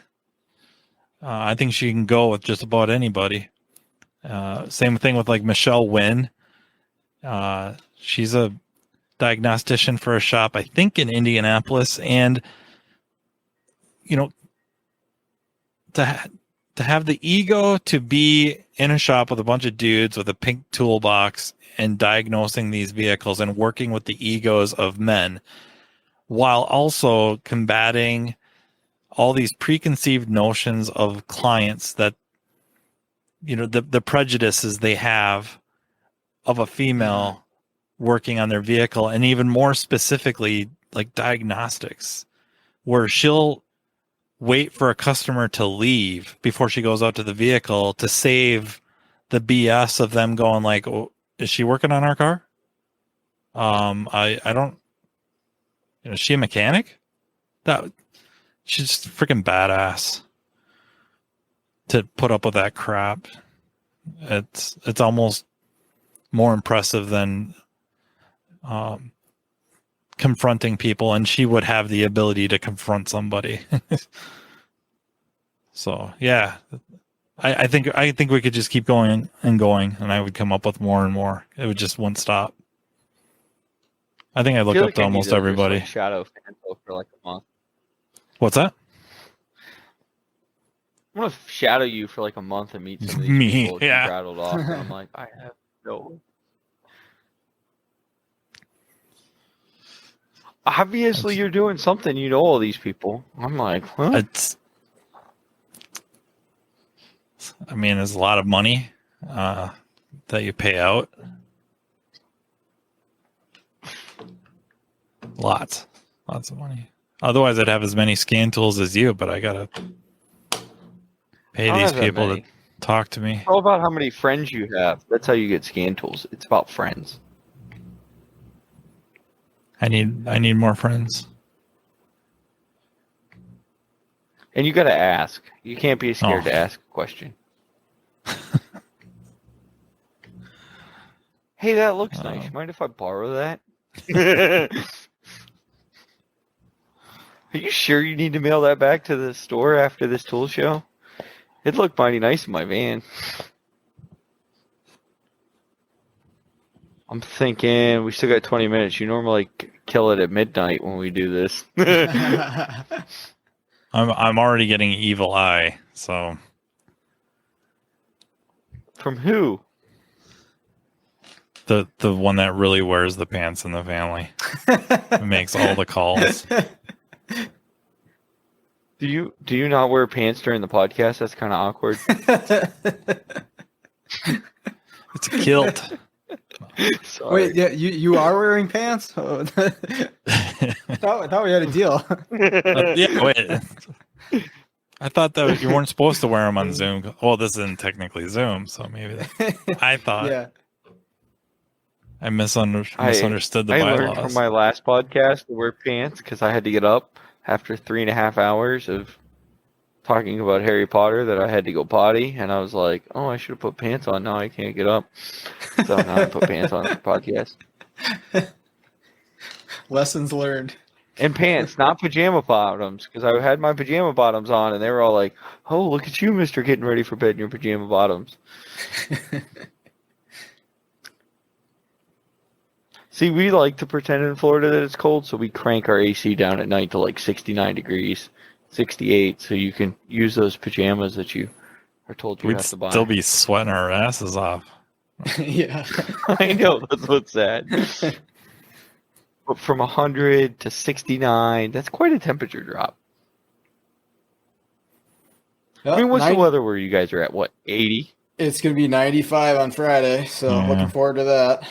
I think she can go with just about anybody. Same thing with like Michelle Wynn. She's a diagnostician for a shop, I think in Indianapolis, and to have the ego to be in a shop with a bunch of dudes with a pink toolbox and diagnosing these vehicles and working with the egos of men while also combating all these preconceived notions of clients that, the prejudices they have of a female working on their vehicle, and even more specifically, like diagnostics, where she'll wait for a customer to leave before she goes out to the vehicle to save the BS of them going like, oh, is she working on our car? I don't, is she a mechanic? She's just freaking badass to put up with that crap. It's almost more impressive than confronting people, and she would have the ability to confront somebody. So yeah, I think we could just keep going and going, and I would come up with more and more. It would just won't stop. I think I look up to almost everybody. Shadow Fanslow for like a month. What's that? I'm gonna shadow you for like a month and meet some of these people yeah. you rattled off. And I'm like, I have no. Obviously, you're doing something. You know all these people. I'm like, huh? It's a lot of money. that you pay out. Lots of money. Otherwise, I'd have as many scan tools as you, but I gotta pay I don't these have that people to many. talk to me. It's all about how many friends you have. That's how you get scan tools. It's about friends. I need more friends. And you got to ask. You can't be scared Oh. to ask a question. Hey, that looks nice. Mind if I borrow that? Are you sure you need to mail that back to the store after this tool show? It looked mighty nice in my van. I'm thinking we still got 20 minutes. You normally kill it at midnight when we do this. I'm already getting evil eye, so From who? the one that really wears the pants in the family. Makes all the calls. Do you not wear pants during the podcast? That's kind of awkward. It's a kilt. Sorry. Wait, yeah, you are wearing pants? Oh, I thought we had a deal. Yeah, wait. I thought that you weren't supposed to wear them on Zoom. Well, this isn't technically Zoom, so maybe I thought Yeah. I misunderstood the I bylaws. learned from my last podcast to wear pants because I had to get up after 3.5 hours of talking about Harry Potter that I had to go potty, and I was like, oh, I should have put pants on. Now I can't get up. So now I put pants on for the podcast. Lessons learned. And pants, not pajama bottoms, because I had my pajama bottoms on, and they were all like, oh, look at you, mister, getting ready for bed in your pajama bottoms. See, we like to pretend in Florida that it's cold, so we crank our AC down at night to like 69 degrees, 68, so you can use those pajamas that you are told you We'd have to buy. still be sweating our asses off. Yeah. I know, that's what's sad. But from 100 to 69, that's quite a temperature drop. I mean, what's the weather where you guys are at? What, 80? It's going to be 95 on Friday, so Yeah. looking forward to that.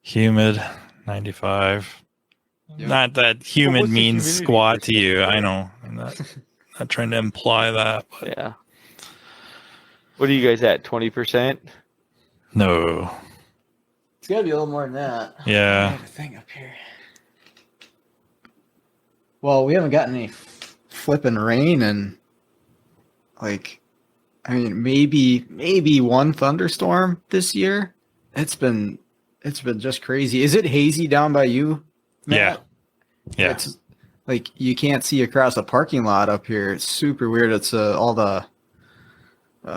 Humid, 95. Yep. Not that humid what's the means humidity squat to percentage you. there? I know. I'm not trying to imply that. But Yeah. What are you guys at, 20%? no. It's got to be a little more than that. I Yeah. have a thing up here. Well, we haven't gotten any flipping rain, and maybe one thunderstorm this year. It's been just crazy. Is it hazy down by you, Matt? Yeah. It's like you can't see across a parking lot up here. It's super weird. It's all the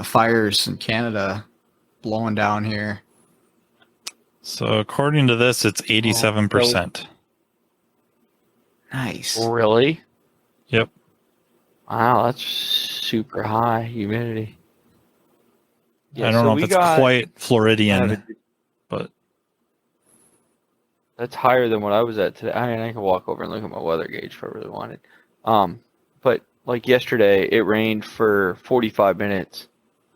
fires in Canada blowing down here. So according to this, it's 87%. Nice. Really? Yep. Wow, that's super high humidity. I don't know if it's quite Floridian, but that's higher than what I was at today. I mean, I can walk over and look at my weather gauge if I really wanted. But like yesterday, it rained for 45 minutes.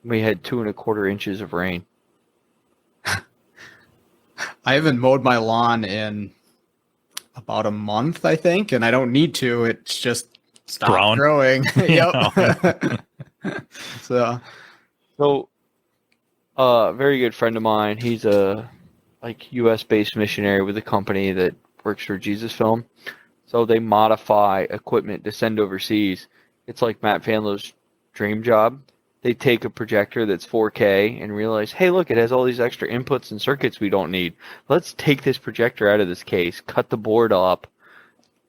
We had 2.25 inches of rain. I haven't mowed my lawn in about a month, I think, and I don't need to. It's just stopped Brown. growing. Yep. So, a very good friend of mine, he's a U.S. based missionary with a company that works for Jesus Film. So they modify equipment to send overseas. It's like Matt Fanlow's dream job. They take a projector that's 4K and realize, hey, look, it has all these extra inputs and circuits we don't need. Let's take this projector out of this case, cut the board up,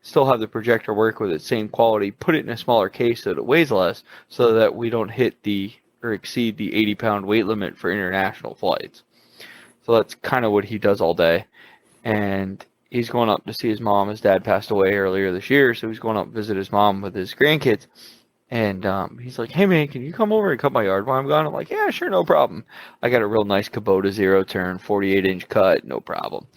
still have the projector work with its same quality, put it in a smaller case so that it weighs less, so that we don't hit or exceed the 80-pound weight limit for international flights. So that's kind of what he does all day. And he's going up to see his mom. His dad passed away earlier this year, so he's going up to visit his mom with his grandkids. And he's like, hey, man, can you come over and cut my yard while I'm gone? I'm like, yeah, sure, no problem. I got a real nice Kubota zero-turn, 48-inch cut, no problem.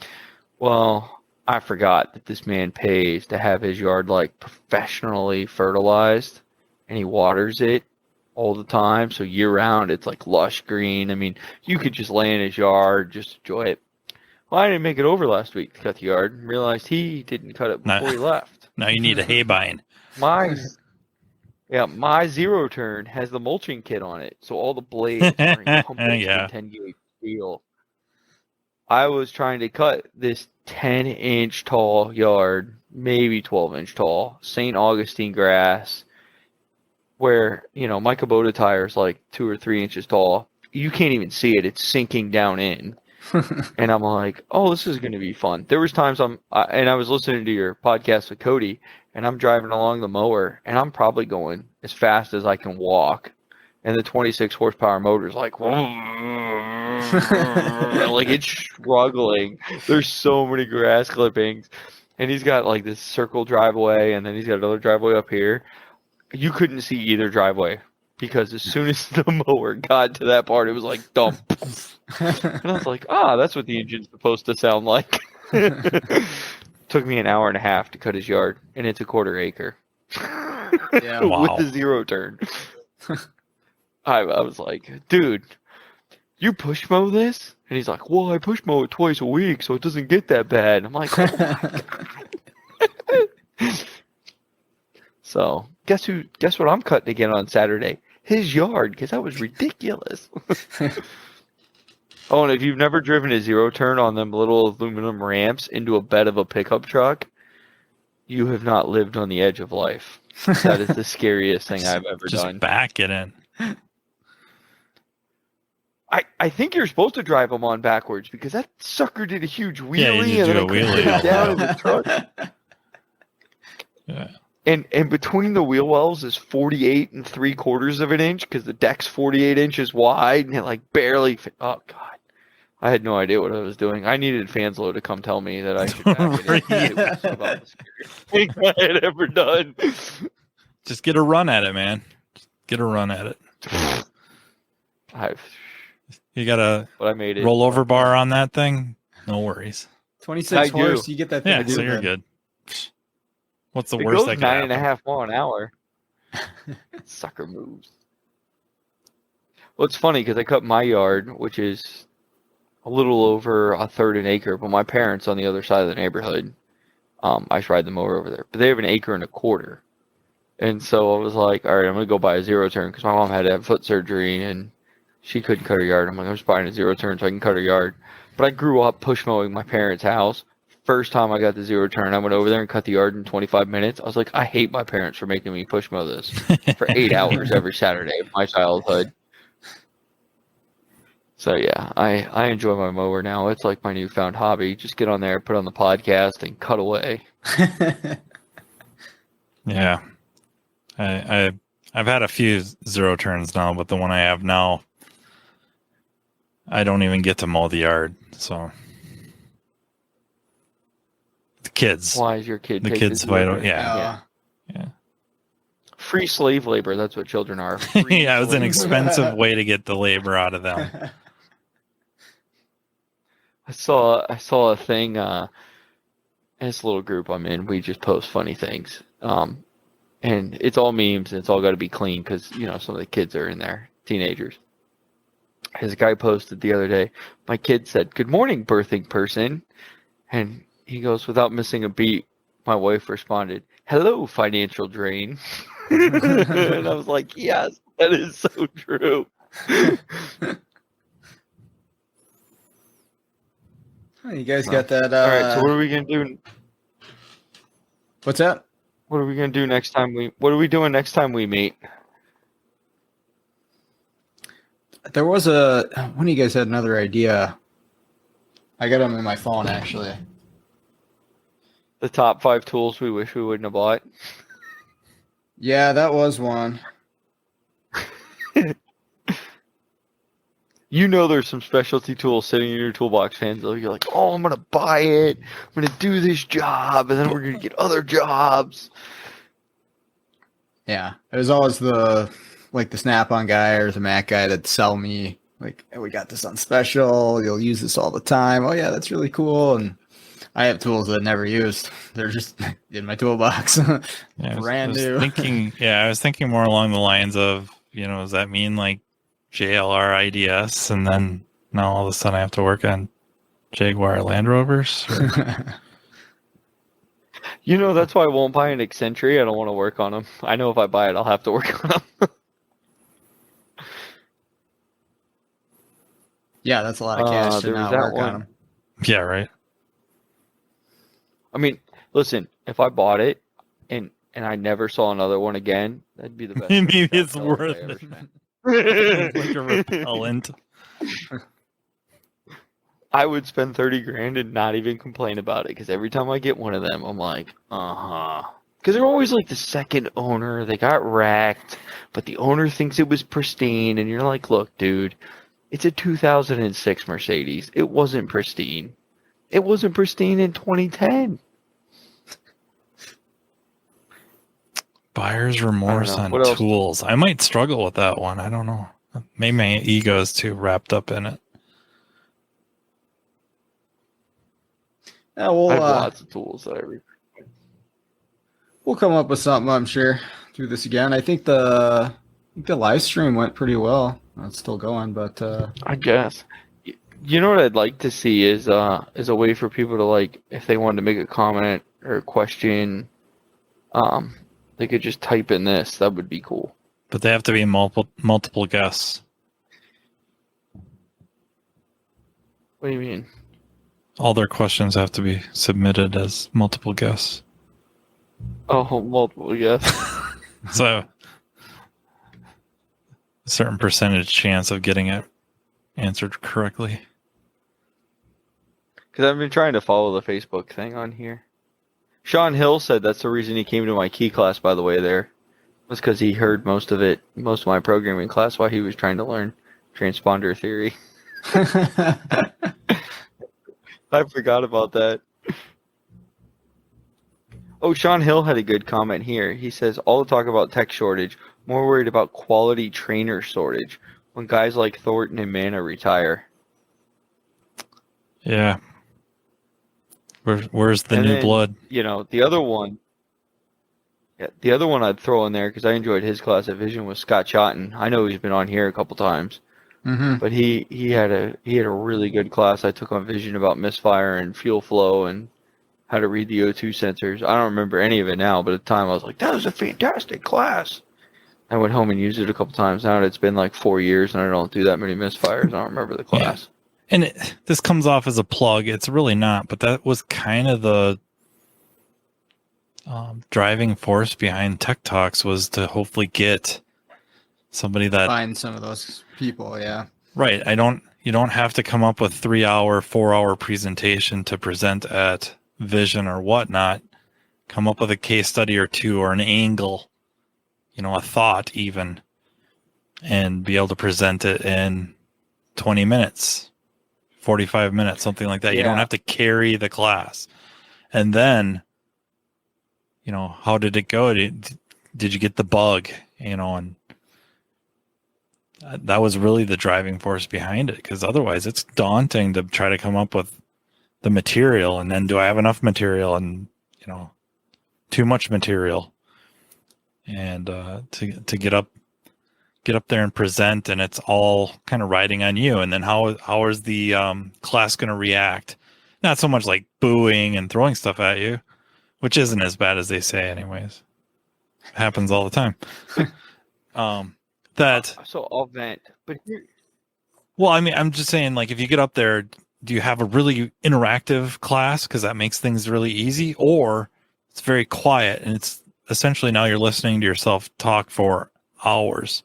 Well, I forgot that this man pays to have his yard, professionally fertilized, and he waters it all the time. So year round, it's like lush green. I mean, you could just lay in his yard, just enjoy it. Well, I didn't make it over last week to cut the yard and realized he didn't cut it before he left. Now you need a hay bind. My zero turn has the mulching kit on it, so all the blades are encompassed Yeah. in 10 gauge steel. I was trying to cut this 10-inch tall yard, maybe 12-inch tall, St. Augustine grass, where, my Kubota tire is like 2 or 3 inches tall. You can't even see it. It's sinking down in. And I'm like, oh, this is going to be fun. There was times and I was listening to your podcast with Cody, and I'm driving along the mower, and I'm probably going as fast as I can walk. And the 26 horsepower motor is like, like it's struggling. There's so many grass clippings. And he's got like this circle driveway, and then he's got another driveway up here. You couldn't see either driveway because as soon as the mower got to that part, it was like dump. And I was like, that's what the engine's supposed to sound like. Took me an hour and a half to cut his yard, and it's a 1/4 acre. Yeah. Wow. With a zero turn. I was like, dude, you push mow this? And he's like, well, I push mow it twice a week, so it doesn't get that bad. I'm like, oh my God. So guess what I'm cutting again on Saturday? His yard, because that was ridiculous. Oh, and if you've never driven a zero turn on them little aluminum ramps into a bed of a pickup truck, you have not lived on the edge of life. That is the scariest thing I've ever Just done. back it in. I think you're supposed to drive them on backwards because that sucker did a huge wheelie Yeah, you and do then a it couldn't wheelie. get it down in the truck. Yeah. And between the wheel wells is 48 3/4 of an inch because the deck's 48 inches wide and it like barely fit. Oh God, I had no idea what I was doing. I needed Fanslow to come tell me that I should back it in. It was about the scariest thing I had ever done. Just get a run at it, man. Just get a run at it. You got a But I made it. rollover bar on that thing? No worries. 26 I do. horse, you get that thing. Yeah, so moving. you're good. What's the It worst goes that could 9.5 happen? mile an hour. Sucker moves. Well, it's funny because I cut my yard, which is a little over 1/3 an acre, but my parents on the other side of the neighborhood, I just ride the mower over there. But they have 1.25 acres. And so I was like, all right, I'm going to go buy a zero turn because my mom had to have foot surgery and she couldn't cut her yard. I'm like, I'm just buying a zero turn so I can cut her yard. But I grew up push mowing my parents' house. First time I got the zero turn, I went over there and cut the yard in 25 minutes. I was like, I hate my parents for making me push mow this for 8 hours every Saturday of my childhood. So yeah, I enjoy my mower now. It's like my newfound hobby. Just get on there, put on the podcast, and cut away. Yeah. I've had a few zero turns now, but the one I have now, I don't even get to mow the yard. So the kids. Why is your kid? The take kids this fight. over? Yeah. Free slave labor. That's what children are. Free Yeah, it was an slave expensive way to get the labor out of them. I saw a thing. In this little group I'm in, we just post funny things. And it's all memes and it's all got to be clean because, some of the kids are in there, teenagers. His guy posted the other day, my kid said, "Good morning, birthing person." And he goes, without missing a beat, my wife responded, "Hello, financial drain." And I was like, yes, that is so true. You guys got that. All right, so what are we going to do? What's that? What are we going to do next time what are we doing next time we meet? There was one of you guys had another idea. I got them in my phone, actually. The top 5 tools we wish we wouldn't have bought. Yeah, that was one. There's some specialty tools sitting in your toolbox, Fanslow. You're like, oh, I'm going to buy it. I'm going to do this job, and then we're going to get other jobs. Yeah, it was always the Snap-on guy or the Mac guy that'd sell me, like, hey, we got this on special. You'll use this all the time. Oh, yeah, that's really cool. And I have tools that I never used. They're just in my toolbox. Yeah, Brand new. I was thinking more along the lines of does that mean like JLR IDS, and then now all of a sudden I have to work on Jaguar Land Rovers? That's why I won't buy an Accentry. I don't want to work on them. I know if I buy it, I'll have to work on them. Yeah, that's a lot of cash to there was not that work one. on them. Yeah, right. I mean, listen, if I bought it and I never saw another one again, that'd be the best. Maybe it's $1,000 worth I ever it. spent. Like a repellent. I would spend 30 grand and not even complain about it, because every time I get one of them, I'm like, because they're always like the second owner. They got wrecked, but the owner thinks it was pristine, and you're like, look, dude, it's a 2006 Mercedes. It wasn't pristine. It wasn't pristine in 2010. Buyer's remorse on What else? tools. I might struggle with that one. I don't know. Maybe my ego is too wrapped up in it. Yeah, I have lots of tools that we'll come up with something, I'm sure. Do this again. I think the live stream went pretty well. It's still going, but I guess. You know what I'd like to see is a way for people to, like, if they wanted to make a comment or a question, they could just type in this. That would be cool. But they have to be multiple guests. What do you mean? All their questions have to be submitted as multiple guests. Oh, multiple, yes. So a certain percentage chance of getting it answered correctly. Because I've been trying to follow the Facebook thing on here. Sean Hill said that's the reason he came to my key class, by the way, there. Was because he heard most of my programming class while he was trying to learn transponder theory. I forgot about that. Oh, Sean Hill had a good comment here. He says, all the talk about tech shortage, more worried about quality trainer shortage when guys like Thornton and Mana retire. Yeah. Where's the new blood? The other one. Yeah, the other one I'd throw in there, because I enjoyed his class at Vision, was Scott Chotton. I know he's been on here a couple times. mm-hmm. But he had a really good class I took on Vision about misfire and fuel flow and how to read the O2 sensors. I don't remember any of it now, but at the time I was like, that was a fantastic class. I went home and used it a couple times. Now it's been like 4 years and I don't do that many misfires. I don't remember the class. Yeah. And this comes off as a plug. It's really not, but that was kind of the driving force behind Tech Talks, was to hopefully get somebody that find some of those people. Yeah. Right. You don't have to come up with 3-hour, 4-hour presentation to present at Vision or whatnot. Come up with a case study or two, or an angle, a thought even, and be able to present it in 20 minutes, 45 minutes, something like that. Yeah. You don't have to carry the class. And then, how did it go? Did you get the bug? And that was really the driving force behind it, because otherwise it's daunting to try to come up with the material, and then do I have enough material, and too much material, and to get up there and present, and it's all kind of riding on you. And then how is the class going to react? Not so much like booing and throwing stuff at you, which isn't as bad as they say anyways. It happens all the time. So I'll vent, but here. Well, I mean, I'm just saying, like, if you get up there, do you have a really interactive class, because that makes things really easy, or it's very quiet and it's essentially now you're listening to yourself talk for hours,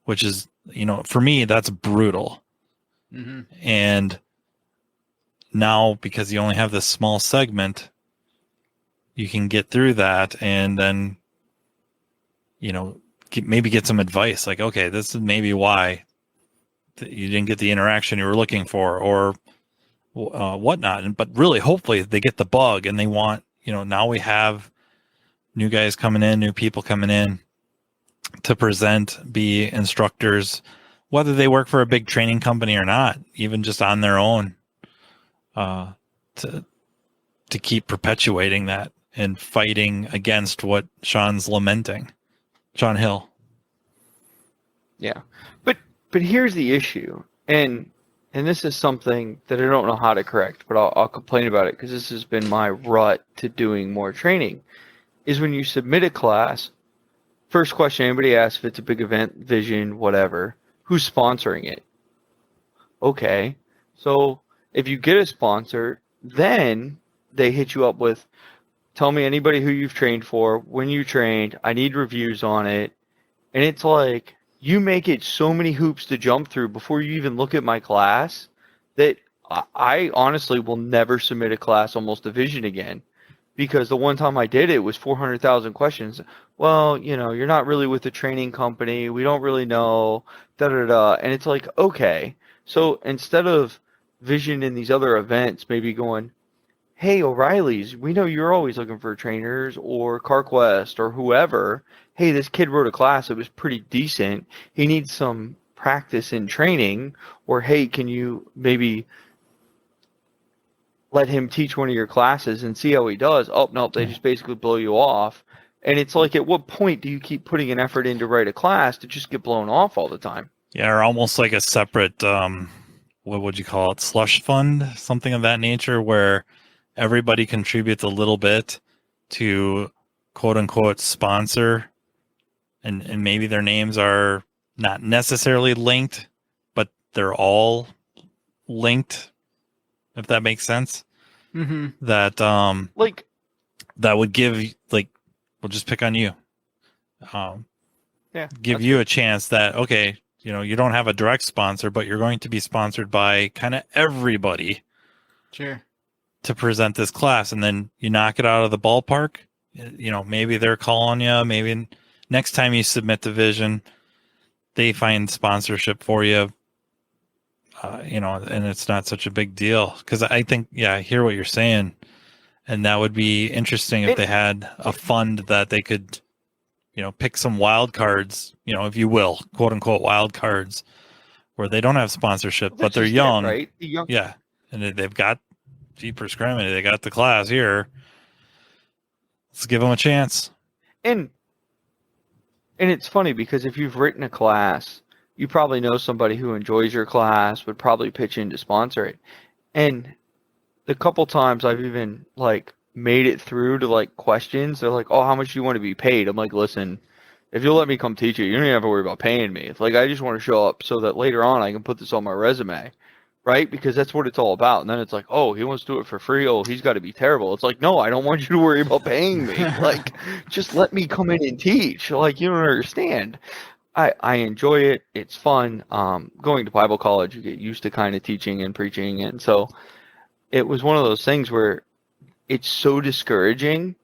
which is, for me, that's brutal. Mm-hmm. And now, because you only have this small segment, you can get through that, and then, maybe get some advice, like, okay, this is maybe why you didn't get the interaction you were looking for, or whatnot. But really, hopefully they get the bug, and they want, now we have new guys coming in, new people coming in to present, be instructors, whether they work for a big training company or not, even just on their own, to keep perpetuating that and fighting against what Sean's lamenting. Sean Hill. Yeah, but here's the issue, and this is something that I don't know how to correct, but I'll complain about it because this has been my rut to doing more training. Is when you submit a class, first question anybody asks if it's a big event, vision, whatever, who's sponsoring it? Okay, so if you get a sponsor, then they hit you up with, tell me anybody who you've trained for, when you trained, I need reviews on it. And it's like, you make it so many hoops to jump through before you even look at my class that I honestly will never submit a class on Most Division again. Because the one time I did it was 400,000 questions. Well, you're not really with the training company. We don't really know. Da-da-da. And it's like, okay. So instead of Vision in these other events maybe going, hey, O'Reilly's, we know you're always looking for trainers, or CarQuest or whoever. Hey, this kid wrote a class that was pretty decent. He needs some practice in training. Or, hey, can you maybe let him teach one of your classes and see how he does? Oh, no, they just basically blow you off. And it's like, at what point do you keep putting an effort in to write a class to just get blown off all the time? Yeah, or almost like a separate, what would you call it, slush fund, something of that nature, where everybody contributes a little bit to quote unquote sponsor, and maybe their names are not necessarily linked, but they're all linked, if that makes sense. Mm-hmm. That that would give, like, we'll just pick on you. Give you a chance that, okay, you don't have a direct sponsor, but you're going to be sponsored by kind of everybody. Sure. To present this class, and then you knock it out of the ballpark. Maybe they're calling you. Maybe next time you submit the vision, they find sponsorship for you. And it's not such a big deal, because I think, I hear what you're saying, and that would be interesting if they had a fund that they could, pick some wild cards, if you will, quote unquote wild cards, where they don't have sponsorship, but they're young, right? Young. Yeah, and they've got. Jeepers Criminy, they got the class here. Let's give them a chance. And it's funny because if you've written a class, you probably know somebody who enjoys your class, would probably pitch in to sponsor it. And the couple times I've even made it through to questions, they're like, oh, how much do you want to be paid? I'm like, listen, if you'll let me come teach you, you don't even have to worry about paying me. It's like, I just want to show up so that later on I can put this on my resume. Right? Because that's what it's all about. And then it's like, oh, he wants to do it for free. Oh, he's got to be terrible. It's like, no, I don't want you to worry about paying me. Just let me come in and teach. You don't understand. I enjoy it. It's fun. Going to Bible college, you get used to kind of teaching and preaching. And so it was one of those things where it's so discouraging.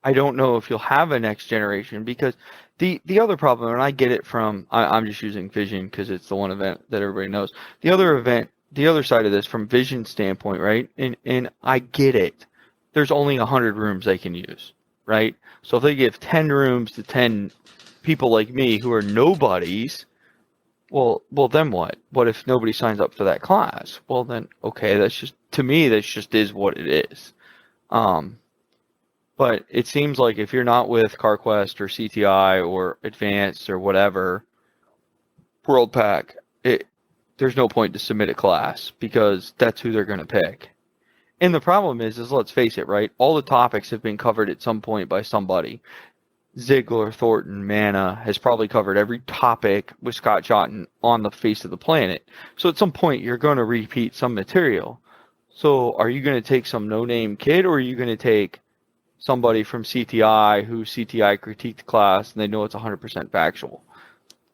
I don't know if you'll have a next generation, because the other problem, and I get it from, I'm just using Vision because it's the one event that everybody knows. The other side of this from Vision standpoint, right? And I get it. There's only 100 rooms they can use, right? So if they give 10 rooms to 10 people like me who are nobodies, well, then what? What if nobody signs up for that class? Well, then, okay, to me, that just is what it is. But it seems like if you're not with CarQuest or CTI or Advanced or whatever, World Pack, there's no point to submit a class, because that's who they're going to pick. And the problem is let's face it, right? All the topics have been covered at some point by somebody. Ziegler, Thornton, Manna has probably covered every topic with Scott Shotton on the face of the planet. So at some point, you're going to repeat some material. So are you going to take some no-name kid, or are you going to take somebody from CTI who CTI critiqued the class and they know it's 100% factual?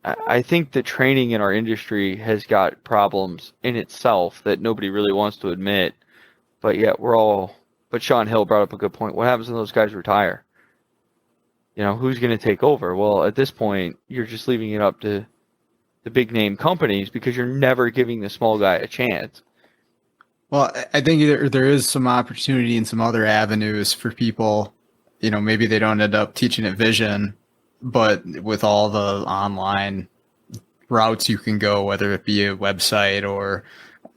I think the training in our industry has got problems in itself that nobody really wants to admit, but yet but Sean Hill brought up a good point. What happens when those guys retire? Who's going to take over? Well, at this point, you're just leaving it up to the big name companies, because you're never giving the small guy a chance. Well, I think there is some opportunity in some other avenues for people. Maybe they don't end up teaching at Vision, but with all the online routes you can go, whether it be a website or,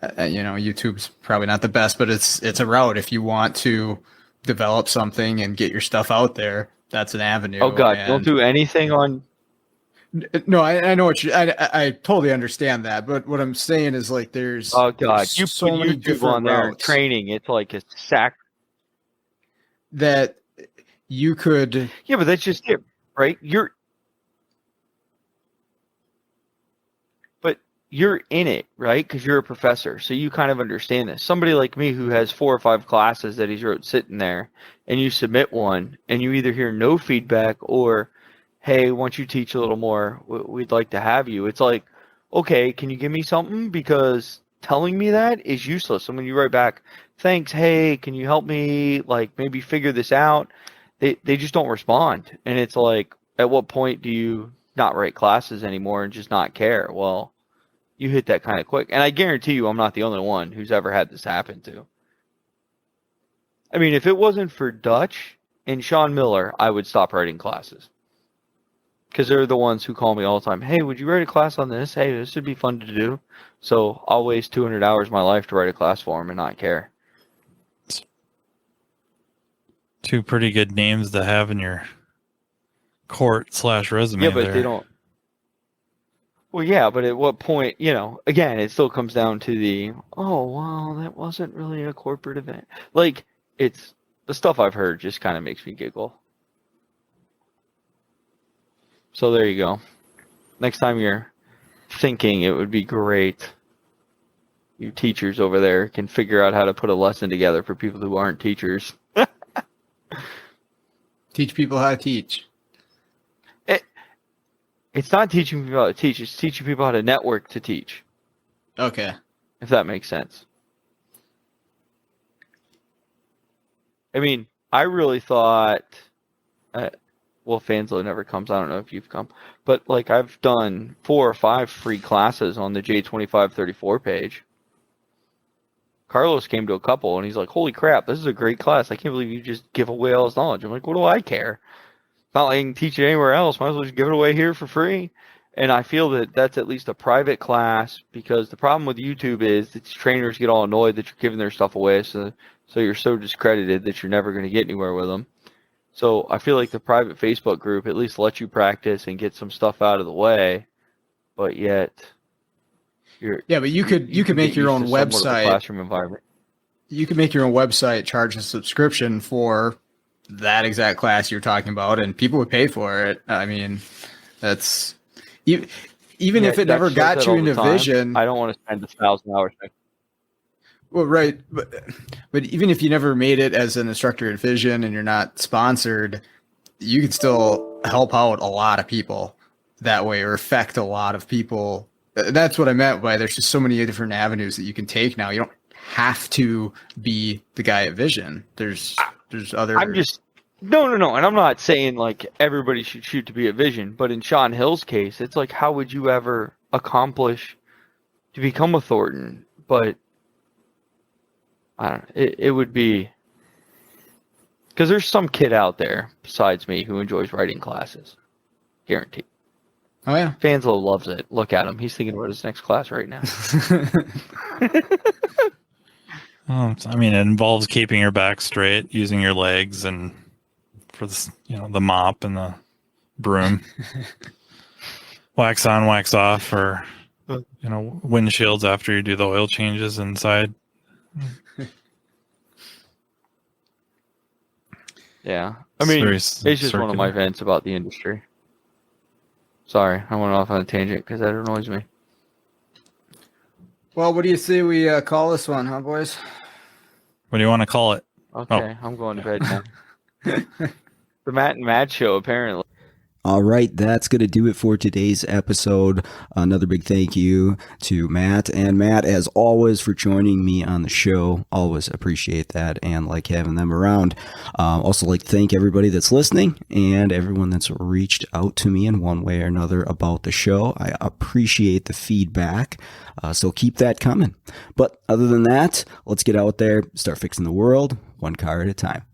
YouTube's probably not the best, but it's a route. If you want to develop something and get your stuff out there, that's an avenue. Oh God, don't do anything on No, I know what I totally understand that, but what I'm saying is like there's Oh God, there's you so put many YouTube different on there routes training. It's like a sack. that you could. Yeah, but that's just it, right? But you're in it, right? Because you're a professor, so you kind of understand this. Somebody like me who has 4 or 5 classes that he's wrote sitting there, and you submit one, and you either hear no feedback or, hey, once you teach a little more, we'd like to have you. It's like, okay, can you give me something? Because telling me that is useless. And when you write back, thanks, hey, can you help me, like, maybe figure this out? They just don't respond. And it's like, at what point do you not write classes anymore and just not care? Well, you hit that kind of quick. And I guarantee you I'm not the only one who's ever had this happen to. I mean, if it wasn't for Dutch and Sean Miller, I would stop writing classes. Because they're the ones who call me all the time. Hey, would you write a class on this? Hey, this would be fun to do. So I'll waste 200 hours of my life to write a class for them and not care. 2 pretty good names to have in your court/resume. Yeah, but there. they don't. Well, yeah, but at what point, again, it still comes down to oh, well, that wasn't really a corporate event. Like, it's the stuff I've heard just kind of makes me giggle. So there you go. Next time you're thinking, it would be great. You teachers over there can figure out how to put a lesson together for people who aren't teachers. Teach people how to teach. It's not teaching people how to teach. It's teaching people how to network to teach. Okay. If that makes sense. I mean, I really thought, Fanslow never comes. I don't know if you've come. But, like, I've done 4 or 5 free classes on the J2534 page. Carlos came to a couple, and he's like, holy crap, this is a great class. I can't believe you just give away all this knowledge. I'm like, what do I care? It's not like I can teach it anywhere else. Might as well just give it away here for free. And I feel that that's at least a private class, because the problem with YouTube is that trainers get all annoyed that you're giving their stuff away, so you're so discredited that you're never going to get anywhere with them. So I feel like the private Facebook group at least lets you practice and get some stuff out of the way, but yet but you could make your own website. Classroom environment. You could make your own website, charge a subscription for that exact class you're talking about, and people would pay for it. I mean, that's even if it never got you into vision. I don't want to spend 1,000 hours. Well, right, but even if you never made it as an instructor in vision and you're not sponsored, you can still help out a lot of people that way, or affect a lot of people. That's what I meant by there's just so many different avenues that you can take now. You don't have to be the guy at Vision. There's other. No, and I'm not saying like everybody should shoot to be at Vision, but in Sean Hill's case, it's like, how would you ever accomplish to become a Thornton? But I don't know. It would be, because there's some kid out there besides me who enjoys writing classes, guaranteed. Oh yeah, Fanslow loves it. Look at him; he's thinking about his next class right now. I mean, it involves keeping your back straight, using your legs, and for this, the mop and the broom, wax on, wax off, or windshields after you do the oil changes inside. Yeah, I mean, it's just one of my vents about the industry. Sorry, I went off on a tangent because that annoys me. Well, what do you say we call this one, huh, boys? What do you want to call it? Okay, I'm going to bed now. The Matt and Matt show, apparently. All right, that's going to do it for today's episode. Another big thank you to Matt. And Matt, as always, for joining me on the show. Always appreciate that and like having them around. Also like to thank everybody that's listening and everyone that's reached out to me in one way or another about the show. I appreciate the feedback, so keep that coming. But other than that, let's get out there, start fixing the world one car at a time.